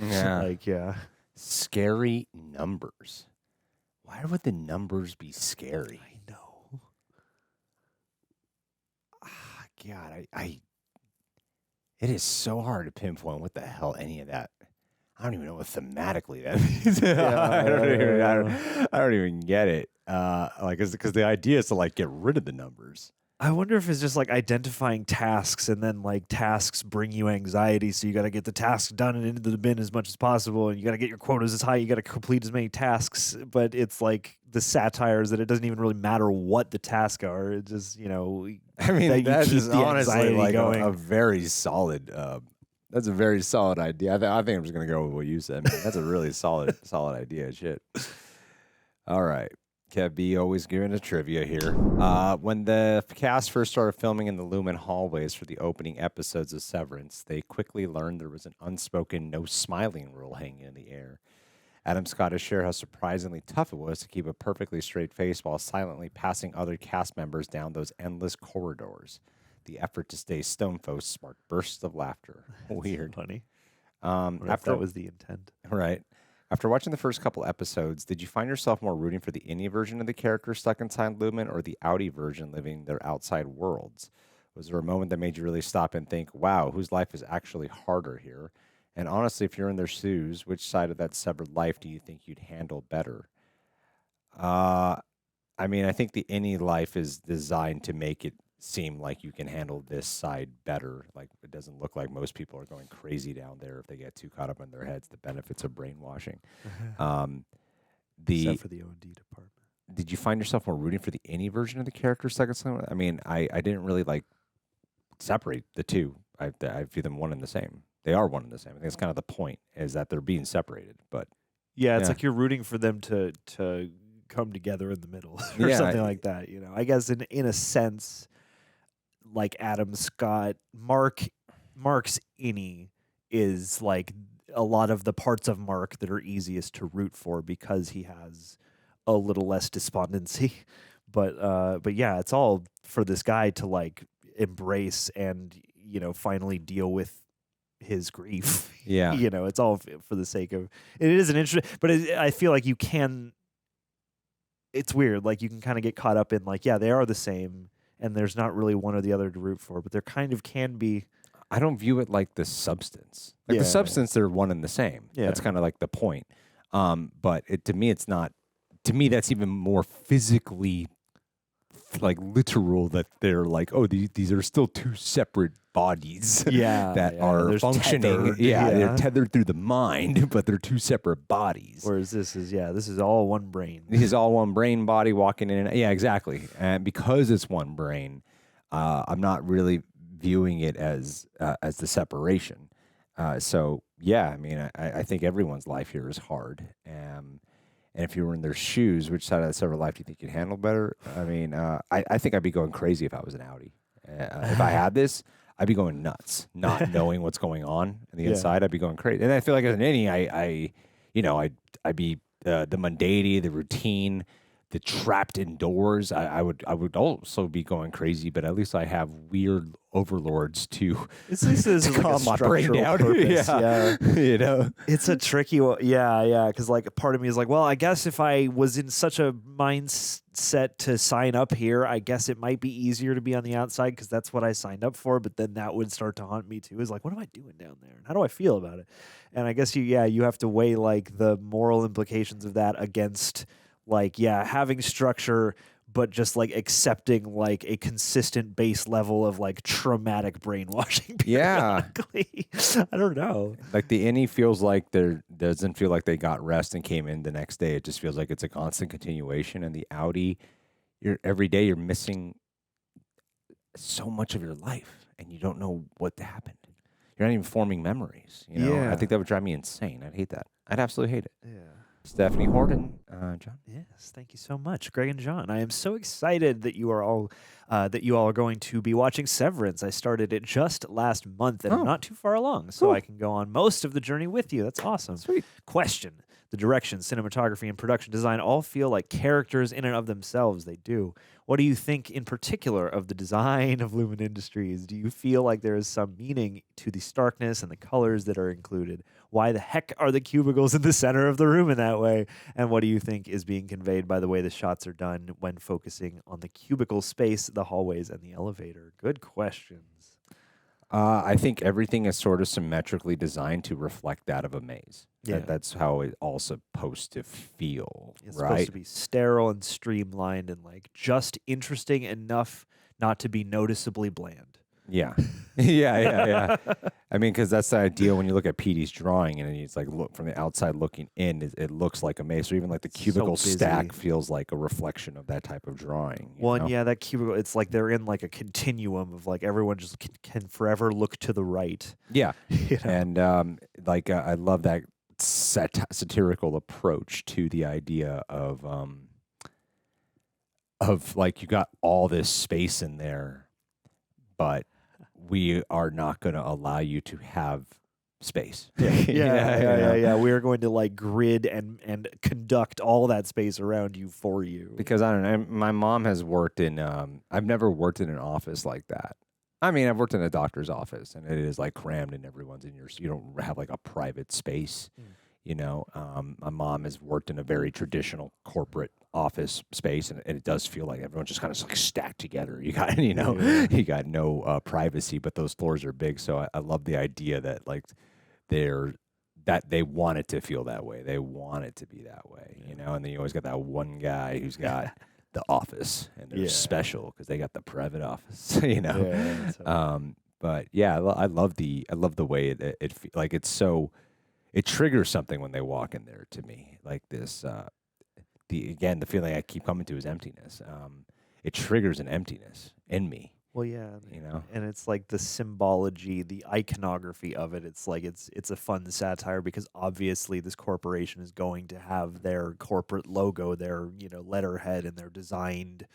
Yeah. Scary numbers. Why would the numbers be scary? I know. God, it is so hard to pinpoint what the hell any of that. I don't even know what thematically that means. I don't even get it. Because the idea is to like get rid of the numbers. I wonder if it's just like identifying tasks, and then like tasks bring you anxiety, so you got to get the task done and into the bin as much as possible, and you got to get your quotas as high, you got to complete as many tasks. But it's like the satire is that it doesn't even really matter what the tasks are. It's just, I mean, that is honestly like a very solid. That's a very solid idea. I think I'm just gonna go with what you said, man. That's a really solid idea. Shit. All right. Kev B always giving a trivia here. When the cast first started filming in the Lumon hallways for the opening episodes of Severance, they quickly learned there was an unspoken no smiling rule hanging in the air. Adam Scott has shared how surprisingly tough it was to keep a perfectly straight face while silently passing other cast members down those endless corridors. The effort to stay stone-faced sparked bursts of laughter. Weird. Funny. After that was the intent. Right. After watching the first couple episodes, did you find yourself more rooting for the innie version of the character stuck inside Lumon or the outie version living their outside worlds? Was there a moment that made you really stop and think, wow, whose life is actually harder here? And honestly, if you're in their shoes, which side of that severed life do you think you'd handle better? I think the innie life is designed to make it seem like you can handle this side better. Like, it doesn't look like most people are going crazy down there if they get too caught up in their heads, the benefits of brainwashing. Except for the O&D department. Did you find yourself more rooting for the innie version of the character second? I mean, I didn't really like separate the two. I view them one and the same. They are one and the same. I think that's kind of the point, is that they're being separated. But yeah, it's like you're rooting for them to come together in the middle or something like that. I guess in a sense, like Adam Scott, Mark's innie is like a lot of the parts of Mark that are easiest to root for because he has a little less despondency. But yeah, it's all for this guy to like embrace and finally deal with his grief. Yeah. It's all for the sake of it. Is an interesting, but I feel like you can. It's weird. Like you can kind of get caught up in like, yeah, they are the same. And there's not really one or the other to root for, but there kind of can be. I don't view it like the substance. Like the substance, they're one and the same. Yeah. That's kind of like the point. But to me, it's not. To me, that's even more physically, like literal. That they're like, oh, these are still two separate bodies. That are There's functioning. tethered. They're tethered through the mind, but they're two separate bodies. Whereas this is all one brain. This is all one brain body walking in. Yeah, exactly. And because it's one brain, I'm not really viewing it as the separation. So yeah, I mean, I think everyone's life here is hard. And if you were in their shoes, which side of the severed life do you think you'd handle better? I mean, I think I'd be going crazy if I was an outie. If I had this, I'd be going nuts, not knowing what's going on the inside. I'd be going crazy. And I feel like as an innie, I'd be the mundanity, the routine, the trapped indoors. I would also be going crazy, but at least I have weird overlords to calm my brain down. It's a tricky one. Because like part of me is like, well, I guess if I was in such a mindset to sign up here, I guess it might be easier to be on the outside because that's what I signed up for. But then that would start to haunt me too. Is like, what am I doing down there? And how do I feel about it? And I guess you have to weigh like the moral implications of that against like, having structure, but just like accepting like a consistent base level of like traumatic brainwashing. I don't know. Like the innie feels like doesn't feel like they got rest and came in the next day. It just feels like it's a constant continuation. And the outie, every day you're missing so much of your life and you don't know what happened. You're not even forming memories. I think that would drive me insane. I'd hate that. I'd absolutely hate it. Yeah. Stephanie Horton, John. Yes, thank you so much, Greg and John. I am so excited that you all are going to be watching Severance. I started it just last month, and I'm not too far along, so I can go on most of the journey with you. That's awesome. Sweet. Question: the direction, cinematography, and production design all feel like characters in and of themselves. They do. What do you think in particular of the design of Lumon Industries? Do you feel like there is some meaning to the starkness and the colors that are included? Why the heck are the cubicles in the center of the room in that way? And what do you think is being conveyed by the way the shots are done when focusing on the cubicle space, the hallways, and the elevator? Good questions. I think everything is sort of symmetrically designed to reflect that of a maze. Yeah. That's how it's all supposed to feel, It's right? supposed to be sterile and streamlined and like just interesting enough not to be noticeably bland. Yeah. yeah. I mean, because that's the idea when you look at Petey's drawing and it's like, look from the outside looking in, it looks like a maze. Or even like the cubicle stack feels like a reflection of that type of drawing. you Well, know? and yeah, that cubicle, it's like they're in like a continuum of like everyone just can forever look to the right. Yeah. You know? And I love that satirical approach to the idea of like you got all this space in there, but we are not going to allow you to have space. Yeah. We are going to like grid and conduct all that space around you for you. Because I don't know, my mom has worked in, I've never worked in an office like that. I mean, I've worked in a doctor's office and it is like crammed and everyone's in your, you don't have like a private space, you know. My mom has worked in a very traditional corporate office space and it does feel like everyone's just kind of like stacked together. You got, you know, you got no privacy, but those floors are big. So I love the idea that like they want it to feel that way. They want it to be that way, you know, and then you always got that one guy who's got the office and they're special because they got the private office, you know. But yeah, I love the way it triggers something when they walk in there to me, like this. The feeling I keep coming to is emptiness. It triggers an emptiness in me. Well, yeah, you know, and it's like the symbology, the iconography of it. It's like it's a fun satire because obviously this corporation is going to have their corporate logo, their letterhead, and their designed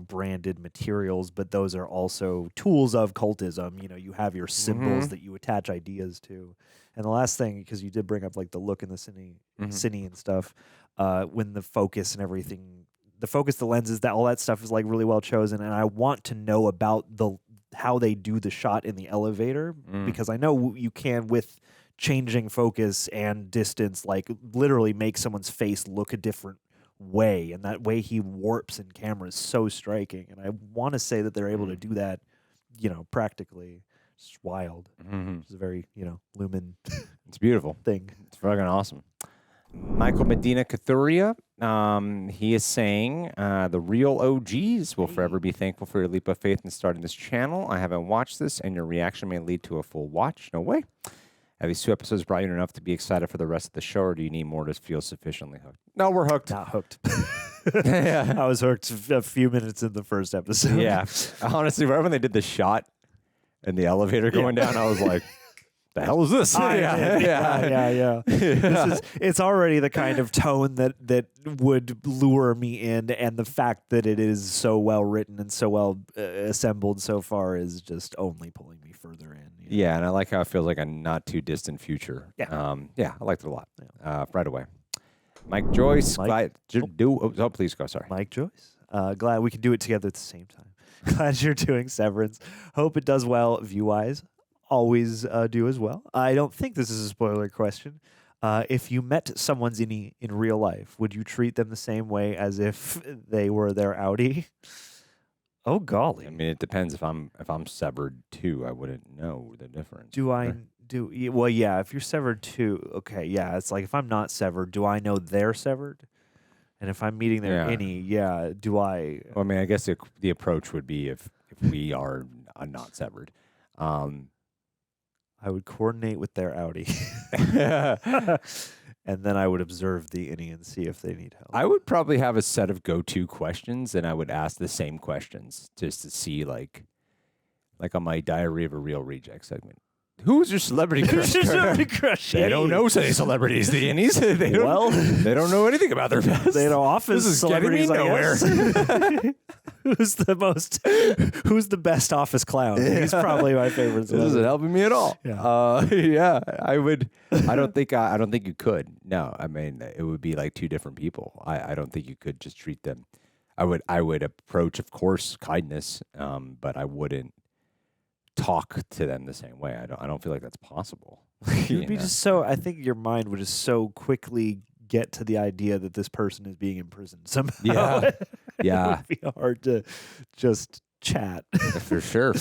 branded materials. But those are also tools of cultism. You have your symbols that you attach ideas to. And the last thing, because you did bring up like the look in the cine and stuff, when the focus and everything. The focus, the lenses, that all that stuff is like really well chosen, and I want to know about how they do the shot in the elevator because I know you can with changing focus and distance, like literally make someone's face look a different way, and that way he warps in camera is so striking, and I want to say that they're able to do that, practically. It's wild. It's a very Lumon. It's beautiful thing. It's fucking awesome. Michael Medina Cathuria, he is saying, the real OGs will forever be thankful for your leap of faith in starting this channel. I haven't watched this, and your reaction may lead to a full watch. No way. Have these 2 episodes brought you enough to be excited for the rest of the show, or do you need more to feel sufficiently hooked? No, we're hooked. Not hooked. I was hooked a few minutes in the first episode. Yeah. Honestly, right when they did the shot in the elevator going down, I was like, the hell is this? Yeah. It's already the kind of tone that would lure me in, and the fact that it is so well written and so well assembled so far is just only pulling me further in. Yeah, and I like how it feels like a not too distant future. Yeah, I liked it a lot. Right away. Mike Joyce, please go. Sorry, Mike Joyce. Glad we can do it together at the same time. Glad you're doing Severance. Hope it does well view-wise. Always do as well. I don't think this is a spoiler question. If you met someone's innie in real life, would you treat them the same way as if they were their outie? Oh golly! I mean, it depends. If I'm severed too, I wouldn't know the difference. Well, yeah. If you're severed too, okay, yeah. It's like if I'm not severed, do I know they're severed? And if I'm meeting their innie, do I? Well, I mean, I guess the approach would be if we are not severed. I would coordinate with their outie. And then I would observe the innie and see if they need help. I would probably have a set of go-to questions, and I would ask the same questions just to see, like on my Diary of a Real Reject segment, Who's your celebrity crush? Who's your celebrity crush? They don't know any celebrities, the Annies. They don't know anything about their past. They know office This is getting me celebrities, nowhere. Who's the best office clown? He's probably my favorite. This isn't helping me at all. Yeah. I don't think you could. No, I mean, it would be like two different people. I don't think you could just treat them. I would approach, of course, kindness, but I wouldn't talk to them the same way. I don't feel like that's possible. It would be just so. I think your mind would just so quickly get to the idea that this person is being imprisoned somehow. Yeah, yeah. It would be hard to just chat. For sure.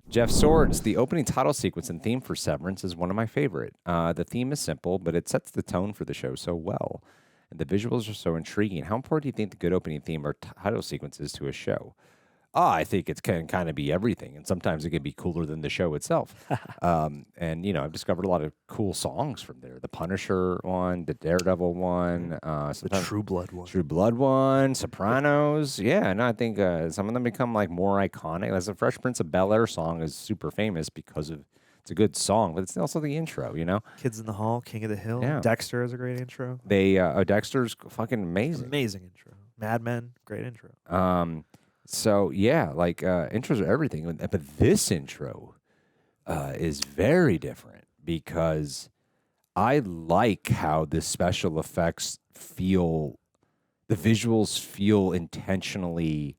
Jeff Swords, the opening title sequence and theme for Severance is one of my favorite. The theme is simple, but it sets the tone for the show so well. And the visuals are so intriguing. How important do you think the good opening theme or title sequence is to a show? I think it can kind of be everything, and sometimes it can be cooler than the show itself. And, I've discovered a lot of cool songs from there. The Punisher one, the Daredevil one. The True Blood one. Sopranos. Yeah, and I think some of them become like more iconic. As the Fresh Prince of Bel-Air song is super famous because of it's a good song, but it's also the intro, Kids in the Hall, King of the Hill. Yeah. Dexter has a great intro. Dexter's fucking amazing. Amazing intro. Mad Men, great intro. So yeah, like intros are everything, but this intro is very different because I like how the special effects feel, the visuals feel intentionally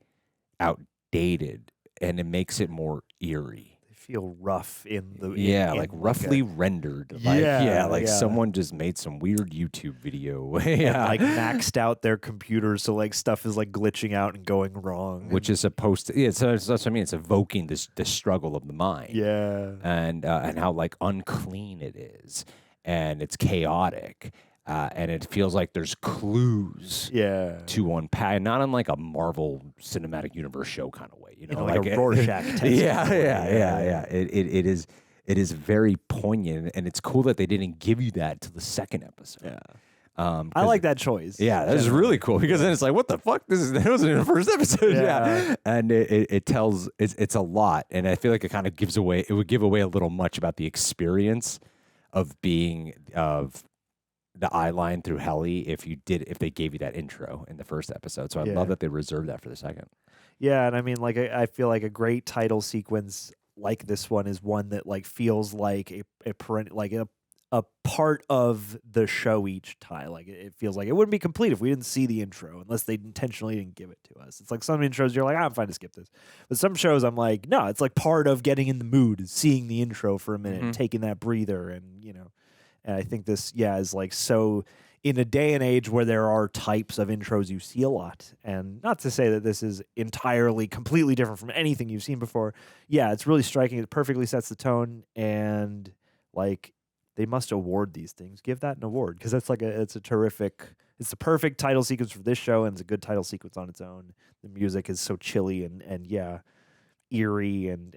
outdated, and it makes it more eerie. Feel rough in the like roughly rendered. Like someone just made some weird YouTube video. And like maxed out their computer, so like stuff is like glitching out and going wrong. Which is supposed to so that's what I mean. It's evoking this struggle of the mind. Yeah. And how like unclean it is. And it's chaotic. And it feels like there's clues to unpack, not in like a Marvel Cinematic Universe show kind of way, like a Rorschach test. Yeah. It is very poignant, and it's cool that they didn't give you that till the second episode. Yeah, I like that choice. Yeah, that's really cool because then it's like, what the fuck? That wasn't in the first episode. Yeah, and it tells it's a lot, and I feel like it kind of gives away. It would give away a little much about the experience of being the eye line through Helly if they gave you that intro in the first episode. So I love that they reserved that for the second. Yeah, and I mean, like I feel like a great title sequence like this one is one that like feels like a part of the show each time. Like it feels like it wouldn't be complete if we didn't see the intro, unless they intentionally didn't give it to us. It's like some intros you're like, I'm fine to skip this, but some shows I'm like, no, it's like part of getting in the mood, seeing the intro for a minute, taking that breather, and And I think this, is like so in a day and age where there are types of intros you see a lot. And not to say that this is entirely, completely different from anything you've seen before. Yeah, it's really striking. It perfectly sets the tone. And like, they must award these things. Give that an award because that's like it's the perfect title sequence for this show, and it's a good title sequence on its own. The music is so chilly and eerie and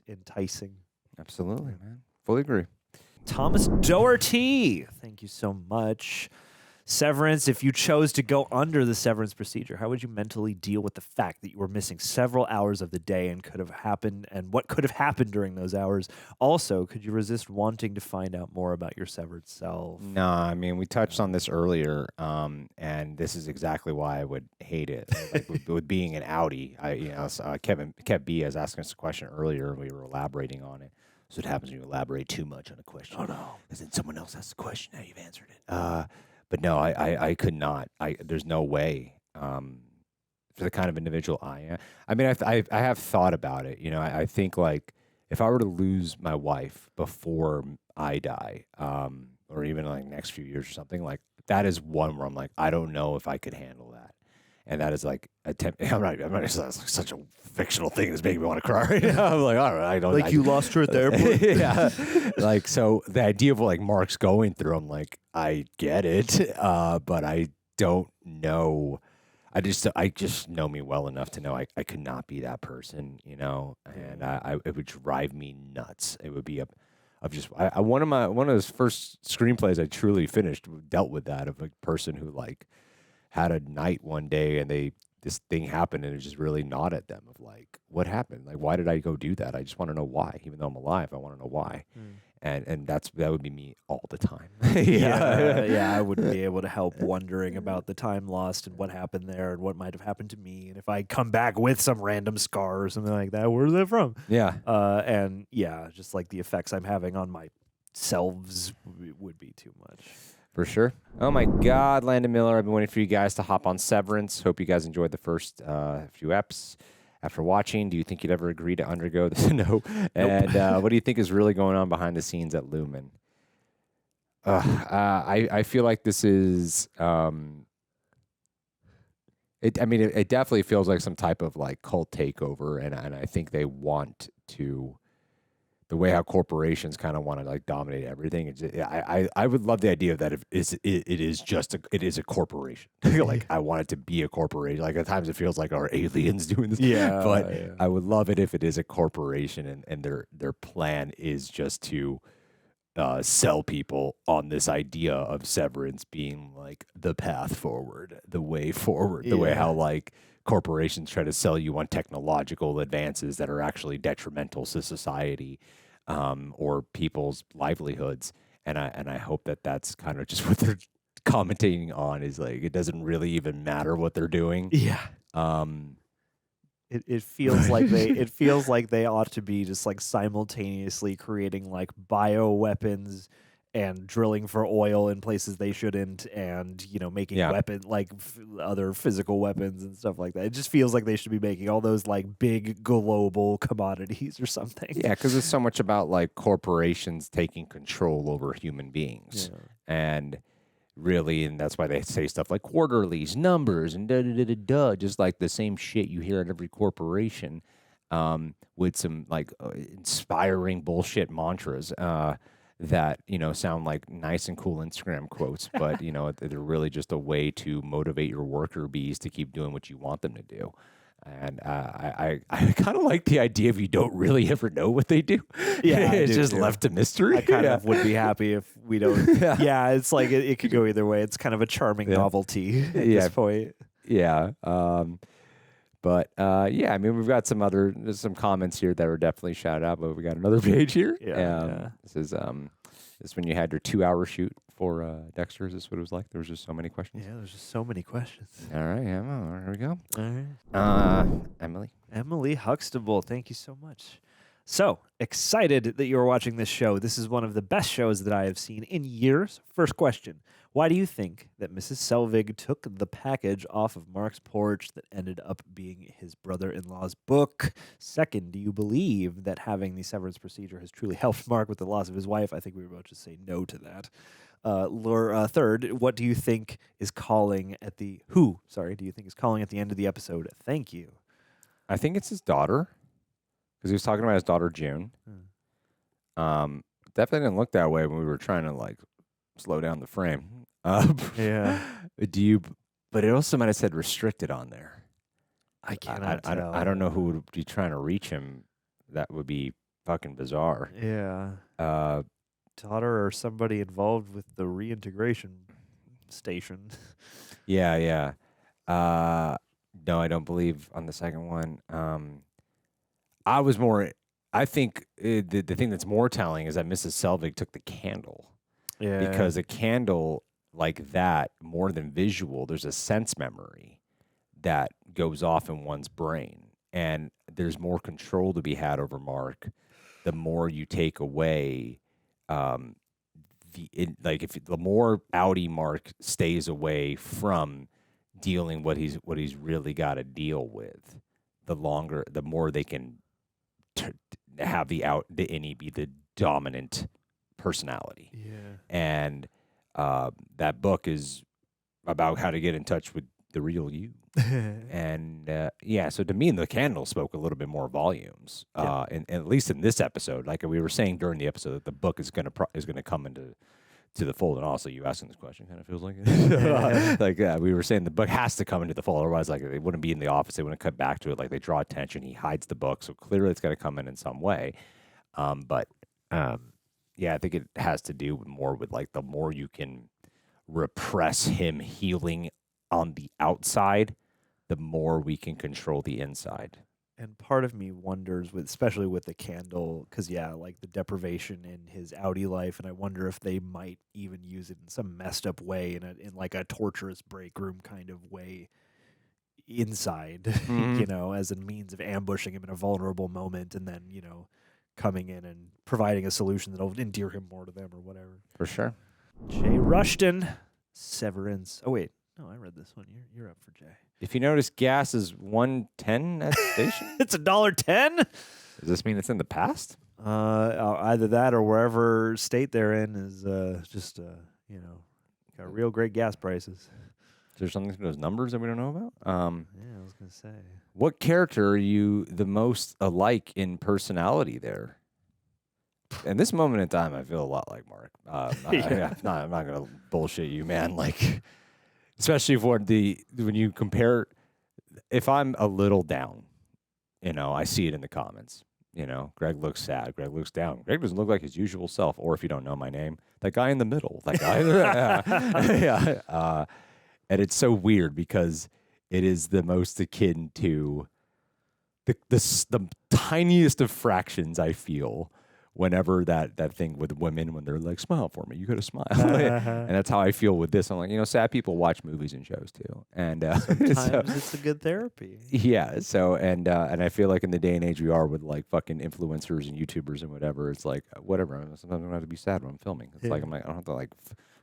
enticing. Absolutely, man. Fully agree. Thomas Doherty, thank you so much. Severance, if you chose to go under the severance procedure, how would you mentally deal with the fact that you were missing several hours of the day and what could have happened during those hours? Also, could you resist wanting to find out more about your severed self? No, I mean, we touched on this earlier, and this is exactly why I would hate it. Like with being an outie, Kev B was asking us a question earlier, and we were elaborating on it. So what happens when you elaborate too much on a question. Oh, no. Because then someone else asks the question, now you've answered it. But no, I could not. There's no way for the kind of individual I am. I mean, I have thought about it. I think like if I were to lose my wife before I die, or even like next few years or something, like that is one where I'm like, I don't know if I could handle that. And that is like I'm not. It's like such a fictional thing that's making me want to cry right now. I'm like, all right, I don't. Like you lost her at the airport. Yeah. Like so, the idea of what like Mark's going through, I'm like, I get it, but I don't know. I just know me well enough to know I could not be that person, and it would drive me nuts. It would be one of those first screenplays I truly finished dealt with that of a person who like had a night one day and they this thing happened and it just really gnawed at them of like, what happened? Like, why did I go do that? I just want to know why. Even though I'm alive, I want to know why. And that would be me all the time. Yeah, I wouldn't be able to help wondering about the time lost and what happened there and what might have happened to me. And if I come back with some random scar or something like that, where's that from? Yeah. And yeah, just like the effects I'm having on my selves would be too much. For sure. Oh my God, Landon Miller, I've been waiting for you guys to hop on Severance. Hope you guys enjoyed the first few eps. After watching, do you think you'd ever agree to undergo this? No. And what do you think is really going on behind the scenes at Lumon? I feel like this is. It definitely feels like some type of like cult takeover, and I think they want to. The way how corporations kind of want to like dominate everything. I would love the idea of that it is a corporation. Like I want it to be a corporation. Like at times it feels like are aliens doing this. Yeah, but yeah. I would love it if it is a corporation and their plan is just to sell people on this idea of Severance being like the path forward, the way forward, the way how like corporations try to sell you on technological advances that are actually detrimental to society or people's livelihoods. And I hope that that's kind of just what they're commentating on is like, it doesn't really even matter what they're doing. Yeah. It feels like they ought to be just like simultaneously creating like bioweapons and drilling for oil in places they shouldn't, and making other physical weapons and stuff like that. It just feels like they should be making all those like big global commodities or something. Yeah, because it's so much about like corporations taking control over human beings, and really, and that's why they say stuff like quarterlies, numbers, and just like the same shit you hear at every corporation, with some like inspiring bullshit mantras. That sound like nice and cool Instagram quotes, but they're really just a way to motivate your worker bees to keep doing what you want them to do. And I kind of like the idea of you don't really ever know what they do. Yeah, it's just left a mystery. I kind of would be happy if we don't. Yeah, it's like it could go either way. It's kind of a charming novelty at this point. Yeah. But I mean, we've got some comments here that are definitely shouted out, but we got another page here. This is this when you had your 2-hour shoot for Dexter. Is this what it was like? There was just so many questions. Yeah, there's just so many questions. All right, Emma, here we go. All right. Emily Huxtable, thank you so much. So excited that you're watching this show. This is one of the best shows that I have seen in years. First question. Why do you think that Mrs. Selvig took the package off of Mark's porch that ended up being his brother-in-law's book? Second, do you believe that having the severance procedure has truly helped Mark with the loss of his wife? I think we were about to say no to that. Third, what do you think is calling at the end of the episode? Thank you. I think it's his daughter, because he was talking about his daughter June. Definitely didn't look that way when we were trying to like slow down the frame. Yeah. But it also might have said restricted on there. I cannot tell. I don't know who would be trying to reach him. That would be fucking bizarre. Yeah. Daughter or somebody involved with the reintegration station. Yeah. No, I don't believe on the second one. I think the thing that's more telling is that Mrs. Selvig took the candle. Yeah. Because a candle like that, more than visual, there's a sense memory that goes off in one's brain. And there's more control to be had over Mark the more you take away the more outy Mark stays away from dealing what he's really got to deal with, the more they can have the innie be the dominant personality. Yeah. And that book is about how to get in touch with the real you. And so to me, the candle spoke a little bit more volumes. And at least in this episode, like we were saying during the episode, that the book is gonna come into the fold. And also, you asking this question kind of feels like it. We were saying the book has to come into the fold, otherwise, like they wouldn't be in the office. They wouldn't cut back to it. Like they draw attention. He hides the book, so clearly it's got to come in some way. I think it has to do more with like the more you can repress him healing on the outside, the more we can control the inside. And part of me wonders, especially with the candle, because like the deprivation in his Audi life, and I wonder if they might even use it in some messed up way, in like a torturous break room kind of way inside, as a means of ambushing him in a vulnerable moment, and then coming in and providing a solution that'll endear him more to them or whatever. For sure. Jay Rushton, Severance. Oh wait, no, I read this one. You're up for Jay. If you notice, gas is $1.10 at the station. It's $1.10. Does this mean it's in the past? Either that or wherever state they're in is just got real great gas prices. Is there something to those numbers that we don't know about? Yeah, I was gonna say. What character are you the most alike in personality there? In this moment in time, I feel a lot like Mark. I'm not gonna bullshit you, man. Like, especially when you compare. If I'm a little down, I see it in the comments. Greg looks sad. Greg looks down. Greg doesn't look like his usual self. Or if you don't know my name, that guy in the middle. That guy. Yeah. And it's so weird because it is the most akin to the tiniest of fractions I feel whenever that thing with women when they're like, smile for me, you gotta smile. And that's how I feel with this. I'm like, sad people watch movies and shows too. And sometimes it's a good therapy. Yeah. So and I feel like in the day and age we are with like fucking influencers and YouTubers and whatever, it's like whatever. Sometimes I don't have to be sad when I'm filming. It's like I don't have to like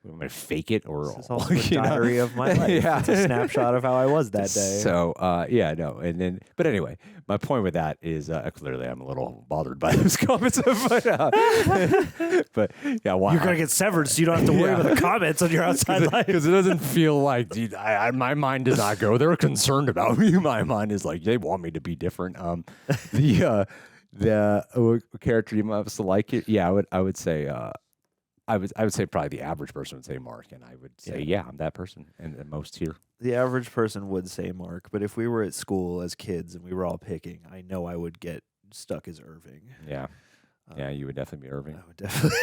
I'm gonna fake it or this is also a diary of my life. Yeah. It's a snapshot of how I was that day. So and then but anyway, my point with that is clearly I'm a little bothered by those comments, but yeah, you're gonna get severed, so you don't have to worry about the comments on your outside life because it doesn't feel like my mind does not go. They're concerned about me. My mind is like they want me to be different. The character you must like it. Yeah, I would say. I would say probably the average person would say Mark, and I would say, yeah I'm that person, and most here. The average person would say Mark, but if we were at school as kids and we were all picking, I know I would get stuck as Irving. Yeah. Yeah, you would definitely be Irving. I would definitely.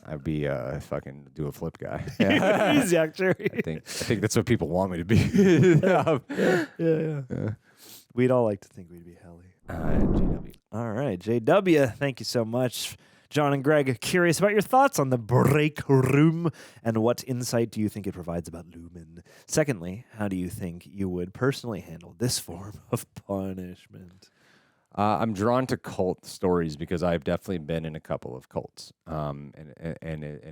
I'd be fucking do a flip guy. Easy actor. I think that's what people want me to be. Yeah. We'd all like to think we'd be Helly. JW. All right, JW, thank you so much. John and Greg, curious about your thoughts on the break room and what insight do you think it provides about Lumon? Secondly, how do you think you would personally handle this form of punishment? I'm drawn to cult stories because I've definitely been in a couple of cults in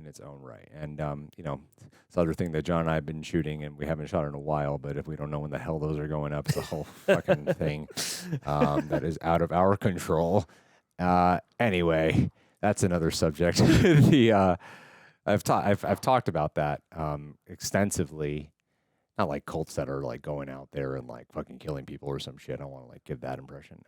its own right. And, it's the other thing that John and I have been shooting, and we haven't shot in a while, but if we don't know when the hell those are going up, it's a whole fucking thing that is out of our control. Anyway, that's another subject. I've talked about that extensively. Not like cults that are like going out there and like fucking killing people or some shit. I don't want to like give that impression.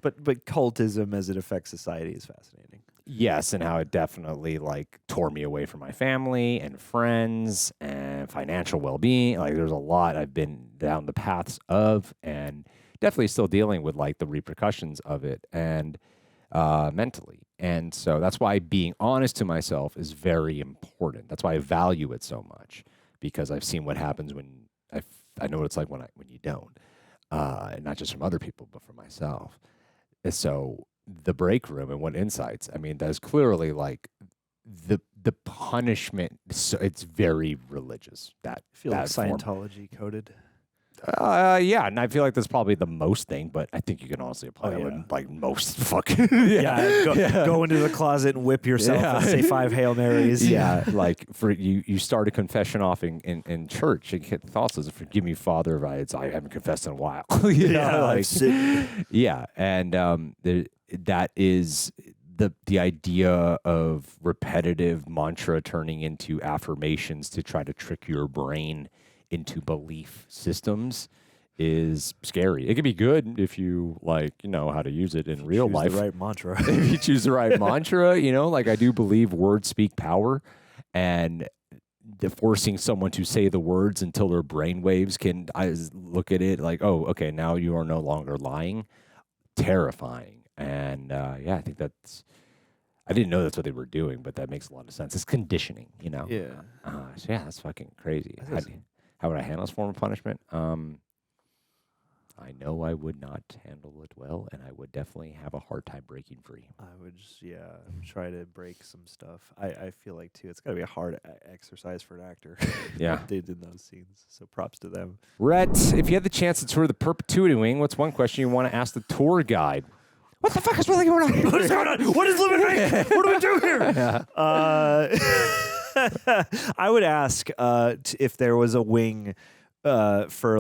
But cultism as it affects society is fascinating. Yes, and how it definitely like tore me away from my family and friends and financial well-being. Like there's a lot I've been down the paths of, and definitely still dealing with like the repercussions of it and mentally. And so that's why being honest to myself is very important. That's why I value it so much, because I've seen what happens when I know what it's like when you don't, and not just from other people, but from myself. And so the break room and what insights, I mean, that's clearly like the punishment. So it's very religious. That I feel like Scientology coded. Yeah, and I feel like that's probably the most thing, but I think you can honestly apply that with like most fucking Go into the closet and whip yourself and say 5 Hail Marys. Yeah, like for you start a confession off in church and get thoughts as forgive me, Father, I haven't confessed in a while. And that is the idea of repetitive mantra turning into affirmations to try to trick your brain into belief systems is scary. It can be good if you know how to use it in real life. The right mantra. If you choose the right mantra, like I do believe words speak power, and forcing someone to say the words until their brain waves can look at it like, oh, okay, now you are no longer lying. Terrifying. And I think I didn't know that's what they were doing, but that makes a lot of sense. It's conditioning, Yeah. That's fucking crazy. How would I handle this form of punishment? I know I would not handle it well, and I would definitely have a hard time breaking free. I would just, try to break some stuff. I feel like, too, it's got to be a hard exercise for an actor. Yeah. What they did in those scenes. So props to them. Rhett, if you had the chance to tour the Perpetuity Wing, what's one question you want to ask the tour guide? What the fuck is really going on? What is going on? What is Lumon make? What do we do here? I would ask if there was a wing for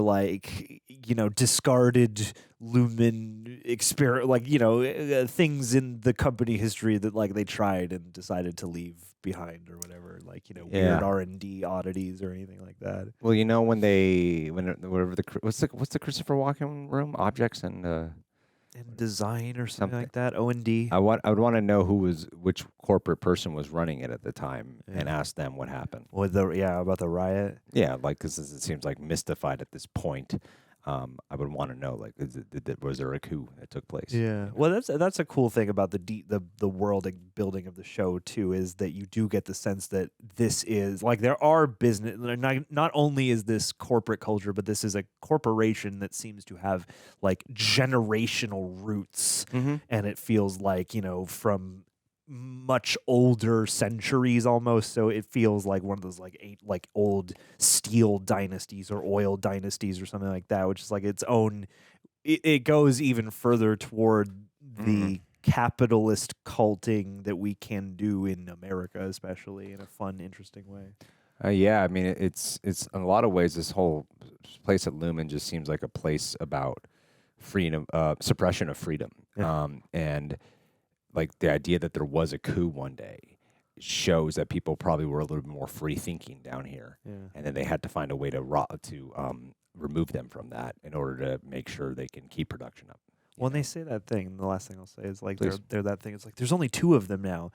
discarded Lumon things in the company history that like they tried and decided to leave behind or whatever, weird R&D oddities or anything like that. Well, what's the Christopher Walken room? Objects and design or something like that. O&D. I would want to know which corporate person was running it at the time and ask them what happened. About the riot. Yeah, because it seems like mystified at this point. I would want to know, was there a coup that took place? Yeah. Well, that's a cool thing about the world building of the show too, is that you do get the sense that this is there are business. Not only is this corporate culture, but this is a corporation that seems to have generational roots, and it feels from much older centuries almost, so it feels like one of those old steel dynasties or oil dynasties or something like that, which is its own. It goes even further toward the capitalist culting that we can do in America, especially in a fun, interesting way. Yeah, I mean it's in a lot of ways this whole place at Lumon just seems like a place about freedom, suppression of freedom, and the idea that there was a coup one day shows that people probably were a little bit more free thinking down here, and then they had to find a way to remove them from that in order to make sure they can keep production up. When they say that thing, the last thing I'll say is they're that thing. It's there's only 2 of them now,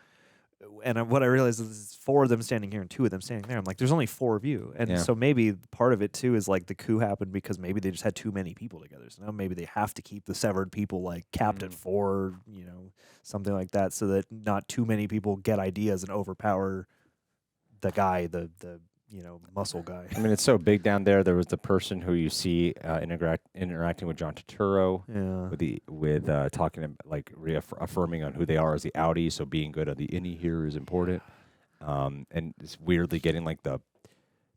and what I realized is 4 of them standing here and 2 of them standing there. I'm there's only 4 of you, and so maybe part of it too is the coup happened because maybe they just had too many people together. So now maybe they have to keep the severed people capped at 4, something like that, so that not too many people get ideas and overpower the guy, the muscle guy. I mean, it's so big down there. There was the person who you see interacting with John Turturro, with talking reaffirming on who they are as the Audi. So being good at the innie here is important, and it's weirdly getting the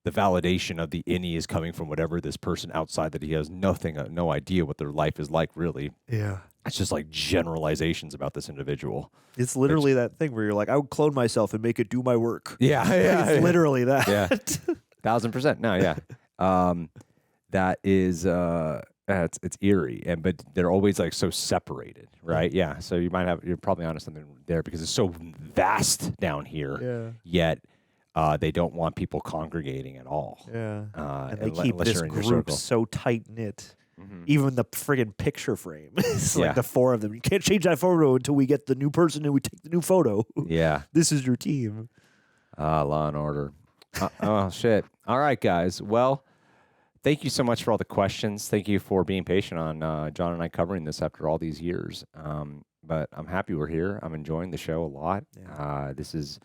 validation of the innie is coming from whatever this person outside that he has no idea what their life is like really. Yeah. It's just generalizations about this indivial. It's literally that thing where you're I would clone myself and make it do my work. Yeah. It's literally that. Yeah. 1,000%. No, yeah. That is, it's eerie, but they're always so separated, right? Yeah. So you're probably onto something there because it's so vast down here. Yeah. Yet they don't want people congregating at all. Yeah. And they keep this group so tight knit. Even the friggin' picture frame. It's the 4 of them. You can't change that photo until we get the new person and we take the new photo. Yeah. This is your team. Law and Order. Oh, shit. All right, guys. Well, thank you so much for all the questions. Thank you for being patient on John and I covering this after all these years. But I'm happy we're here. I'm enjoying the show a lot. Yeah. This is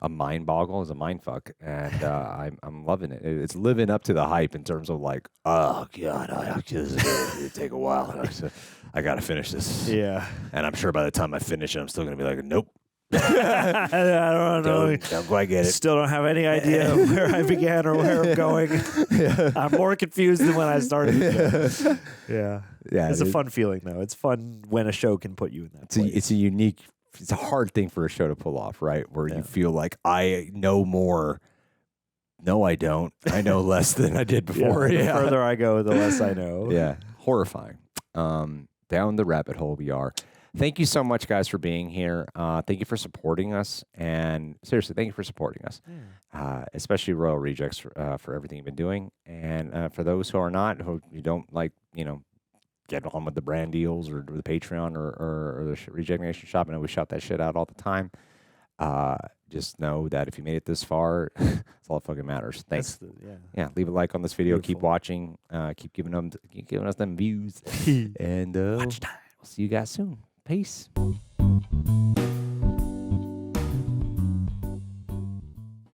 a mind boggle, is a mind fuck, and I'm loving it. It's living up to the hype in terms of oh god, it'll take a while. I gotta finish this. Yeah, and I'm sure by the time I finish it, I'm still gonna be nope. I don't know. Don't quite get it. Still don't have any idea where I began or where I'm going. I'm more confused than when I started. Yeah. It's a fun feeling though. It's fun when a show can put you in that place. It's a unique. It's a hard thing for a show to pull off, right? Where you feel I know more. No, I don't. I know less than I did before. The further I go, the less I know. Yeah. Horrifying. Down the rabbit hole we are. Thank you so much, guys, for being here. Thank you for supporting us. And seriously, thank you for supporting us. Especially Royal Rejects for everything you've been doing. And for those who are not, who you don't get on with the brand deals or the Patreon or the Reject Nation shop. I know we shout that shit out all the time. Just know that if you made it this far, that's all that fucking matters. Thanks. Leave a like on this video. Beautiful. Keep watching. Keep giving us them views. And we'll see you guys soon. Peace.